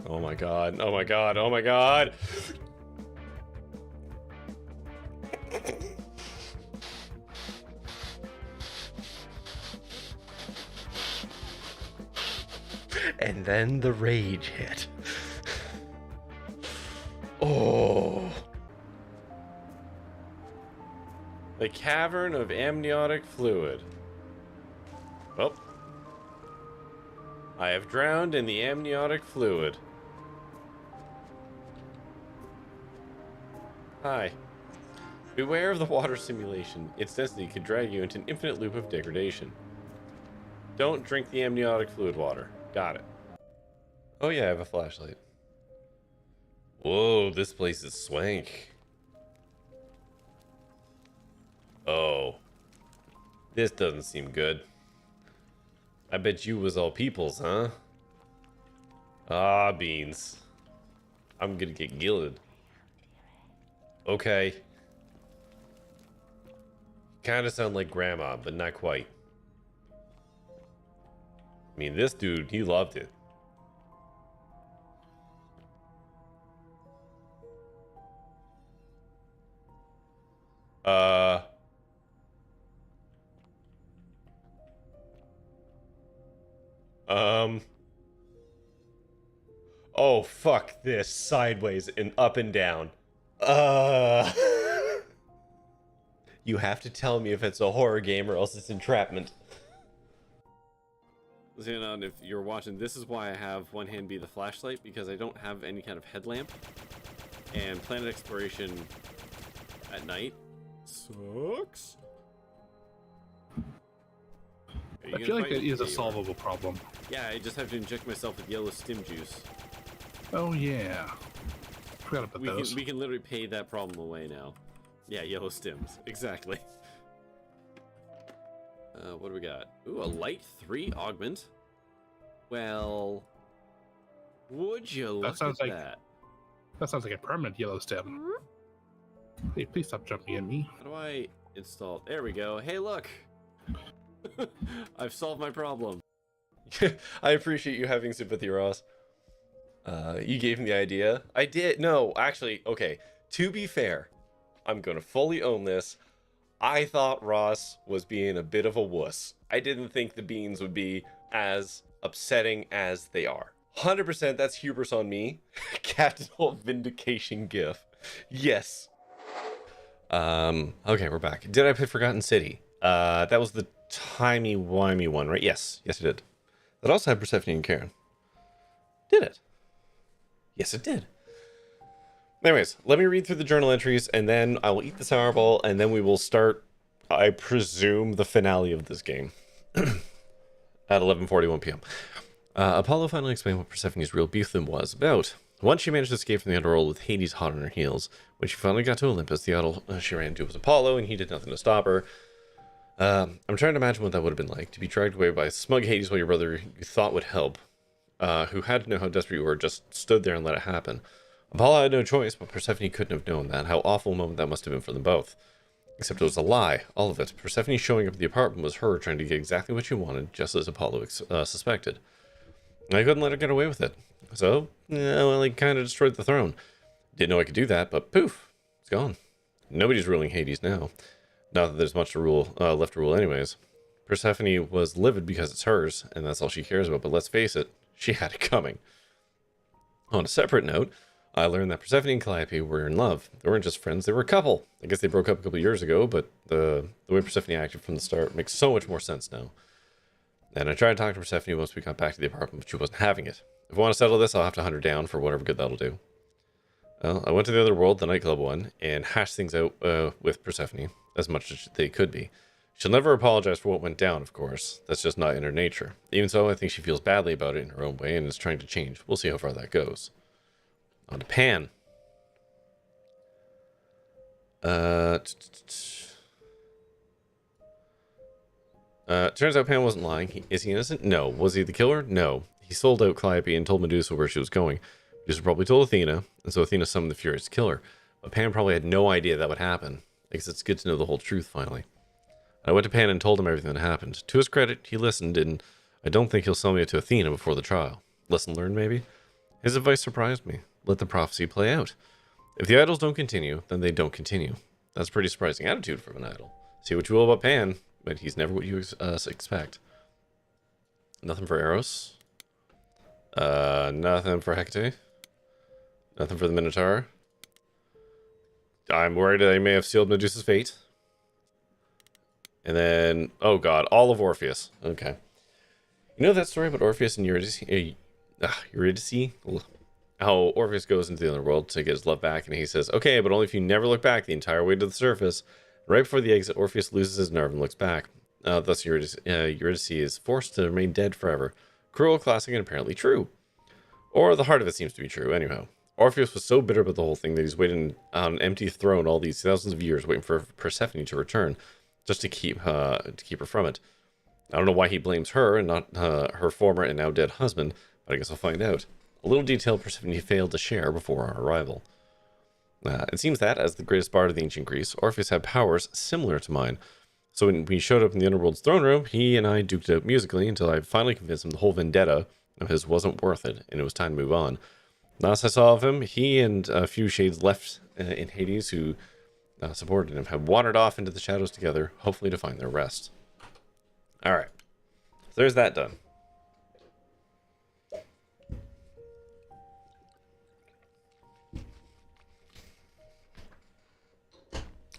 Speaker 1: Oh my god, oh my god, oh my god! And then the rage hit. Oh. The cavern of amniotic fluid. Oh. I have drowned in the amniotic fluid. Hi. Beware of the water simulation. Its density could drag you into an infinite loop of degradation. Don't drink the amniotic fluid water. Got it. Oh yeah, I have a flashlight. Whoa, this place is swank. Oh. This doesn't seem good. I bet you was all peoples, huh? Ah, beans. I'm gonna get gilded. Okay. Kind of sound like grandma, but not quite. I mean, this dude, he loved it. Oh, fuck this. Sideways and up and down. You have to tell me if it's a horror game or else it's entrapment. Xenon, if you're watching, this is why I have one hand be the flashlight, because I don't have any kind of headlamp. And planet exploration at night sucks.
Speaker 8: I feel like that is a solvable problem.
Speaker 1: Yeah, I just have to inject myself with yellow stim juice.
Speaker 8: Oh yeah. Forgot about those.
Speaker 1: We can literally pay that problem away now. Yeah, yellow stims. Exactly. What do we got? Ooh, a light 3 augment. Well, would you look at that?
Speaker 8: That sounds like a permanent yellow stem. Hey, please stop jumping at me.
Speaker 1: How do I install? There we go. Hey, look. I've solved my problem. I appreciate you having sympathy, Ross. You gave him the idea. I did. No, actually, okay. To be fair, I'm going to fully own this. I thought Ross was being a bit of a wuss. I didn't think the beans would be as upsetting as they are. 100% that's hubris on me. Captain Holt Vindication gif. Yes. Okay, we're back. Did I play Forgotten City? That was the timey-wimey one, right? Yes. Yes, it did. That also had Persephone and Karen. Did it? Yes, it did. Anyways, let me read through the journal entries, and then I will eat the sour ball, and then we will start, I presume, the finale of this game. At 11:41 p.m. Apollo finally explained what Persephone's real beef with him was about. Once she managed to escape from the underworld with Hades hot on her heels, when she finally got to Olympus, the idol she ran into was Apollo, and he did nothing to stop her. I'm trying to imagine what that would have been like, to be dragged away by smug Hades while your brother you thought would help, who had to know how desperate you were, just stood there and let it happen. Apollo had no choice, but Persephone couldn't have known that. How awful a moment that must have been for them both. Except it was a lie, all of it. Persephone showing up at the apartment was her trying to get exactly what she wanted, just as Apollo suspected. I couldn't let her get away with it. So, well, he kind of destroyed the throne. Didn't know I could do that, but poof, it's gone. Nobody's ruling Hades now. Not that there's much to rule left to rule anyways. Persephone was livid because it's hers, and that's all she cares about, but let's face it, she had it coming. On a separate note, I learned that Persephone and Calliope were in love. They weren't just friends, they were a couple. I guess they broke up a couple years ago, but the way Persephone acted from the start makes so much more sense now. And I tried to talk to Persephone once we got back to the apartment, but she wasn't having it. If I want to settle this, I'll have to hunt her down for whatever good that'll do. Well, I went to the other world, the nightclub one, and hashed things out with Persephone, as much as they could be. She'll never apologize for what went down, of course. That's just not in her nature. Even so, I think she feels badly about it in her own way and is trying to change. We'll see how far that goes. On to Pan. Turns out Pan wasn't lying. Is he innocent? No. Was he the killer? No. He sold out Calliope and told Medusa where she was going. Medusa probably told Athena, and so Athena summoned the furious killer. But Pan probably had no idea that would happen. I guess it's good to know the whole truth, finally. I went to Pan and told him everything that happened. To his credit, he listened, and I don't think he'll sell me to Athena before the trial. Lesson learned, maybe? His advice surprised me. Let the prophecy play out. If the idols don't continue, then they don't continue. That's a pretty surprising attitude from an idol. See what you will about Pan, but he's never what you expect. Nothing for Eros. Nothing for Hecate. Nothing for the Minotaur. I'm worried I may have sealed Medusa's fate. And then, oh god, all of Orpheus. Okay. You know that story about Orpheus and Eurydice? Eurydice? How Orpheus goes into the underworld to get his love back, and he says, okay, but only if you never look back the entire way to the surface. Right before the exit, Orpheus loses his nerve and looks back. Thus, Eurydice is forced to remain dead forever. Cruel, classic, and apparently true. Or the heart of it seems to be true, anyhow. Orpheus was so bitter about the whole thing that he's waiting on an empty throne all these thousands of years waiting for Persephone to return, just to keep her from it. I don't know why he blames her and not her former and now dead husband, but I guess I'll find out. A little detail Persephone failed to share before our arrival. It seems that, as the greatest bard of the ancient Greece, Orpheus had powers similar to mine. So when we showed up in the Underworld's throne room, he and I duked it out musically until I finally convinced him the whole vendetta of his wasn't worth it, and it was time to move on. Last I saw of him, he and a few shades left in Hades who supported him had wandered off into the shadows together, hopefully to find their rest. Alright, so there's that done.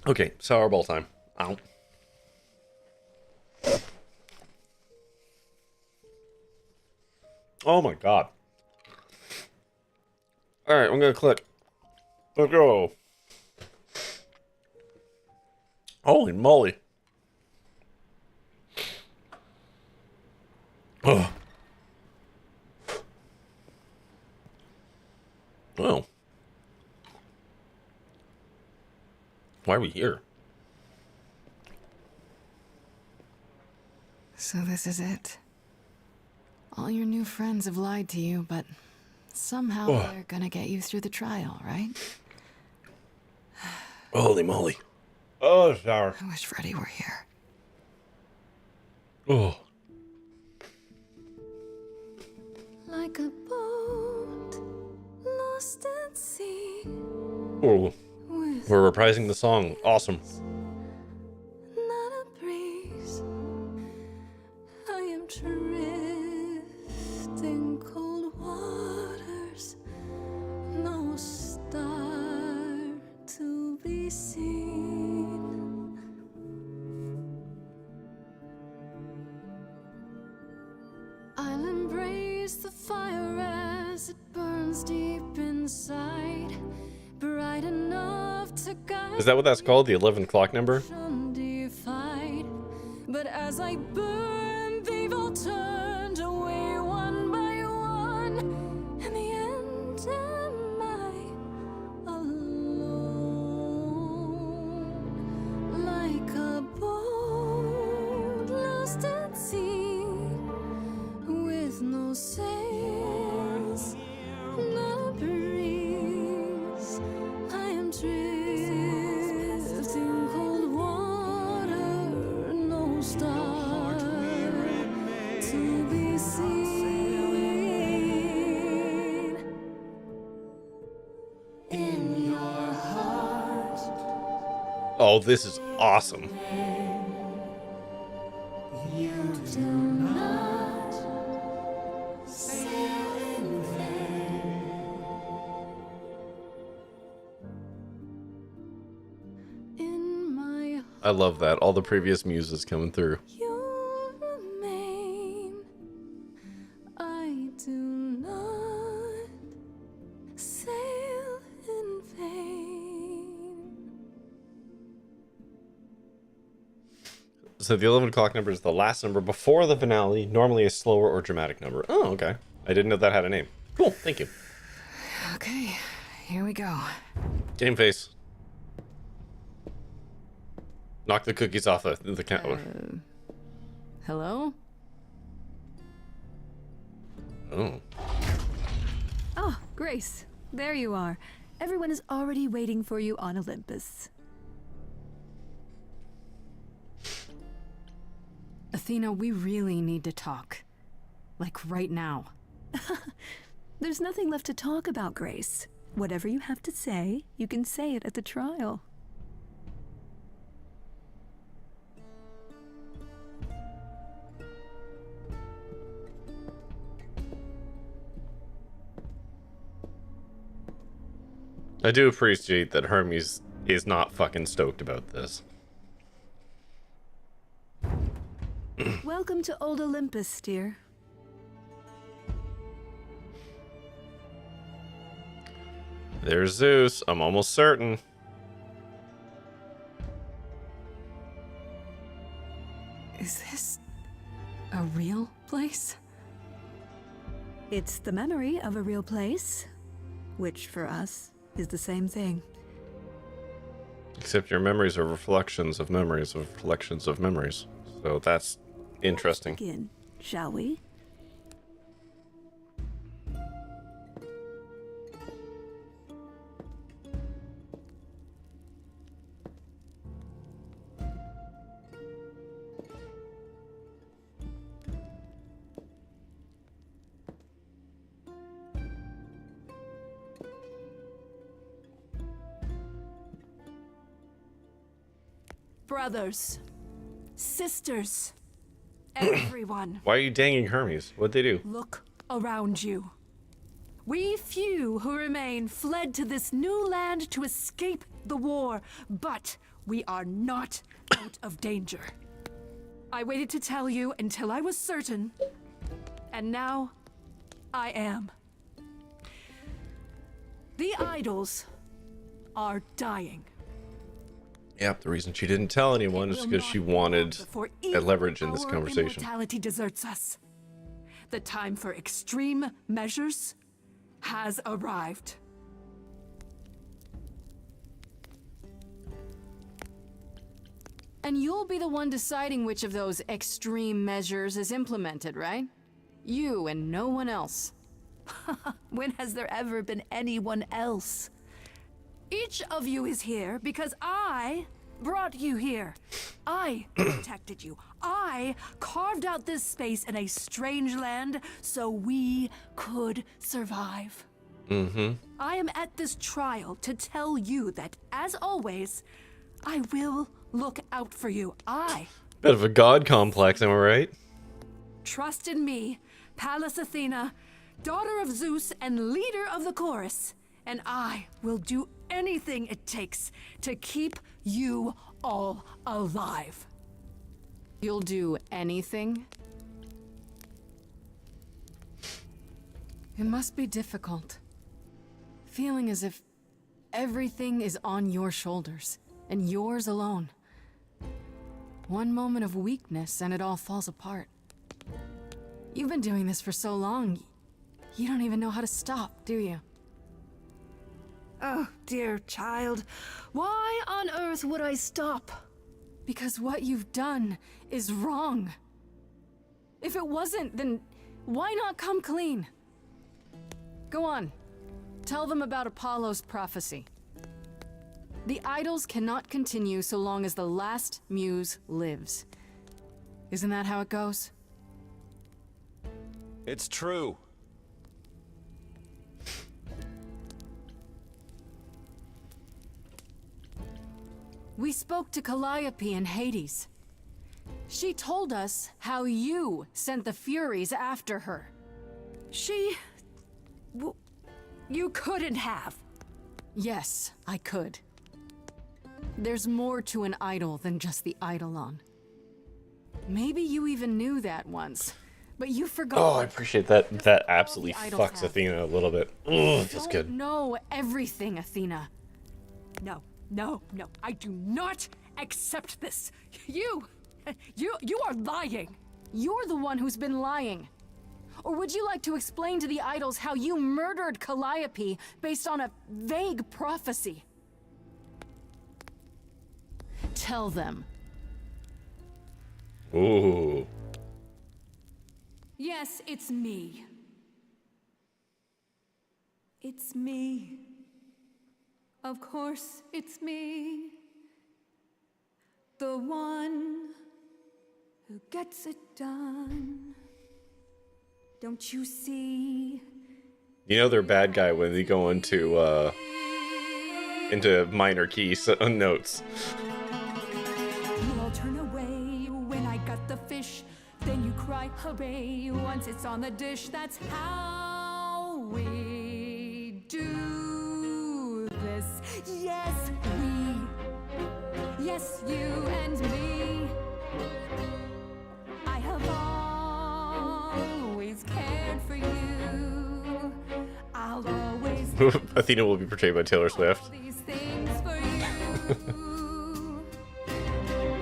Speaker 1: Okay, sour ball time. Ow. Oh my god. Alright, I'm gonna click. Let's go. Holy moly. Oh. Well. Why are we here?
Speaker 3: So this is it. All your new friends have lied to you, but somehow they're gonna get you through the trial, right?
Speaker 1: Holy moly. Oh, sour.
Speaker 3: I wish Freddy were here.
Speaker 1: Oh.
Speaker 12: Like a boat lost at sea.
Speaker 1: Oh. We're reprising the song. Awesome.
Speaker 12: Not a breeze. I am drifting cold waters. No star to be seen. I'll embrace the fire as it burns deep inside. Bright enough to guide.
Speaker 1: Is that what that's called? The 11 o'clock number?
Speaker 12: Undefied. But as I burn, they've all turned away one by one. In the end, am I alone? Like a boat lost at sea, with no sails, not a breeze. I am drifting cold water, no star to be seen. In your heart,
Speaker 1: Oh, this is awesome.
Speaker 12: You do not sail in vain. In my
Speaker 1: I love that. All the previous muses coming through.
Speaker 12: you remain. I do not sail in vain.
Speaker 1: So the 11 o'clock number is the last number before the finale, normally a slower or dramatic number. Oh, okay. I didn't know that had a name. Cool, thank you.
Speaker 3: Okay, here we go.
Speaker 1: Game face. Knock the cookies off the counter.
Speaker 3: Hello?
Speaker 1: Oh.
Speaker 2: Oh, Grace, there you are. Everyone is already waiting for you on Olympus.
Speaker 3: Athena, we really need to talk. Like right now.
Speaker 2: There's nothing left to talk about, Grace. Whatever you have to say, you can say it at the trial.
Speaker 1: I do appreciate that Hermes is not fucking stoked about this.
Speaker 2: Welcome to Old Olympus, dear.
Speaker 1: There's Zeus, I'm almost certain.
Speaker 3: Is this a real place?
Speaker 2: It's the memory of a real place, which for us is the same thing.
Speaker 1: Except your memories are reflections of memories of reflections of memories. So that's interesting.
Speaker 2: Let's begin, shall we?
Speaker 12: Brothers, sisters, everyone,
Speaker 1: Why are you danging Hermes? What'd they do?
Speaker 12: look around you. We few who remain fled to this new land to escape the war, but we are not out of danger. I waited to tell you until I was certain, and now I am. The idols are dying.
Speaker 1: Yep, the reason she didn't tell anyone is because she wanted a leverage in this conversation.
Speaker 12: Immortality deserts us. The time for extreme measures has arrived.
Speaker 3: And you'll be the one deciding which of those extreme measures is implemented, right? You and no one else.
Speaker 12: When has there ever been anyone else? Each of you is here because I brought you here. I protected you. I carved out this space in a strange land so we could survive. I am at this trial to tell you that, as always, I will look out for you.
Speaker 1: Bit of a god complex, am I right?
Speaker 12: Trust in me, Pallas Athena, daughter of Zeus and leader of the chorus, and I will do anything it takes to keep you all alive.
Speaker 3: You'll do anything? It must be difficult. Feeling as if everything is on your shoulders, and yours alone. One moment of weakness and it all falls apart. You've been doing this for so long, you don't even know how to stop, do you?
Speaker 12: Oh, dear child, why on earth would I stop?
Speaker 3: Because what you've done is wrong. If it wasn't, then why not come clean? Go on. Tell them about Apollo's prophecy. The idols cannot continue so long as the last muse lives. Isn't that how it goes?
Speaker 4: It's true.
Speaker 3: We spoke to Calliope in Hades. She told us how you sent the Furies after her.
Speaker 2: You couldn't have.
Speaker 3: Yes, I could. There's more to an idol than just the Eidolon. Maybe you even knew that once, but you forgot.
Speaker 1: Oh, I appreciate that. That absolutely
Speaker 3: idols
Speaker 1: fucks
Speaker 3: have.
Speaker 1: Athena a little bit. Oh, it feels good.
Speaker 3: Know everything, Athena.
Speaker 2: No, I do not accept this. You are lying.
Speaker 3: You're the one who's been lying. Or would you like to explain to the idols how you murdered Calliope based on a vague prophecy? Tell them.
Speaker 1: Ooh.
Speaker 2: Yes, it's me. It's me. Of course, it's me. The one who gets it done. Don't you see?
Speaker 1: You know they're bad guy when they go into minor key notes.
Speaker 2: You all turn away when I got the fish. Then you cry hooray once it's on the dish. That's how we do this. Yes, we. Yes, you and me. I have always cared for you. I'll always
Speaker 1: Athena will be portrayed by Taylor Swift.
Speaker 2: these things for you.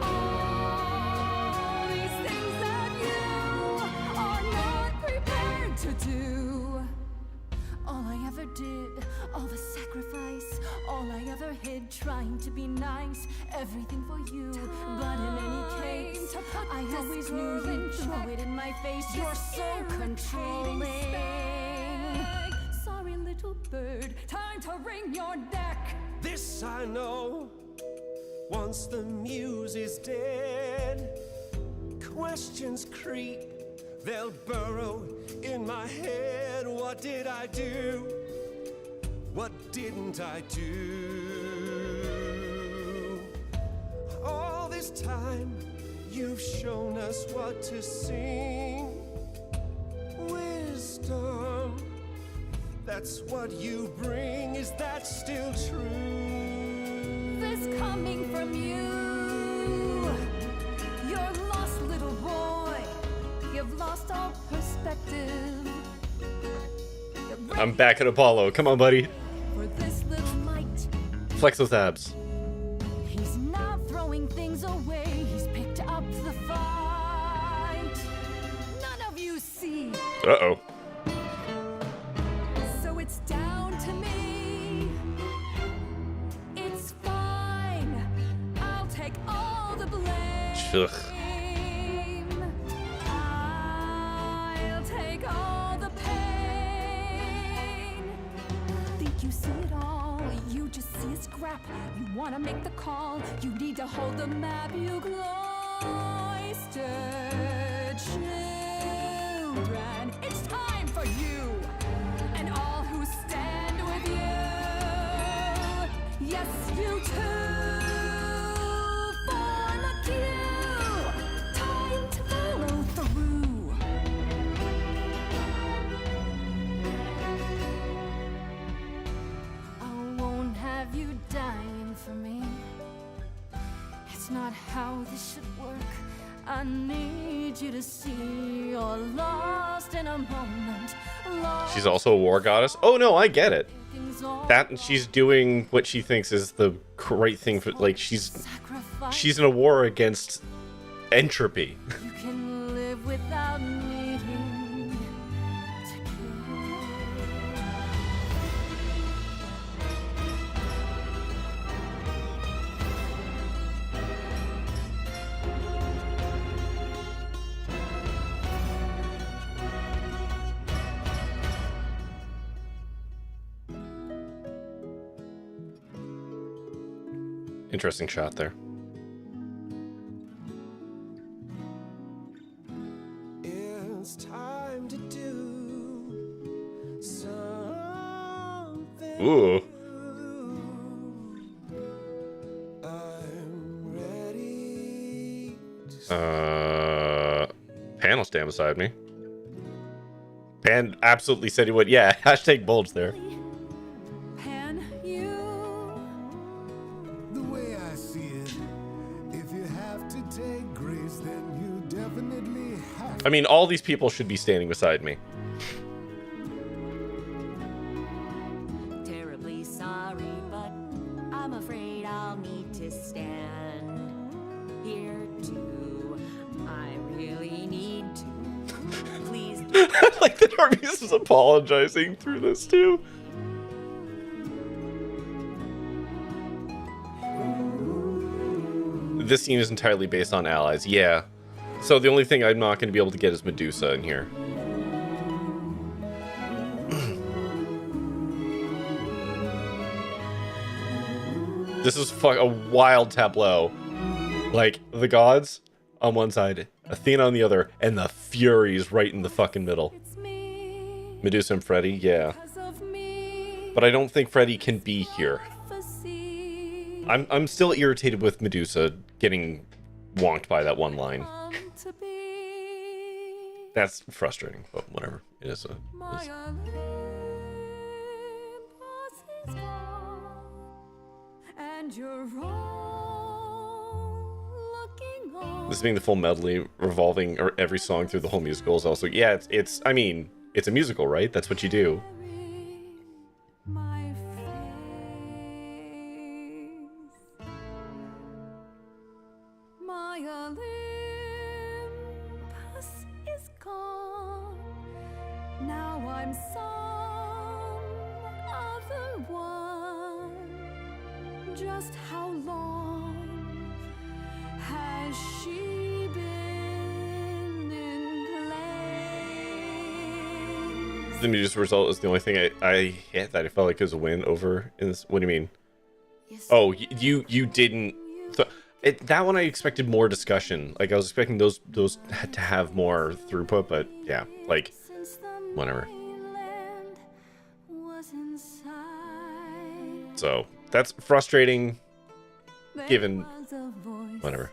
Speaker 2: All these things that you are not prepared to do. All I ever did, all the sacrifice, all I ever hid, trying to be nice, everything for you. But in any case, I always knew you'd throw it in my face. You're so controlling. Sorry, little bird, time to wring your neck.
Speaker 15: This I know, once the muse is dead, questions creep, they'll burrow in my head. What did I do? What didn't I do? All this time, you've shown us what to sing. Wisdom, that's what you bring. Is that still true?
Speaker 2: This coming from you. You're lost, little boy. You've lost all perspective.
Speaker 1: I'm back at Apollo. Come on, buddy.
Speaker 2: For this little mite,
Speaker 1: Flex those abs.
Speaker 2: he's not throwing things away. He's picked up the fight. None of you see.
Speaker 1: Uh-oh.
Speaker 2: So it's down to me. It's fine. I'll take all the blame.
Speaker 1: Ugh.
Speaker 2: I'll take all the pain. Think you see it all. You just see a scrap. You wanna make the call. You need to hold the map. You cloistered children. It's time for you and all who stand with you. Yes, you too. Form a queue. Time to follow through. I won't have you dying for me. It's not how this should work. I need you to see you're lost in a moment. Lost
Speaker 1: She's also a war goddess. Oh no, I get it. That and she's doing what she thinks is the right thing for, like, she's in a war against entropy.
Speaker 2: You can live without needing to
Speaker 1: Interesting shot there.
Speaker 15: It's time to do something.
Speaker 1: Ooh.
Speaker 15: I'm
Speaker 1: stand beside me. Pan absolutely said he would. Yeah, hashtag bulge there.
Speaker 2: Pan, you.
Speaker 13: The way I see it, if you have to take grace, then you definitely have.
Speaker 1: I mean, all these people should be standing beside me.
Speaker 14: Terribly sorry, but I'm afraid I'll need to stand here too. I really need to. Please.
Speaker 1: Like the Arby's is apologizing through this too. This scene is entirely based on allies. Yeah. So the only thing I'm not going to be able to get is Medusa in here. This is a wild tableau. Like, the gods on one side, Athena on the other, and the Furies right in the fucking middle. Medusa and Freddy, yeah. But I don't think Freddy can be here. I'm still irritated with Medusa getting wonked by that one line. That's frustrating, but whatever. It is this being the full medley revolving or every song through the whole musical is also, yeah, it's I mean, it's a musical, right? That's what you do.
Speaker 2: Now I'm some other one. Just how long has she been in place?
Speaker 1: The Medusa result is the only thing I hit that I felt like was a win over in this. What do you mean? Yes. Oh, you didn't. That one I expected more discussion. Like I was expecting those to have more throughput, but yeah, like whatever. So that's frustrating. Given whatever.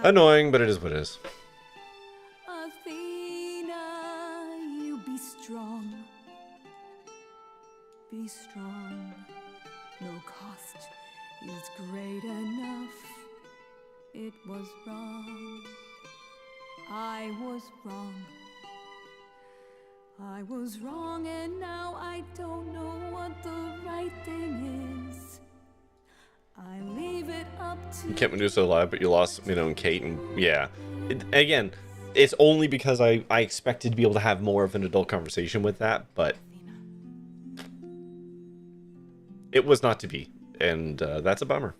Speaker 1: Annoying, but it is what it is.
Speaker 2: Athena, you be strong. Be strong. No cost is great enough. It was wrong. I was wrong. I was wrong, and now I don't know what the right thing is. I leave it up to
Speaker 1: You kept Medusa alive, but you lost Minnow and Kate, and yeah. Again, it's only because I expected to be able to have more of an adult conversation with that, but it was not to be, and that's a bummer.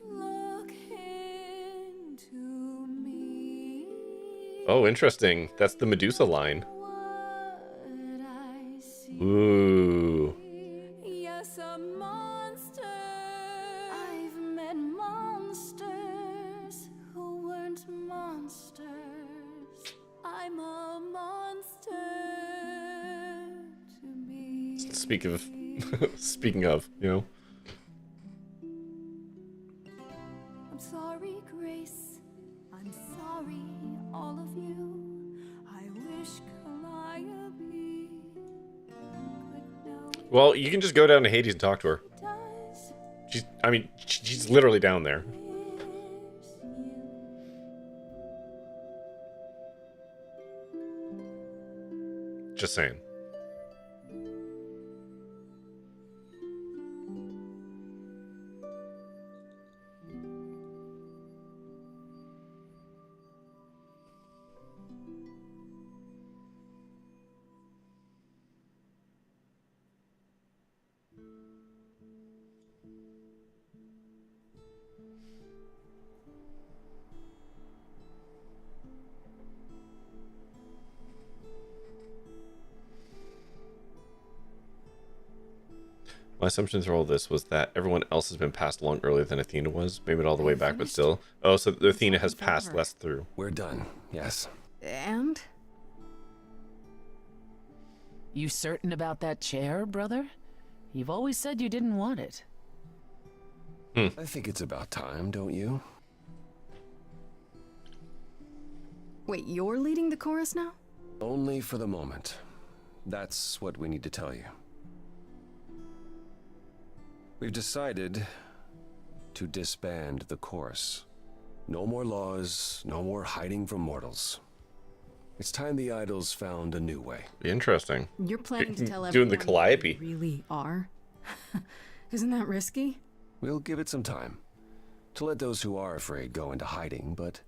Speaker 1: Oh, interesting. That's the Medusa line. Ooh.
Speaker 2: Yes, a monster. I've met monsters who weren't monsters. I'm a monster to me.
Speaker 1: Speaking of, you know.
Speaker 2: I'm sorry, Grace. I'm sorry, all of you. I wish Calliope could know.
Speaker 1: Well, you can just go down to Hades and talk to her. She's literally down there. Just saying. My assumption through all this was that everyone else has been passed along earlier than Athena was. Maybe not all the way back, but still. Oh, so Athena has passed less through.
Speaker 4: We're done. Yes.
Speaker 3: And?
Speaker 7: You certain about that chair, brother? You've always said you didn't want it.
Speaker 4: I think it's about time, don't you?
Speaker 3: Wait, you're leading the chorus now?
Speaker 4: Only for the moment. That's what we need to tell you. We've decided to disband the chorus. No more laws, no more hiding from mortals. It's time the idols found a new way.
Speaker 1: Interesting.
Speaker 3: You're planning to tell
Speaker 1: doing
Speaker 3: everyone
Speaker 1: the Calliope.
Speaker 3: who you really are? Isn't that risky?
Speaker 4: We'll give it some time to let those who are afraid go into hiding, but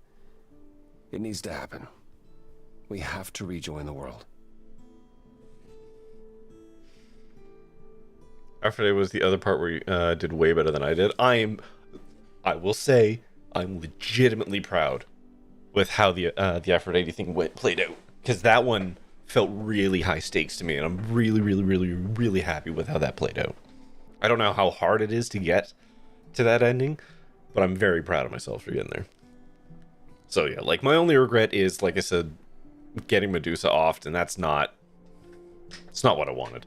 Speaker 4: it needs to happen. We have to rejoin the world.
Speaker 1: Aphrodite was the other part where you did way better than I did. I will say, I'm legitimately proud with how the Aphrodite thing played out, because that one felt really high stakes to me, and I'm really, really, really, really happy with how that played out. I don't know how hard it is to get to that ending, but I'm very proud of myself for getting there. So yeah, like, my only regret is, like I said, getting Medusa off, and it's not what I wanted.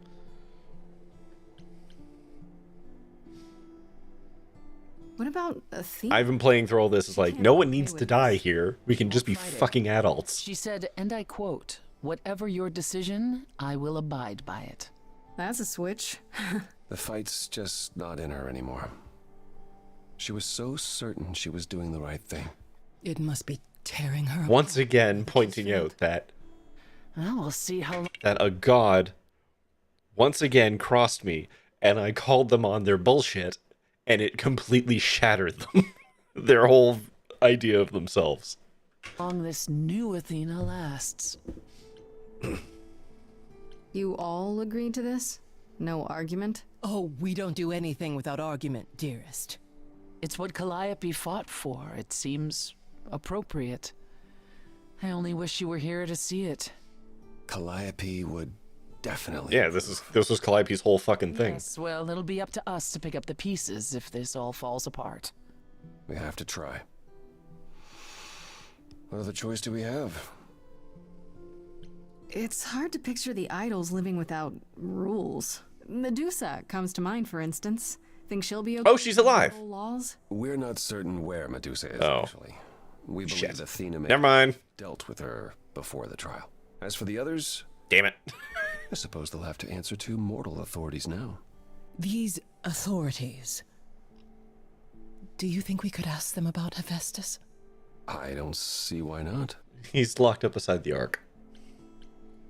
Speaker 3: What about Athena?
Speaker 1: I've been playing through all this. It's like, no one needs to die here. We can just be fucking adults.
Speaker 7: She said, and I quote, "Whatever your decision, I will abide by it."
Speaker 3: That's a switch.
Speaker 4: The fight's just not in her anymore. She was so certain she was doing the right thing.
Speaker 16: It must be tearing her
Speaker 1: Once again, pointing out that
Speaker 7: Well, we'll see how
Speaker 1: that a god once again crossed me, and I called them on their bullshit, and it completely shattered them. Their whole idea of themselves.
Speaker 7: long this new Athena lasts.
Speaker 3: You all agreed to this? No argument?
Speaker 16: Oh, we don't do anything without argument, dearest.
Speaker 7: It's what Calliope fought for. It seems appropriate. I only wish you were here to see it.
Speaker 4: Calliope would definitely...
Speaker 1: Yeah, this was Calliope's whole fucking thing.
Speaker 7: Yes, well, it'll be up to us to pick up the pieces if this all falls apart.
Speaker 4: We have to try. What other choice do we have?
Speaker 3: It's hard to picture the idols living without rules. Medusa comes to mind, for instance. Think she'll be okay?
Speaker 1: Oh, she's alive.
Speaker 3: with the laws?
Speaker 4: We're not certain where Medusa is,
Speaker 1: Oh.
Speaker 4: actually. We believe
Speaker 1: Shit.
Speaker 4: Athena may
Speaker 1: Never mind.
Speaker 4: have dealt with her before the trial. As for the others...
Speaker 1: Damn it.
Speaker 4: I suppose they'll have to answer to mortal authorities now.
Speaker 16: These authorities. Do you think we could ask them about Hephaestus?
Speaker 4: I don't see why not.
Speaker 1: He's locked up beside the Ark.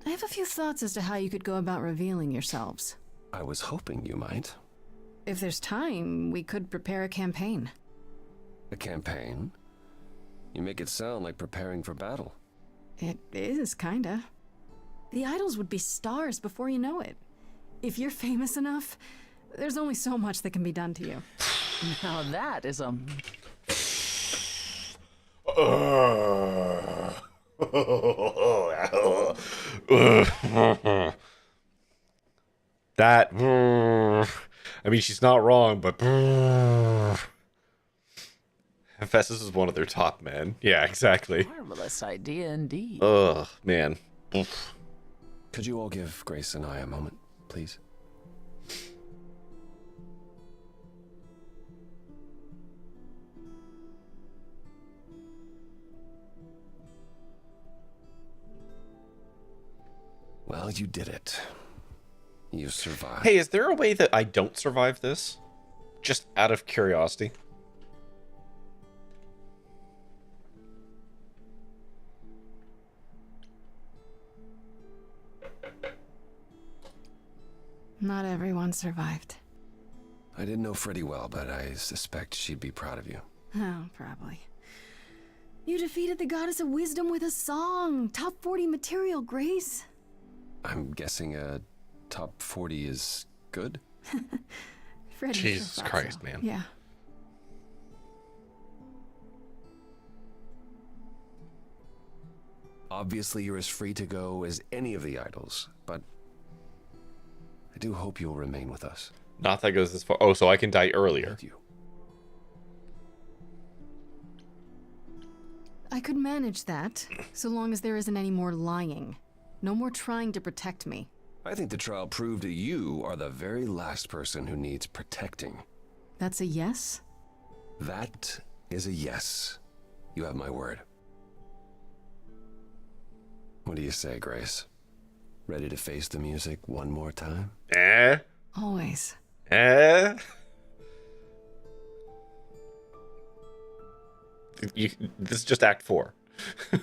Speaker 3: I have a few thoughts as to how you could go about revealing yourselves.
Speaker 4: I was hoping you might.
Speaker 3: If there's time, we could prepare a campaign.
Speaker 4: A campaign? You make it sound like preparing for battle.
Speaker 3: It is, kinda. The idols would be stars before you know it. If you're famous enough, there's only so much that can be done to you.
Speaker 7: Now that is a...
Speaker 1: That... I mean, she's not wrong, but... Hephaestus is one of their top men. Yeah, exactly.
Speaker 7: marvelous idea indeed.
Speaker 1: Ugh, man.
Speaker 4: Could you all give Grace and I a moment, please? Well, you did it. You survived.
Speaker 1: Hey, is there a way that I don't survive this? Just out of curiosity.
Speaker 3: Not everyone survived.
Speaker 4: I didn't know Freddie well, but I suspect she'd be proud of you.
Speaker 3: Oh, probably. You defeated the goddess of wisdom with a song. Top 40 material, Grace.
Speaker 4: I'm guessing a top 40 is good?
Speaker 3: Freddie
Speaker 1: Jesus
Speaker 3: thought
Speaker 1: Christ,
Speaker 3: so.
Speaker 1: man.
Speaker 3: Yeah.
Speaker 4: Obviously, you're as free to go as any of the idols, but I do hope you'll remain with us.
Speaker 1: Not that goes this far. Oh, so I can die earlier.
Speaker 3: I could manage that, so long as there isn't any more lying. No more trying to protect me.
Speaker 4: I think the trial proved that you are the very last person who needs protecting.
Speaker 3: That's a yes?
Speaker 4: That is a yes. You have my word. do you say, Grace? Ready to face the music one more time?
Speaker 3: Always.
Speaker 1: This is just Act 4.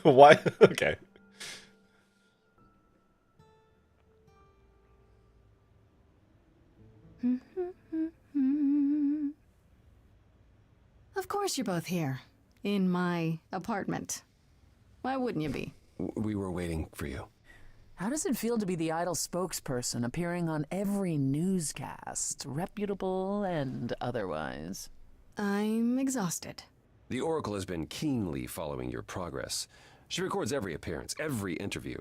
Speaker 1: Why? Okay.
Speaker 3: Of course you're both here. In my apartment. Why wouldn't you be?
Speaker 4: We were waiting for you.
Speaker 7: How does it feel to be the idol spokesperson appearing on every newscast, reputable and otherwise?
Speaker 3: I'm exhausted.
Speaker 4: The Oracle has been keenly following your progress. She records every appearance, every interview.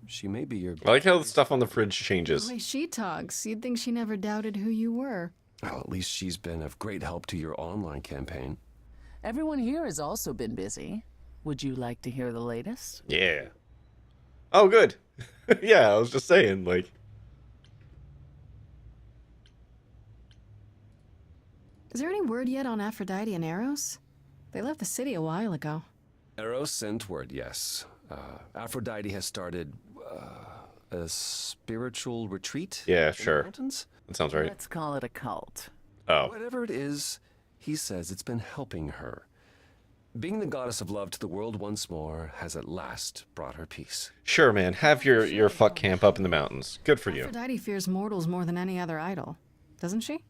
Speaker 4: She may be your...
Speaker 1: I like how the stuff on the fridge changes.
Speaker 3: The way she talks, you'd think she never doubted who you were.
Speaker 4: Well, at least she's been of great help to your online campaign.
Speaker 7: Everyone here has also been busy. Would you like to hear the latest?
Speaker 1: Yeah. Oh, good. Yeah, I was just saying, like...
Speaker 3: Is there any word yet on Aphrodite and Eros? They left the city a while ago.
Speaker 4: Eros sent word, yes. Aphrodite has started a spiritual retreat.
Speaker 1: Yeah,
Speaker 4: in
Speaker 1: sure.
Speaker 4: the mountains?
Speaker 1: That sounds right.
Speaker 7: Let's call it a cult.
Speaker 1: Oh.
Speaker 4: Whatever it is, he says it's been helping her. Being the goddess of love to the world once more has at last brought her peace.
Speaker 1: Sure, man. Have your fuck camp up in the mountains. Good for you.
Speaker 3: Aphrodite fears mortals more than any other idol, doesn't she?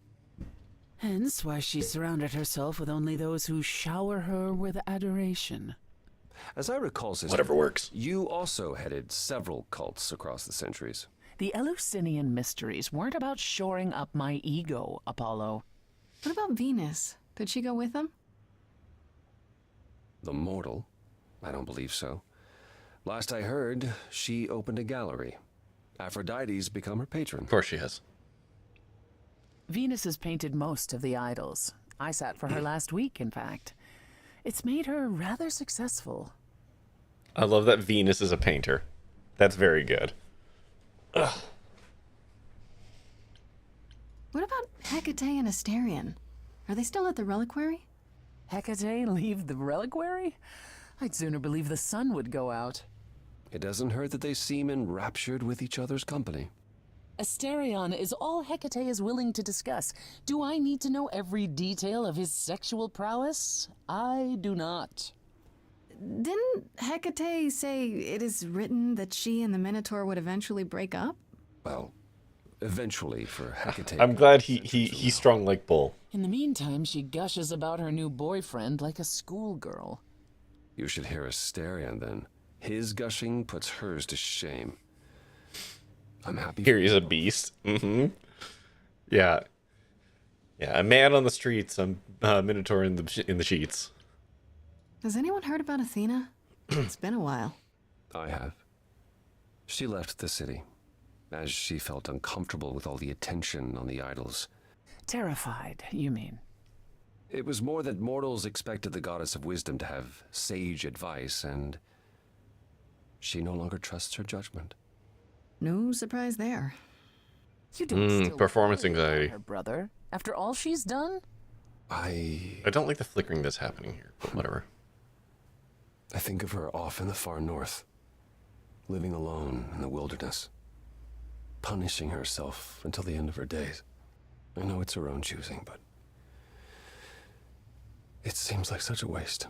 Speaker 7: Hence why she surrounded herself with only those who shower her with adoration.
Speaker 4: As I recall, sister,
Speaker 1: Whatever works.
Speaker 4: You also headed several cults across the centuries.
Speaker 7: The Eleusinian mysteries weren't about shoring up my ego, Apollo.
Speaker 3: What about Venus? Did she go with them?
Speaker 4: The mortal? I don't believe so. Last I heard, she opened a gallery. Aphrodite's become her patron.
Speaker 1: Of course she has.
Speaker 7: Venus has painted most of the idols. I sat for her last week, in fact. It's made her rather successful.
Speaker 1: I love that Venus is a painter. That's very good. Ugh.
Speaker 3: What about Hecate and Asterion? Are they still at the reliquary?
Speaker 7: Hecate leave the reliquary? I'd sooner believe the sun would go out.
Speaker 4: It doesn't hurt that they seem enraptured with each other's company.
Speaker 7: Asterion is all Hecate is willing to discuss. Do I need to know every detail of his sexual prowess? I do not.
Speaker 3: Didn't Hecate say it is written that she and the Minotaur would eventually break up?
Speaker 4: Well, eventually for Hecate.
Speaker 1: I'm glad he strung like bull.
Speaker 7: In the meantime, she gushes about her new boyfriend like a schoolgirl.
Speaker 4: You should hear Asterion then. His gushing puts hers to shame. I'm happy.
Speaker 1: Here he's a beast. Mm-hmm. Yeah. Yeah, a man on the streets, a minotaur in the sheets.
Speaker 3: Has anyone heard about Athena? It's been a while.
Speaker 4: I have. She left the city, as she felt uncomfortable with all the attention on the idols.
Speaker 7: Terrified, you mean?
Speaker 4: It was more that mortals expected the goddess of wisdom to have sage advice, and she no longer trusts her judgment.
Speaker 3: No surprise there.
Speaker 7: You don't still
Speaker 1: performance
Speaker 7: worry about
Speaker 1: anxiety.
Speaker 7: her, brother. After all she's done?
Speaker 4: I
Speaker 1: don't like the flickering that's happening here, but whatever.
Speaker 4: I think of her off in the far north, living alone in the wilderness, punishing herself until the end of her days. I know it's her own choosing, but it seems like such a waste.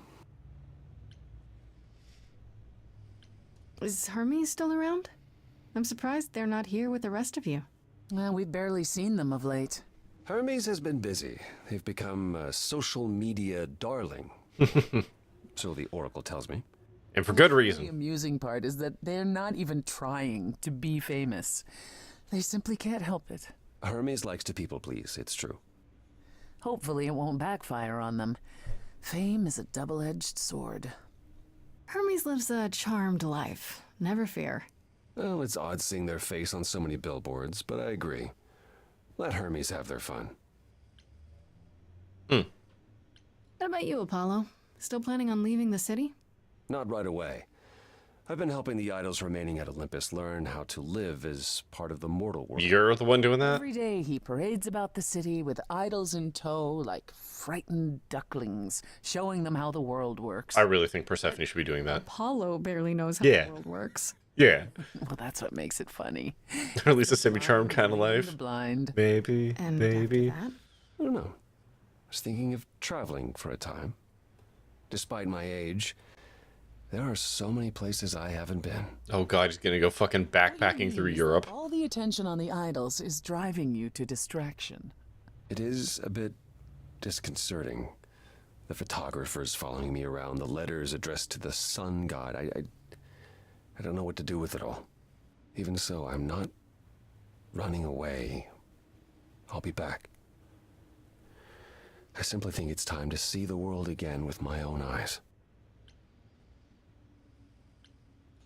Speaker 3: Is Hermes still around? I'm surprised they're not here with the rest of you.
Speaker 7: Well, we've barely seen them of late.
Speaker 4: Hermes has been busy. They've become a social media darling. So the Oracle tells me.
Speaker 1: And for good
Speaker 7: The
Speaker 1: reason.
Speaker 7: amusing part is that they're not even trying to be famous. They simply can't help it.
Speaker 4: Hermes likes to people please, it's true.
Speaker 7: Hopefully it won't backfire on them. Fame is a double-edged sword.
Speaker 3: Hermes lives a charmed life. Never fear.
Speaker 4: Well, it's odd seeing their face on so many billboards, but I agree. Let Hermes have their fun.
Speaker 3: What about you, Apollo? Still planning on leaving the city?
Speaker 4: Not right away. I've been helping the idols remaining at Olympus learn how to live as part of the mortal world.
Speaker 1: You're the one doing that?
Speaker 7: Every day he parades about the city with idols in tow like frightened ducklings, showing them how the world works.
Speaker 1: I really think Persephone should be doing that.
Speaker 3: Apollo barely knows how
Speaker 1: Yeah.
Speaker 3: the world works.
Speaker 1: Yeah.
Speaker 7: Well, that's what makes it funny.
Speaker 1: Or at least a semi-charmed kind of life.
Speaker 7: The blind.
Speaker 1: Maybe,
Speaker 3: And
Speaker 1: maybe.
Speaker 3: after that,
Speaker 4: I don't know. I was thinking of traveling for a time. Despite my age, there are so many places I haven't been.
Speaker 1: Oh god, he's gonna go fucking backpacking through Europe.
Speaker 7: All the attention on the idols is driving you to distraction.
Speaker 4: It is a bit disconcerting. The photographers following me around, the letters addressed to the sun god. I don't know what to do with it all. Even so, I'm not running away. I'll be back. I simply think it's time to see the world again with my own eyes.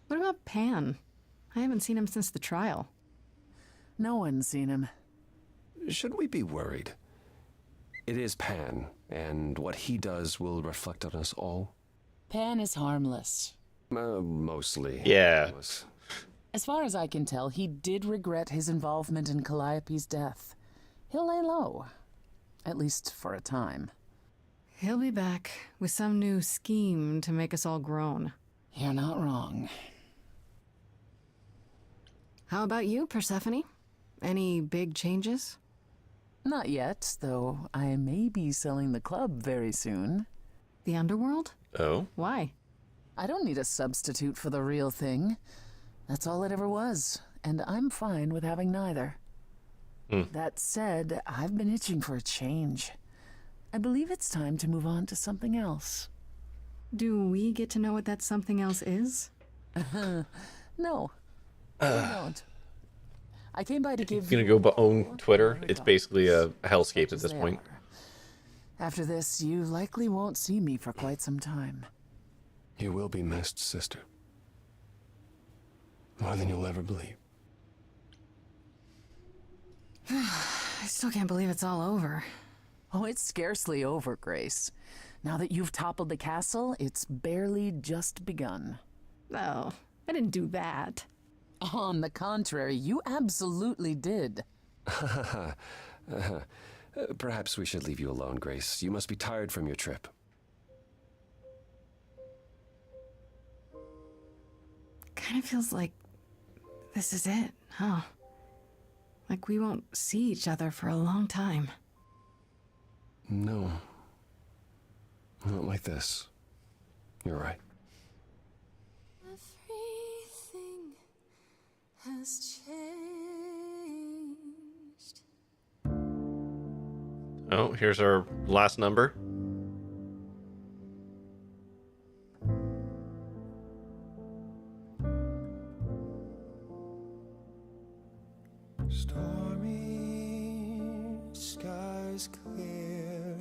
Speaker 3: what about Pan? I haven't seen him since the trial.
Speaker 7: No one's seen him.
Speaker 4: Should we be worried? It is Pan, and what he does will reflect on us all.
Speaker 7: Pan is harmless.
Speaker 4: Mostly.
Speaker 1: Yeah.
Speaker 4: Harmless.
Speaker 7: As far as I can tell, he did regret his involvement in Calliope's death. He'll lay low. At least for a time.
Speaker 3: He'll be back with some new scheme to make us all groan.
Speaker 7: You're not wrong.
Speaker 3: How about you, Persephone? Any big changes?
Speaker 7: Not yet, though I may be selling the club very soon.
Speaker 3: The underworld?
Speaker 1: Oh?
Speaker 3: Why?
Speaker 7: I don't need a substitute for the real thing. That's all it ever was, and I'm fine with having neither. That said, I've been itching for a change. I believe it's time to move on to something else.
Speaker 3: Do we get to know what that something else is?
Speaker 7: No, I don't. I came by to give
Speaker 1: You're gonna go own Twitter? It's basically a hellscape at this
Speaker 7: they
Speaker 1: point.
Speaker 7: are. After this, you likely won't see me for quite some time.
Speaker 4: You will be missed, sister. More than you'll ever believe.
Speaker 3: I still can't believe it's all over.
Speaker 7: Oh, it's scarcely over, Grace. Now that you've toppled the castle, it's barely just begun.
Speaker 3: Oh, I didn't do that.
Speaker 7: On the contrary, you absolutely did.
Speaker 4: Perhaps we should leave you alone, Grace. You must be tired from your trip.
Speaker 3: Kind of feels like this is it, huh? Like we won't see each other for a long time.
Speaker 4: No. Not like this. You're right.
Speaker 12: Everything has changed.
Speaker 1: Oh, here's our last number.
Speaker 15: Stormy skies clear,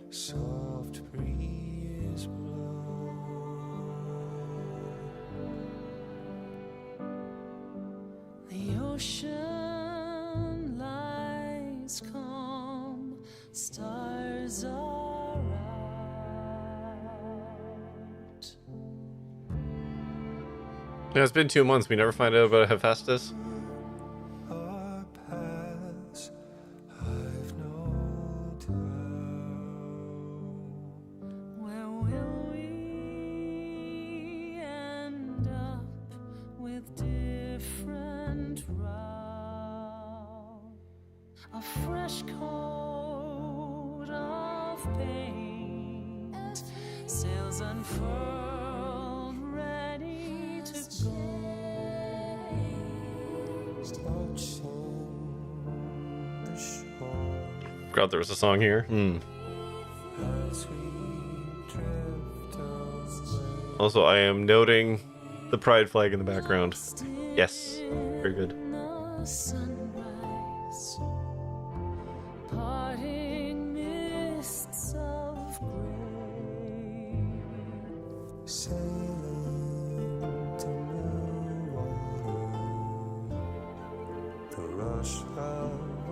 Speaker 15: soft breeze blow.
Speaker 7: The ocean lies calm, stars are out.
Speaker 1: Yeah, it's been 2 months. We never find out about Hephaestus.
Speaker 15: Our paths, I've no doubt.
Speaker 7: Where will we end up with different routes? A fresh coat of paint, sails unfurled, ready to go.
Speaker 15: Watching the shore
Speaker 1: Forgot there was a song here.
Speaker 15: as we drift away.
Speaker 1: Also, I am noting the pride flag in the background. Yes, very good.
Speaker 7: The sunrise, parting mists of gray.
Speaker 15: Sailing to new water, the rush of a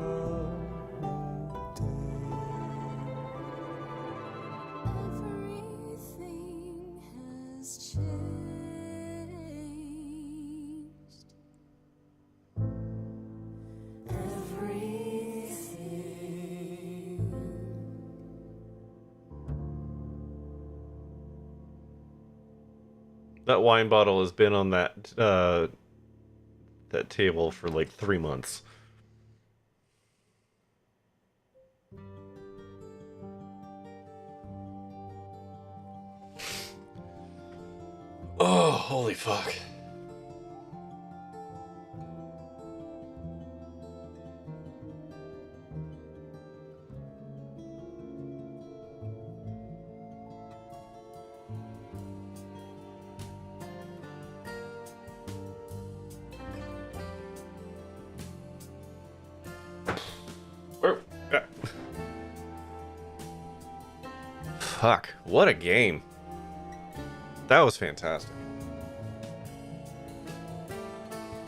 Speaker 15: new day.
Speaker 12: Everything has changed.
Speaker 1: That wine bottle has been on that that table for like 3 months. Oh, holy fuck. Fuck, what a game. That was fantastic.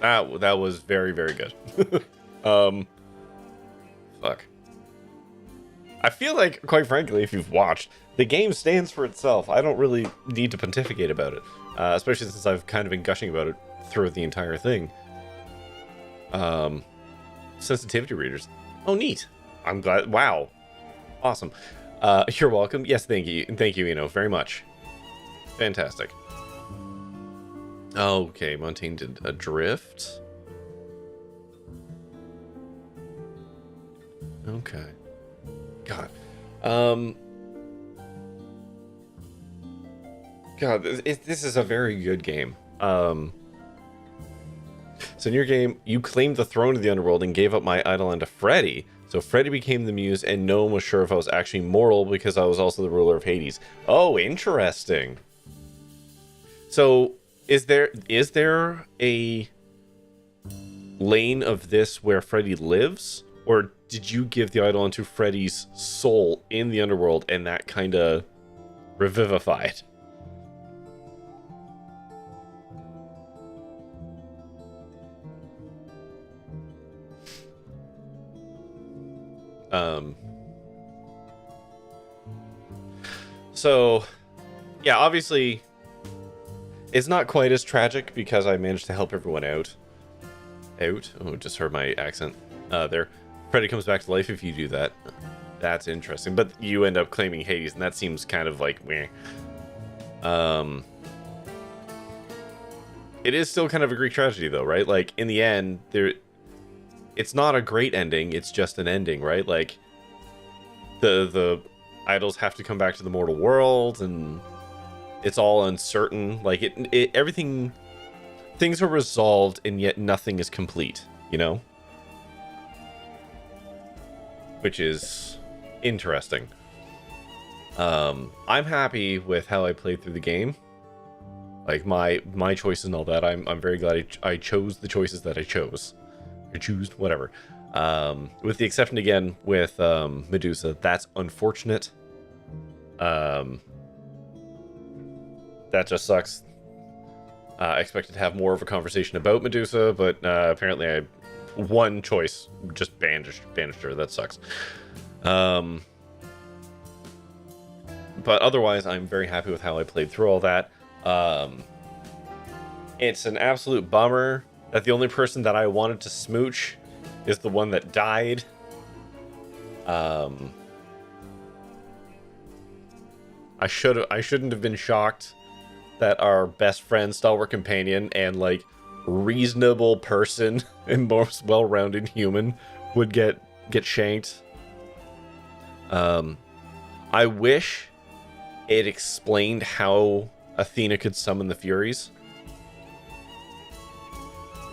Speaker 1: That was very, very good. Fuck. I feel like, quite frankly, if you've watched, the game stands for itself. I don't really need to pontificate about it. Especially since I've kind of been gushing about it throughout the entire thing. Sensitivity readers. Oh, neat. I'm glad. Wow. Awesome. You're welcome. Yes, thank you. Thank you, very much. Fantastic. Okay, Montaigne did Adrift. Okay. God. God, this is a very good game. So in your game, you claimed the throne of the underworld and gave up my Eidolon to Freddy. So Freddy became the muse, and no one was sure if I was actually mortal because I was also the ruler of Hades. Oh, interesting. So is there a lane of this where Freddy lives? Or did you give the Eidolon to Freddy's soul in the underworld and that kind of revivified? So, yeah, obviously, it's not quite as tragic because I managed to help everyone out. Oh, just heard my accent there. Freddy comes back to life if you do that. That's interesting. But you end up claiming Hades, and that seems kind of like meh. It is still kind of a Greek tragedy, though, right? Like, in the end, it's not a great ending, it's just an ending, right? Like, the idols have to come back to the mortal world, and it's all uncertain. Like, everything... Things are resolved, and yet nothing is complete, Which is interesting. I'm happy with how I played through the game. Like, my choices and all that. I'm very glad I chose the choices that I chose. Or choose, whatever. With the exception, again, with Medusa. That's unfortunate. That just sucks. I expected to have more of a conversation about Medusa, but apparently one choice just banished her. That sucks. But otherwise, I'm very happy with how I played through all that. It's an absolute bummer that the only person that I wanted to smooch is the one that died. I shouldn't have been shocked that our best friend, stalwart companion, and like reasonable person and most well-rounded human would get shanked. I wish it explained how Athena could summon the Furies.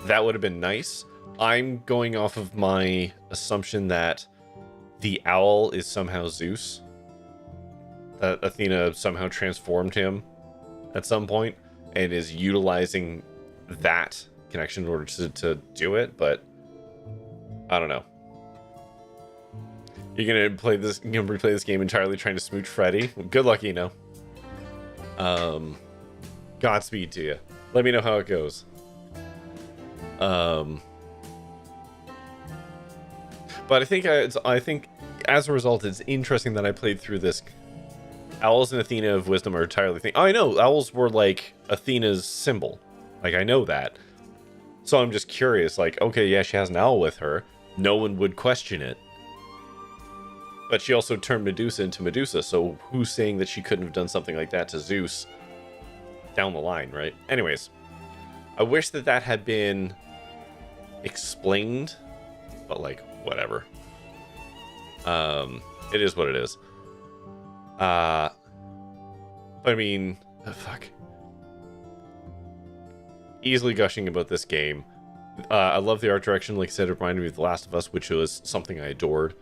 Speaker 1: That would have been nice. I'm going off of my assumption that the owl is somehow Zeus. That Athena somehow transformed him at some point and is utilizing that connection in order to do it, but I don't know. You're gonna replay this game entirely trying to smooch Freddy? Well, good luck, Godspeed to you. Let me know how it goes. But I think as a result, it's interesting that I played through this. Owls and Athena of Wisdom are entirely thing. Oh, I know owls were like Athena's symbol. Like, I know that. So I'm just curious. Like, okay, yeah, she has an owl with her. No one would question it. But she also turned Medusa into Medusa. So who's saying that she couldn't have done something like that to Zeus? down the line, right? Anyways, I wish that had been explained, but like whatever. It is what it is. But I mean, fuck. Easily gushing about this game. I love the art direction. Like I said, it reminded me of The Last of Us, which was something I adored.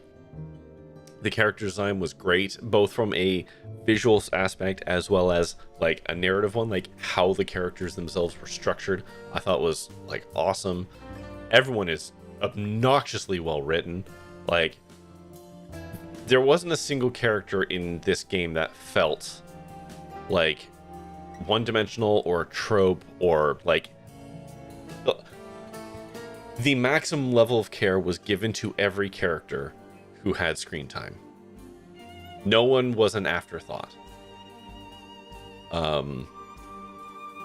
Speaker 1: The character design was great, both from a visual aspect as well as like a narrative one, like how the characters themselves were structured. I thought was like awesome. Everyone is obnoxiously well written. Like, there wasn't a single character in this game that felt like one-dimensional or a trope or like the maximum level of care was given to every character who had screen time. No one was an afterthought.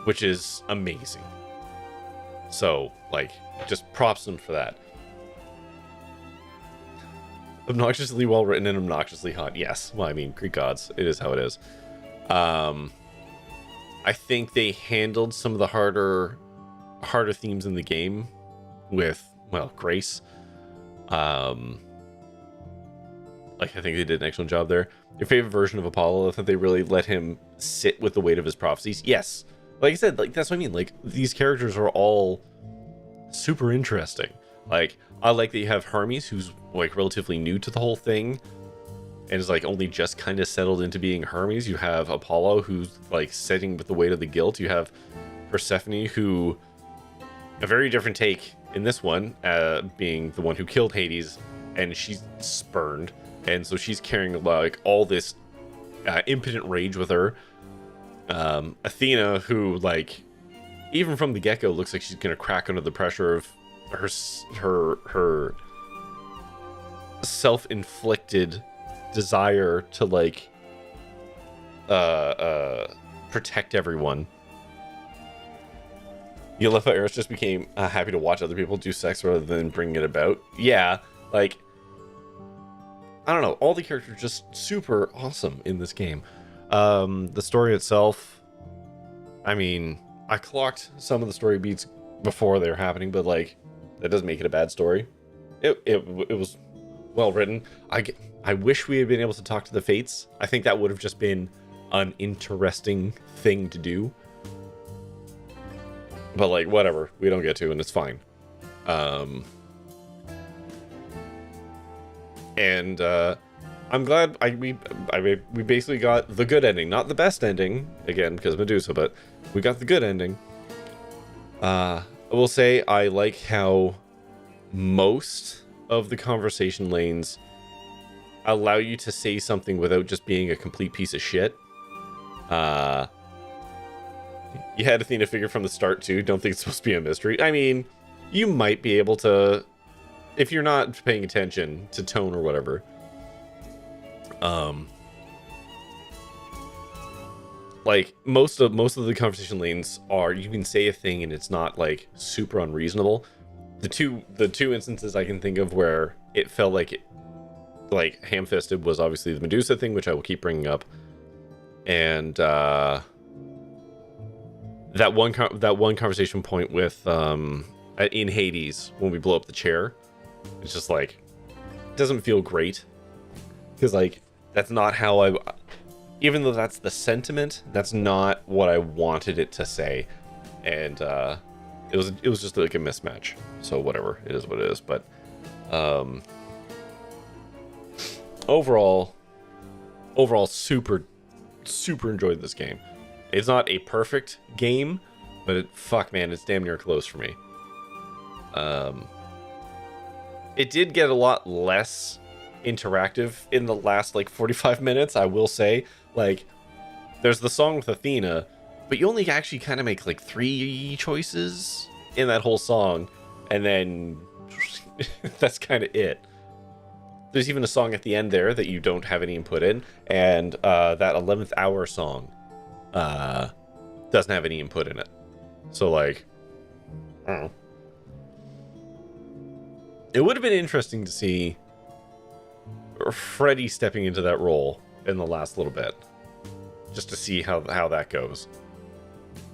Speaker 1: Which is amazing. So, like, just props them for that. Obnoxiously well written and obnoxiously hot. Yes. Well, I mean, Greek gods. It is how it is. I think they handled some of the harder themes in the game with, well, grace. Like, I think they did an excellent job there. Your favorite version of Apollo, I think they really let him sit with the weight of his prophecies. Yes. Like I said, like, that's what I mean. Like, these characters are all super interesting. Like, I like that you have Hermes, who's like relatively new to the whole thing and is like only just kind of settled into being Hermes. You have Apollo, who's like sitting with the weight of the guilt. You have Persephone, who, a very different take in this one, being the one who killed Hades, and she's spurned, and so she's carrying like all this impotent rage with her. Athena, who, like, even from the get-go looks like she's gonna crack under the pressure of her self-inflicted desire to, like, protect everyone. Yelitha Eris just became happy to watch other people do sex rather than bring it about. Yeah, like, I don't know, all the characters are just super awesome in this game. The story itself, I mean, I clocked some of the story beats before they were happening, but like, that doesn't make it a bad story. It was well written. I wish we had been able to talk to the Fates. I think that would have just been an interesting thing to do. But like, whatever, we don't get to, and it's fine. And I'm glad we basically got the good ending, not the best ending, again, because Medusa, but we got the good ending. I will say I like how most of the conversation lanes allow you to say something without just being a complete piece of shit. You had Athena figure from the start too. Don't think it's supposed to be a mystery. I mean, you might be able to, if you're not paying attention to tone or whatever. Like, most of the conversation lanes are, you can say a thing and it's not like super unreasonable. The two instances I can think of where it felt like ham-fisted was obviously the Medusa thing, which I will keep bringing up, and that one conversation point with in Hades when we blow up the chair. It's just like, it doesn't feel great, because like, that's not how even though that's the sentiment, that's not what I wanted it to say, and it was just like a mismatch. So whatever, it is what it is. But overall super enjoyed this game. It's not a perfect game, but fuck man, it's damn near close for me. It did get a lot less interactive in the last like 45 minutes, I will say. Like, there's the song with Athena, but you only actually kind of make like 3 choices in that whole song, and then that's kind of it. There's even a song at the end there that you don't have any input in, and that 11th hour song doesn't have any input in it. So like, I don't know. It would have been interesting to see Freddy stepping into that role in the last little bit, just to see how that goes.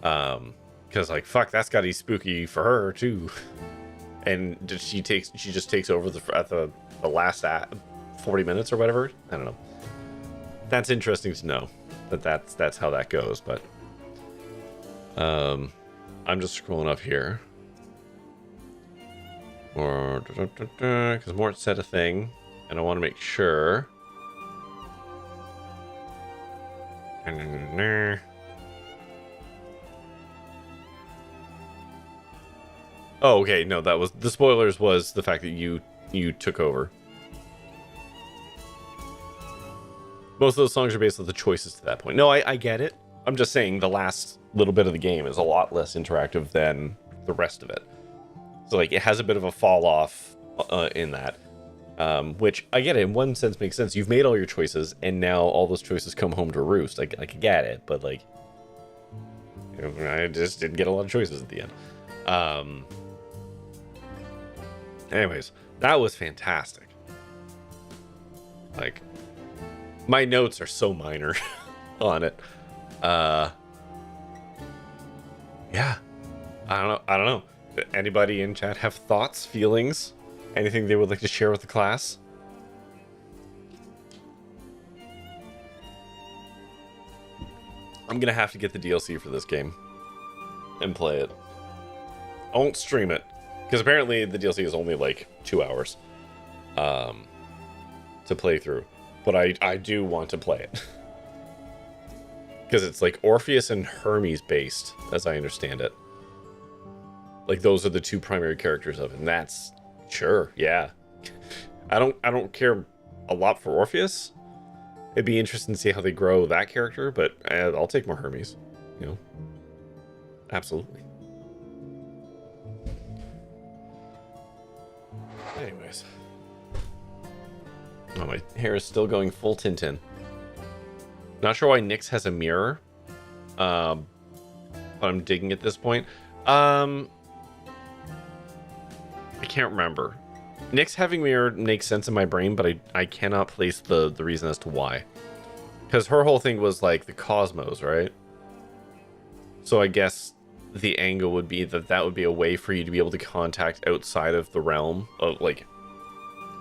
Speaker 1: Because like fuck, that's gotta be spooky for her too. And she just takes over at the last 40 minutes or whatever. I don't know. That's interesting to know that's how that goes. But I'm just scrolling up here. Or because Mort said a thing, and I want to make sure. Oh, okay. No, that was the spoilers. Was the fact that you took over. Most of those songs are based on the choices to that point. No, I get it. I'm just saying the last little bit of the game is a lot less interactive than the rest of it. So like it has a bit of a fall off in that, which I get it. In one sense makes sense. You've made all your choices, and now all those choices come home to roost. I get it, but like, you know, I just didn't get a lot of choices at the end. Anyways, that was fantastic. Like, my notes are so minor on it. Yeah, I don't know. Anybody in chat have thoughts, feelings, anything they would like to share with the class? I'm gonna have to get the DLC for this game and play it. I won't stream it because apparently the DLC is only like 2 hours to play through, but I do want to play it because it's like Orpheus and Hermes based, as I understand it. Like those are the two primary characters of it, and that's sure, yeah. I don't care a lot for Orpheus. It'd be interesting to see how they grow that character, but I'll take more Hermes, you know. Absolutely. Anyways. Oh, my hair is still going full Tintin. Not sure why Nyx has a mirror. But I'm digging at this point. I can't remember. Nyx having mirror makes sense in my brain, but I cannot place the reason as to why. Because her whole thing was like the cosmos, right? So I guess the angle would be that would be a way for you to be able to contact outside of the realm of like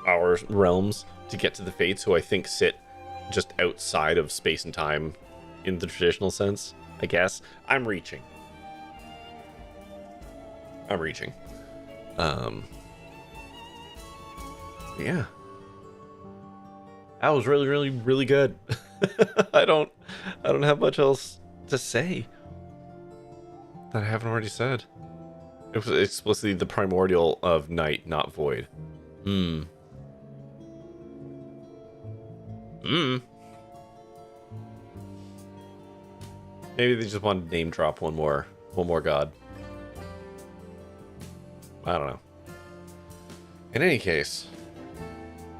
Speaker 1: our realms to get to the Fates, who I think sit just outside of space and time in the traditional sense, I guess. I'm reaching. Yeah. That was really, really, really good. I don't have much else to say that I haven't already said. It was explicitly the primordial of night, not void. Maybe they just wanted to name drop one more god. I don't know. In any case,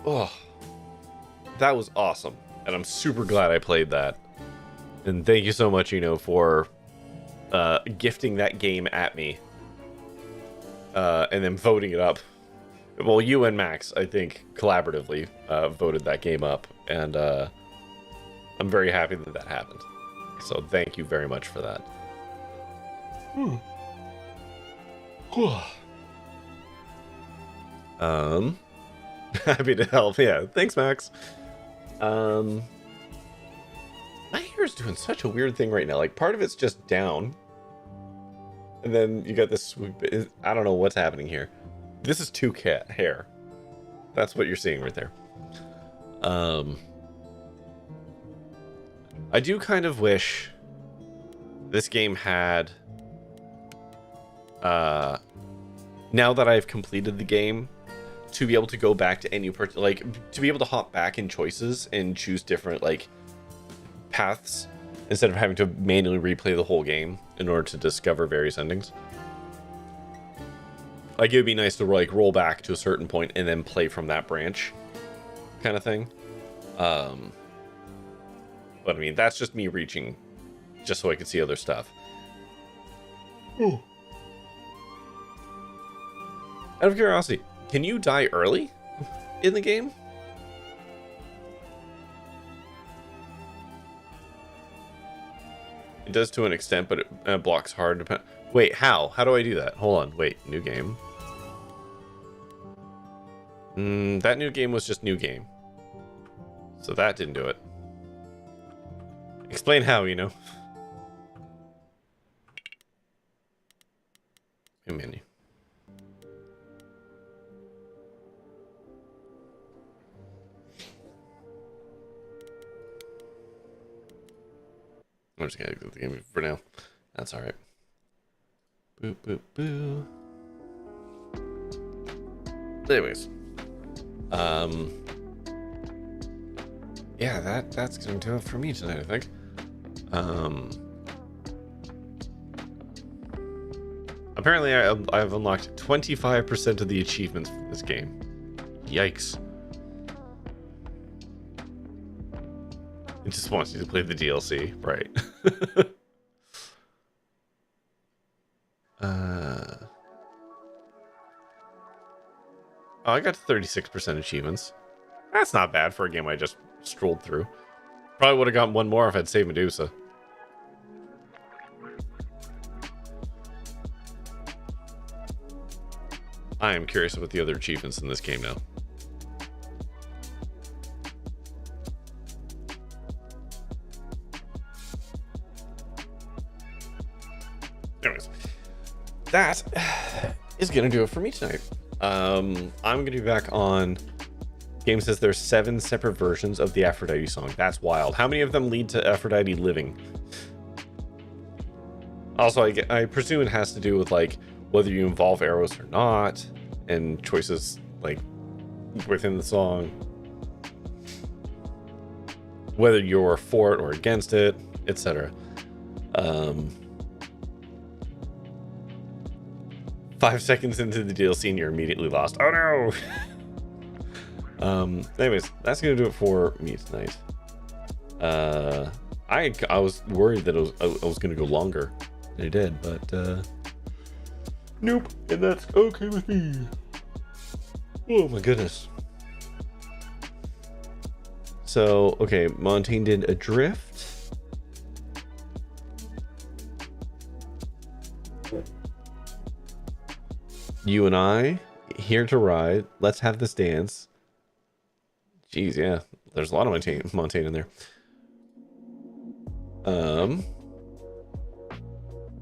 Speaker 1: oh, that was awesome, and I'm super glad I played that. And thank you so much, for gifting that game at me, and then voting it up. Well, you and Max, I think, collaboratively voted that game up, and I'm very happy that happened. So thank you very much for that. Happy to help. Yeah, thanks, Max. My hair is doing such a weird thing right now. Like, part of it's just down, and then you got this swoop. I don't know what's happening here. This is two cat hair. That's what you're seeing right there. I do kind of wish this game had, now that I've completed the game, to be able to go back to any part, like to be able to hop back in choices and choose different like paths instead of having to manually replay the whole game in order to discover various endings. Like, it would be nice to like roll back to a certain point and then play from that branch kind of thing. But I mean, that's just me reaching just so I could see other stuff. Ooh. Out of curiosity, can you die early in the game? It does to an extent, but it blocks hard. Wait, how? How do I do that? Hold on. Wait, new game. That new game was just new game. So that didn't do it. Explain how, you know. New menu. I'm just gonna go the game for now. That's alright. Boop, boop, boo. Anyways. Yeah, that's gonna do it for me tonight, I think. Apparently I've unlocked 25% of the achievements for this game. Yikes. It just wants you to play the DLC, right? Oh, I got 36% achievements. That's not bad for a game I just strolled through. Probably would have gotten one more if I'd saved Medusa. I am curious about the other achievements in this game now. Anyways, that is gonna do it for me tonight. I'm gonna be back on. Game says there's 7 separate versions of the Aphrodite song. That's wild. How many of them lead to Aphrodite living? Also, I presume it has to do with like whether you involve Eros or not, and choices like within the song, whether you're for it or against it, etc. 5 seconds into the DLC and you're immediately lost. Oh no! Anyways, that's gonna do it for me tonight. I was worried that I was gonna go longer than it did, but nope, and that's okay with me. Oh my goodness. So okay, Montaigne did Adrift. You and I, Here to Ride, Let's Have This Dance. Jeez, yeah, there's a lot of Montaigne in there.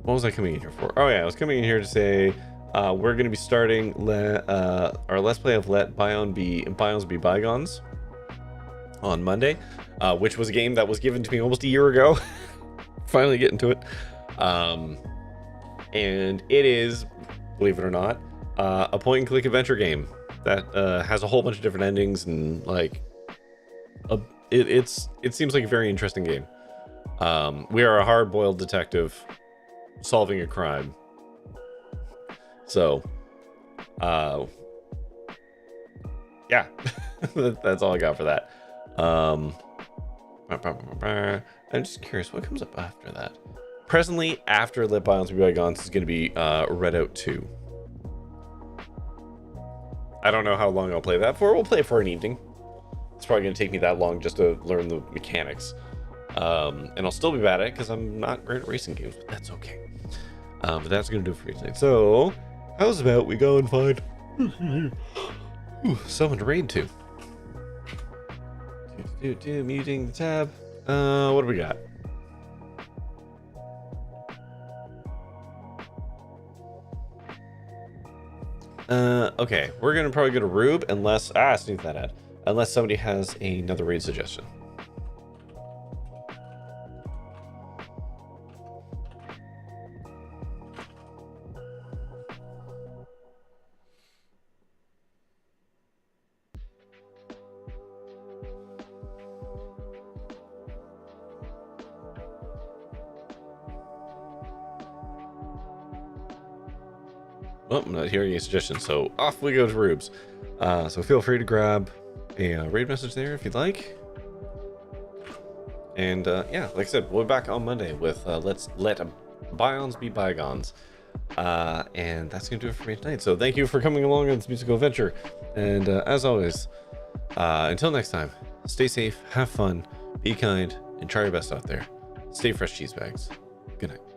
Speaker 1: What was I coming in here for? Oh yeah, I was coming in here to say we're going to be starting our Let's Play of Let Bygones Be Bygones on Monday, which was a game that was given to me almost a year ago. Finally getting to it. And it is, believe it or not, a point-and-click adventure game that has a whole bunch of different endings and like it seems like a very interesting game. We are a hard-boiled detective solving a crime. So yeah, that's all I got for that. I'm just curious what comes up after that. Presently, after Let Bygones Be Bygones is going to be Redout 2. I don't know how long I'll play that for. We'll play it for an evening. It's probably going to take me that long just to learn the mechanics. And I'll still be bad at it because I'm not great at racing games, but that's okay. But that's going to do it for me tonight. So, how's about we go and find someone to raid to? Muting the tab. What do we got? Okay, we're gonna probably go to Rube unless sneak that ad. Unless somebody has another raid suggestion. Well, I'm not hearing any suggestions, so off we go to Rube's. So feel free to grab a raid message there if you'd like. And yeah, like I said, we'll be back on Monday with Let's Let Bygones Be Bygones. And that's going to do it for me tonight. So thank you for coming along on this musical adventure. And as always, until next time, stay safe, have fun, be kind, and try your best out there. Stay fresh, cheese bags. Good night.